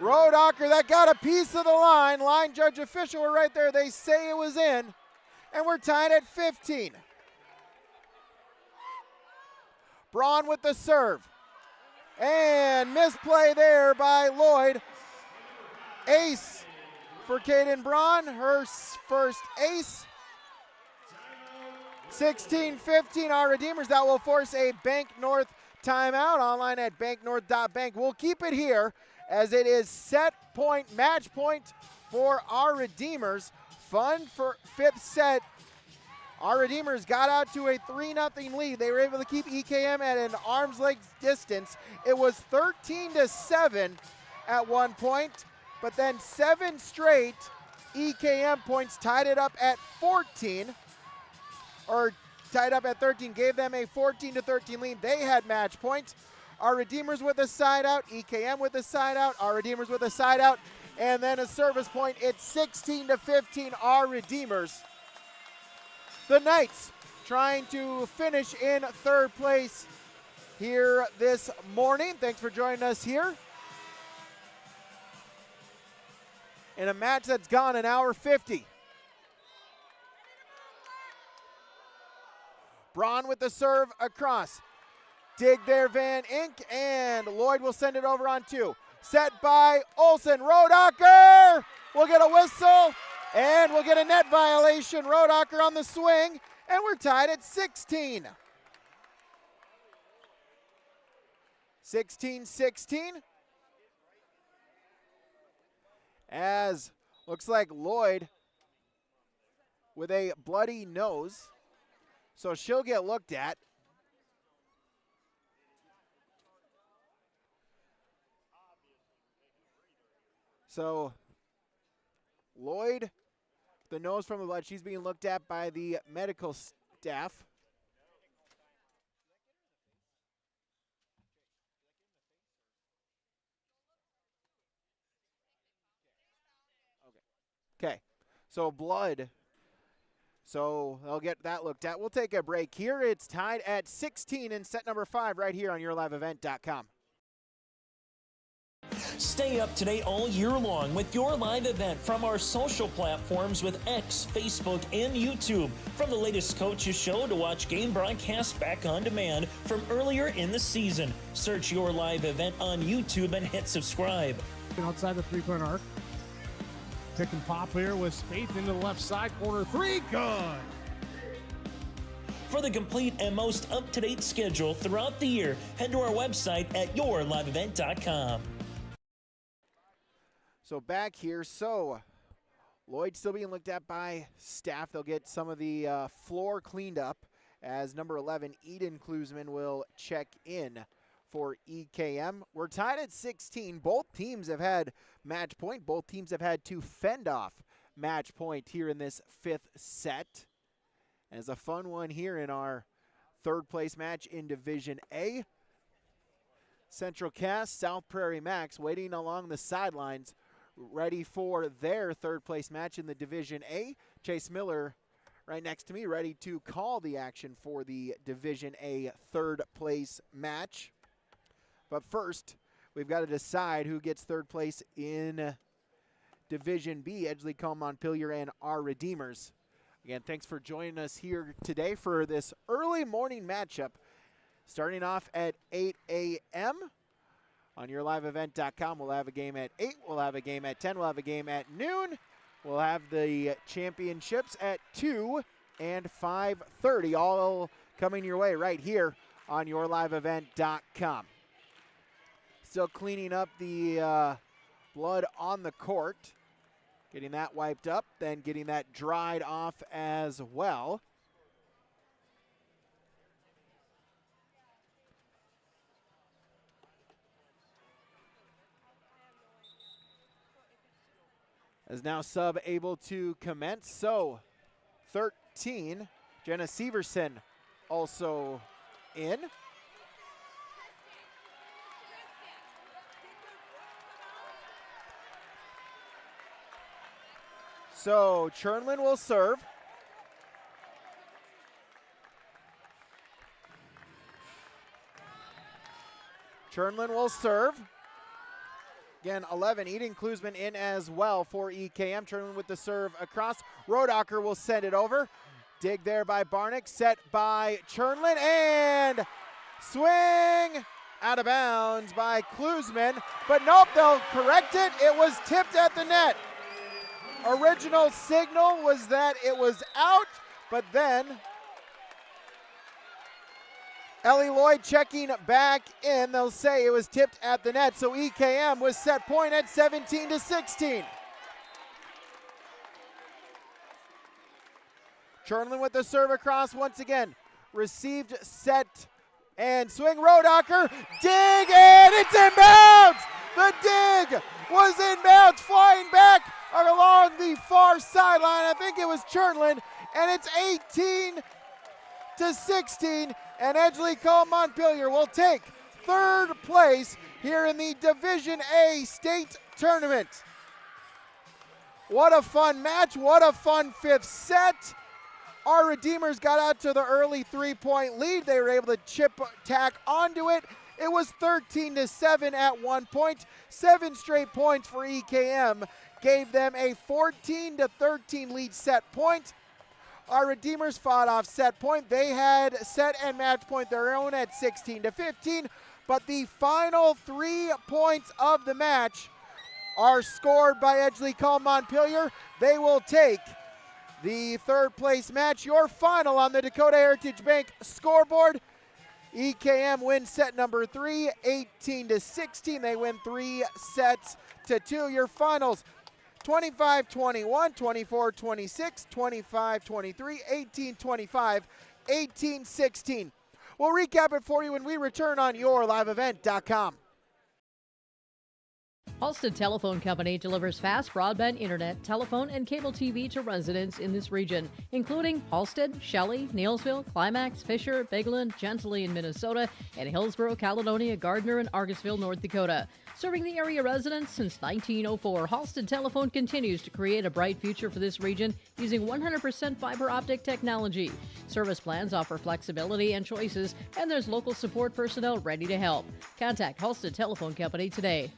Rodacker, that got a piece of the line. Line judge official were right there. They say it was in. And we're tied at 15. Braun with the serve. And misplay there by Lloyd. Ace for Kaden Braun, her first ace. 16-15, our Redeemers. That will force a Bank North timeout. Online at banknorth.bank. We'll keep it here as it is set point, match point for our Redeemers. Fun for 5th set. Our Redeemers got out to a 3-0 lead. They were able to keep EKM at an arm's length distance. It was 13-7 at one point, but then 7 straight EKM points tied it up at 14, or tied up at 13, gave them a 14-13 lead. They had match points. Our Redeemers with a side out, EKM with a side out, our Redeemers with a side out, and then a service point. It's 16-15, our Redeemers. The Knights trying to finish in 3rd place here this morning. Thanks for joining us here in a match that's gone an hour 50. Braun with the serve across. Dig there, Van Ink, and Lloyd will send it over on 2. Set by Olsen. Rodacker will get a whistle. And we'll get a net violation. Rodacker on the swing, and we're tied at 16. 16-16. As looks like Lloyd with a bloody nose, so she'll get looked at. So Lloyd, the nose from the blood, she's being looked at by the medical staff. Okay, so blood. So they'll get that looked at. We'll take a break here. It's tied at 16 in set number 5 right here on yourliveevent.com. Stay up to date all year long with your live event from our social platforms with X, Facebook, and YouTube. From the latest coaches show to watch game broadcasts back on demand from earlier in the season. Search Your Live Event on YouTube and hit subscribe. Outside the three-point arc. Pick and pop here with Spaeth into the left side corner. 3, good. For the complete and most up-to-date schedule throughout the year, head to our website at yourliveevent.com. So back here, Lloyd still being looked at by staff. They'll get some of the floor cleaned up as number 11, Eden Klusman, will check in for EKM. We're tied at 16. Both teams have had match point. Both teams have had to fend off match point here in this 5th set. As a fun one here in our 3rd place match in Division A. Central Cass, South Prairie Max waiting along the sidelines, ready for their 3rd place match in the Division A. Chase Miller right next to me, ready to call the action for the Division A 3rd place match. But first, we've got to decide who gets 3rd place in Division B, Edgeley, Kulm, Montpelier, and our Redeemers. Again, thanks for joining us here today for this early morning matchup. Starting off at 8 a.m. on yourliveevent.com. We'll have a game at 8. We'll have a game at 10. We'll have a game at noon. We'll have the championships at 2 and 5:30, all coming your way right here on yourliveevent.com. Still cleaning up the blood on the court. Getting that wiped up, then getting that dried off as well. Is now sub able to commence. So 13, Jenna Severson also in. So Chernlin will serve. Chernlin will serve. Again, 11, Eden Klusman in as well for EKM. Chernlin with the serve across. Rodacher will send it over. Dig there by Barnick, set by Chernlin, and swing out of bounds by Klusman. But nope, they'll correct it. It was tipped at the net. Original signal was that it was out, but then Ellie Lloyd checking back in. They'll say it was tipped at the net, so EKM was set point at 17-16. Chernlin with the serve across once again. Received, set, and swing. Rodacher, dig, and it's inbounds! The dig was inbounds, flying back along the far sideline. I think it was Chernlin, and it's 18-16, and Edgeley Kulm Montpelier will take 3rd place here in the Division A state tournament. What a fun match, what a fun 5th set. Our Redeemers got out to the early 3-point lead. They were able to tack onto it. It was 13-7 at one point. 7 straight points for EKM gave them a 14-13 lead set point. Our Redeemers fought off set point. They had set and match point their own at 16-15, but the final 3 points of the match are scored by Edgeley Kulm Montpelier. They will take the 3rd place match. Your final on the Dakota Heritage Bank scoreboard. EKM wins set number 3, 18-16. They win 3 sets to 2. Your finals: 25-21, 24-26, 25-23, 18-25, 18-16. We'll recap it for you when we return on yourliveevent.com. Halstead Telephone Company delivers fast broadband internet, telephone, and cable TV to residents in this region, including Halstead, Shelley, Neelsville, Climax, Fisher, Bigland, Gentilly in Minnesota, and Hillsborough, Caledonia, Gardner, and Argosville, North Dakota. Serving the area residents since 1904, Halstead Telephone continues to create a bright future for this region using 100% fiber optic technology. Service plans offer flexibility and choices, and there's local support personnel ready to help. Contact Halstead Telephone Company today.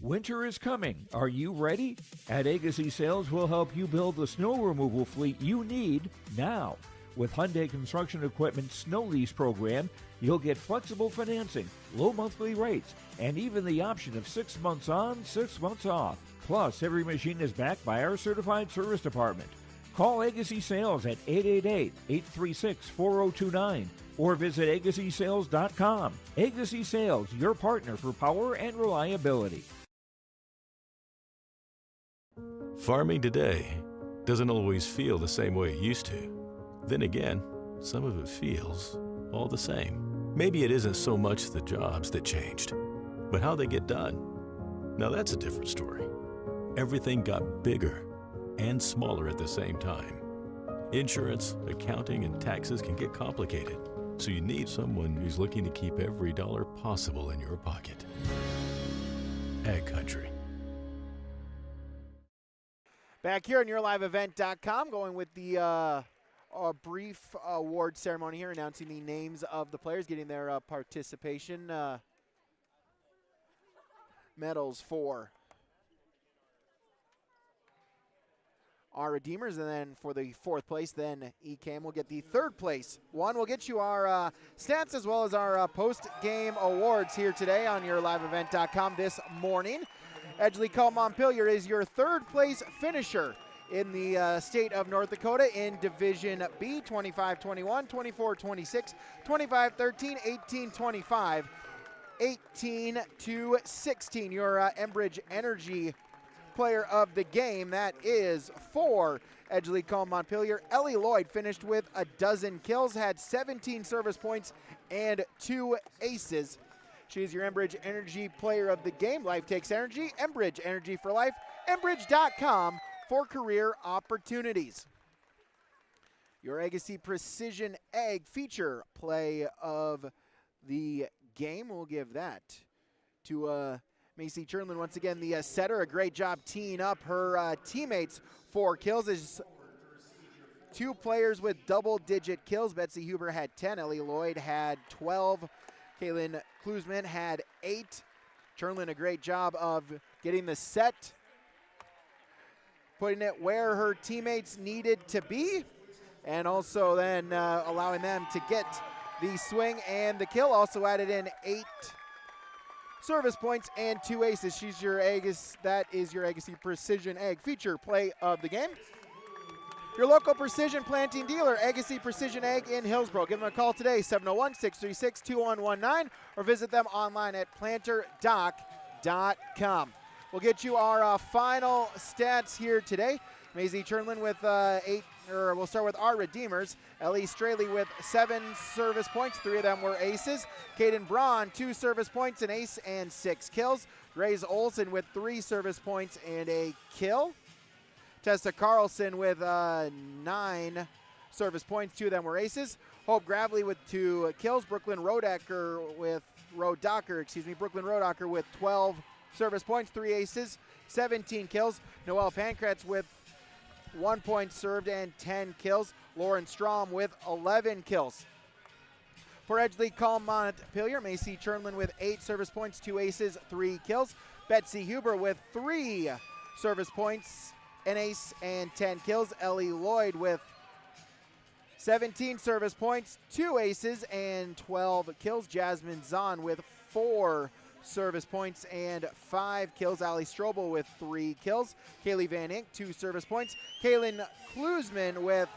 Winter is coming. Are you ready? At Agassi Sales, we'll help you build the snow removal fleet you need now. With Hyundai Construction Equipment Snow Lease Program, you'll get flexible financing, low monthly rates, and even the option of 6 months on, 6 months off. Plus, every machine is backed by our certified service department. Call Agassi Sales at 888-836-4029 or visit agassisales.com. Agassi Sales, your partner for power and reliability. Farming today doesn't always feel the same way it used to. Then again, some of it feels all the same. Maybe it isn't so much the jobs that changed, but how they get done. Now that's a different story. Everything got bigger and smaller at the same time. Insurance, accounting, and taxes can get complicated, so you need someone who's looking to keep every dollar possible in your pocket. Ag Country. Back here on YourLiveEvent.com, going with the a brief award ceremony here, announcing the names of the players getting their participation medals for our Redeemers, and then for the fourth place, then ECAM will get the third place. We'll get you our stats as well as our post-game awards here today on YourLiveEvent.com this morning. Edgeley Kulm Montpelier is your third place finisher in the state of North Dakota in Division B, 25-21, 24-26, 25-13, 18-25, 18-16. Your Enbridge Energy player of the game, that is for Edgeley Kulm Montpelier. Ellie Lloyd finished with 12 kills, had 17 service points and 2 aces. She's your Enbridge Energy player of the game. Life takes energy. Enbridge Energy for life. Enbridge.com for career opportunities. Your Agassi Precision Egg feature play of the game. We'll give that to Macy Chernlin. Once again, the setter. A great job teeing up her teammates for kills. There's 2 players with double-digit kills. Betsy Huber had 10. Ellie Lloyd had 12. Kaylin Klusman had 8. Chernlin, a great job of getting the set, putting it where her teammates needed to be, and also then allowing them to get the swing and the kill. Also added in 8 service points and 2 aces. She's your that is your Agassi Precision Egg feature play of the game. Your local precision planting dealer, Agassi Precision Egg in Hillsborough. Give them a call today, 701-636-2119, or visit them online at planterdoc.com. We'll get you our final stats here today. Maisie Chernlin with 8, or we'll start with our Redeemers. Ellie Straley with 7 service points, 3 of them were aces. Kaden Braun, 2 service points, an ace, and 6 kills. Grace Olson with 3 service points and a kill. Tessa Carlson with 9 service points, 2 of them were aces. Hope Gravely with 2 kills. Brooklyn Rodacker with 12 service points, 3 aces, 17 kills. Noelle Pankratz with 1 point served and 10 kills. Lauren Strom with 11 kills. For Edgeley Kulm Montpelier, Macy Chernlin with 8 service points, 2 aces, 3 kills. Betsy Huber with 3 service points, an ace, and 10 kills. Ellie Lloyd with 17 service points, 2 aces, and 12 kills. Jasmine Zahn with 4 service points and 5 kills. Ali Strobel with 3 kills. Kaylee Van Ink, 2 service points. Kaylin Klusman with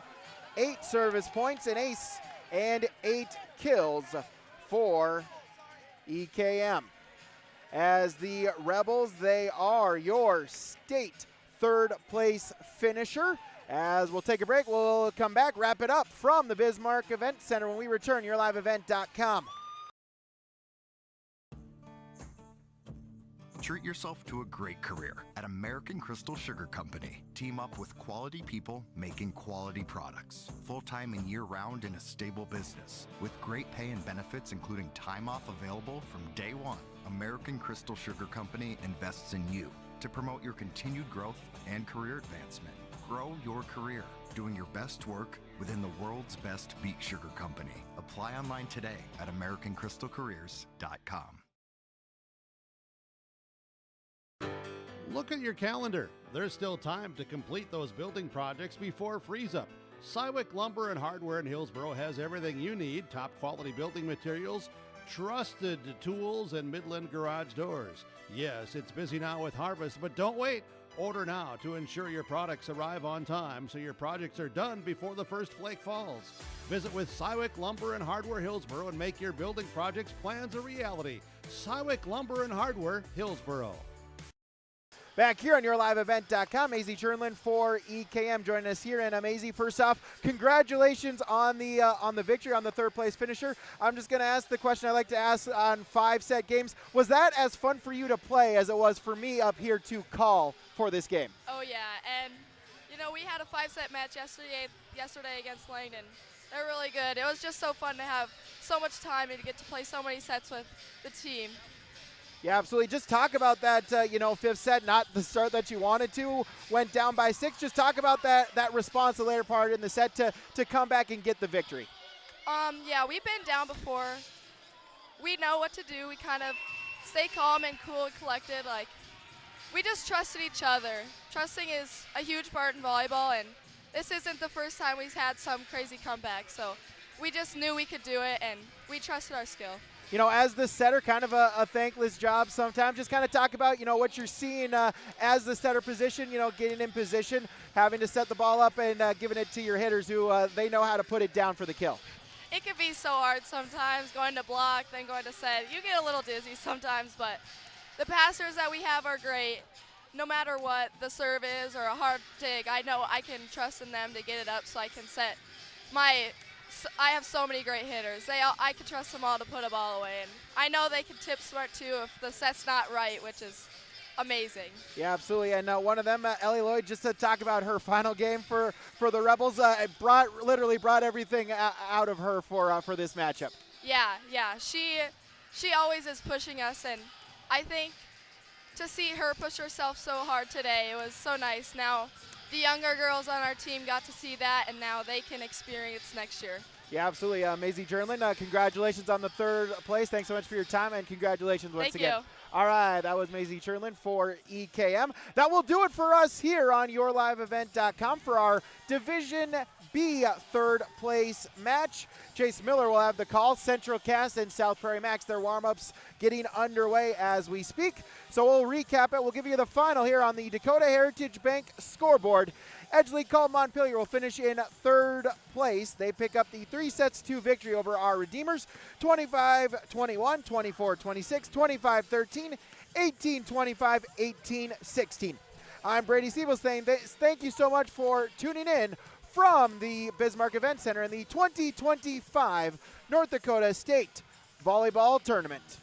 8 service points, an ace, and 8 kills for EKM. As the Rebels, they are your state third place finisher. As we'll take a break, we'll come back, wrap it up from the Bismarck Event Center when we return. YourLiveEvent.com. Treat yourself to a great career at American Crystal Sugar Company. Team up with quality people making quality products. Full-time and year-round in a stable business. With great pay and benefits including time off available from day one. American Crystal Sugar Company invests in you to promote your continued growth and career advancement. Grow your career, doing your best work within the world's best beet sugar company. Apply online today at AmericanCrystalCareers.com. Look at your calendar. There's still time to complete those building projects before freeze-up. Cywick Lumber and Hardware in Hillsboro has everything you need, top quality building materials, trusted tools, and Midland garage doors. Yes, it's busy now with harvest, but don't wait. Order now to ensure your products arrive on time so your projects are done before the first flake falls. Visit with Cywick Lumber and Hardware Hillsboro and make your building projects plans a reality. Cywick Lumber and Hardware Hillsboro. Back here on YourLiveEvent.com, Maisie Chernlin for EKM joining us here. And Maisie, first off, congratulations on the victory, on the third place finisher. I'm just going to ask the question I like to ask on 5-set games. Was that as fun for you to play as it was for me up here to call for this game? Oh yeah, and you know, we had a 5-set match yesterday against Langdon. They're really good. It was just so fun to have so much time and to get to play so many sets with the team. Yeah, absolutely. Just talk about that, fifth set, not the start that you wanted to, went down by 6. Just talk about that response the later part in the set to come back and get the victory. Yeah, we've been down before. We know what to do. We kind of stay calm and cool and collected. Like, we just trusted each other. Trusting is a huge part in volleyball, and this isn't the first time we've had some crazy comeback. So we just knew we could do it, and we trusted our skill. You know, as the setter, kind of a thankless job sometimes. Just kind of talk about, what you're seeing as the setter position, getting in position, having to set the ball up and giving it to your hitters who they know how to put it down for the kill. It can be so hard sometimes, going to block, then going to set. You get a little dizzy sometimes, but the passers that we have are great. No matter what the serve is or a hard dig, I know I can trust in them to get it up so I can set I have so many great hitters. I can trust them all to put a ball away. And I know they can tip smart too if the set's not right, which is amazing. Yeah, absolutely. And one of them, Ellie Lloyd, just to talk about her final game for the Rebels, literally brought everything out of her for this matchup. Yeah. She always is pushing us, and I think to see her push herself so hard today, it was so nice. Now, the younger girls on our team got to see that, and now they can experience next year. Yeah, absolutely. Maisie Jernlin, congratulations on the third place. Thanks so much for your time, and congratulations once again. Thank you. All right, that was Maisie Chernlin for EKM. That will do it for us here on YourLiveEvent.com for our Division B third place match. Chase Miller will have the call. Central Cast and South Prairie Max, their warm-ups getting underway as we speak. So we'll recap it. We'll give you the final here on the Dakota Heritage Bank scoreboard. Edgeley Kulm Montpelier will finish in third place. They pick up the 3-2 victory over our Redeemers, 25-21, 24-26, 25-13, 18-25, 18-16. I'm Brady Siebel saying thank you so much for tuning in from the Bismarck Event Center in the 2025 North Dakota State Volleyball Tournament.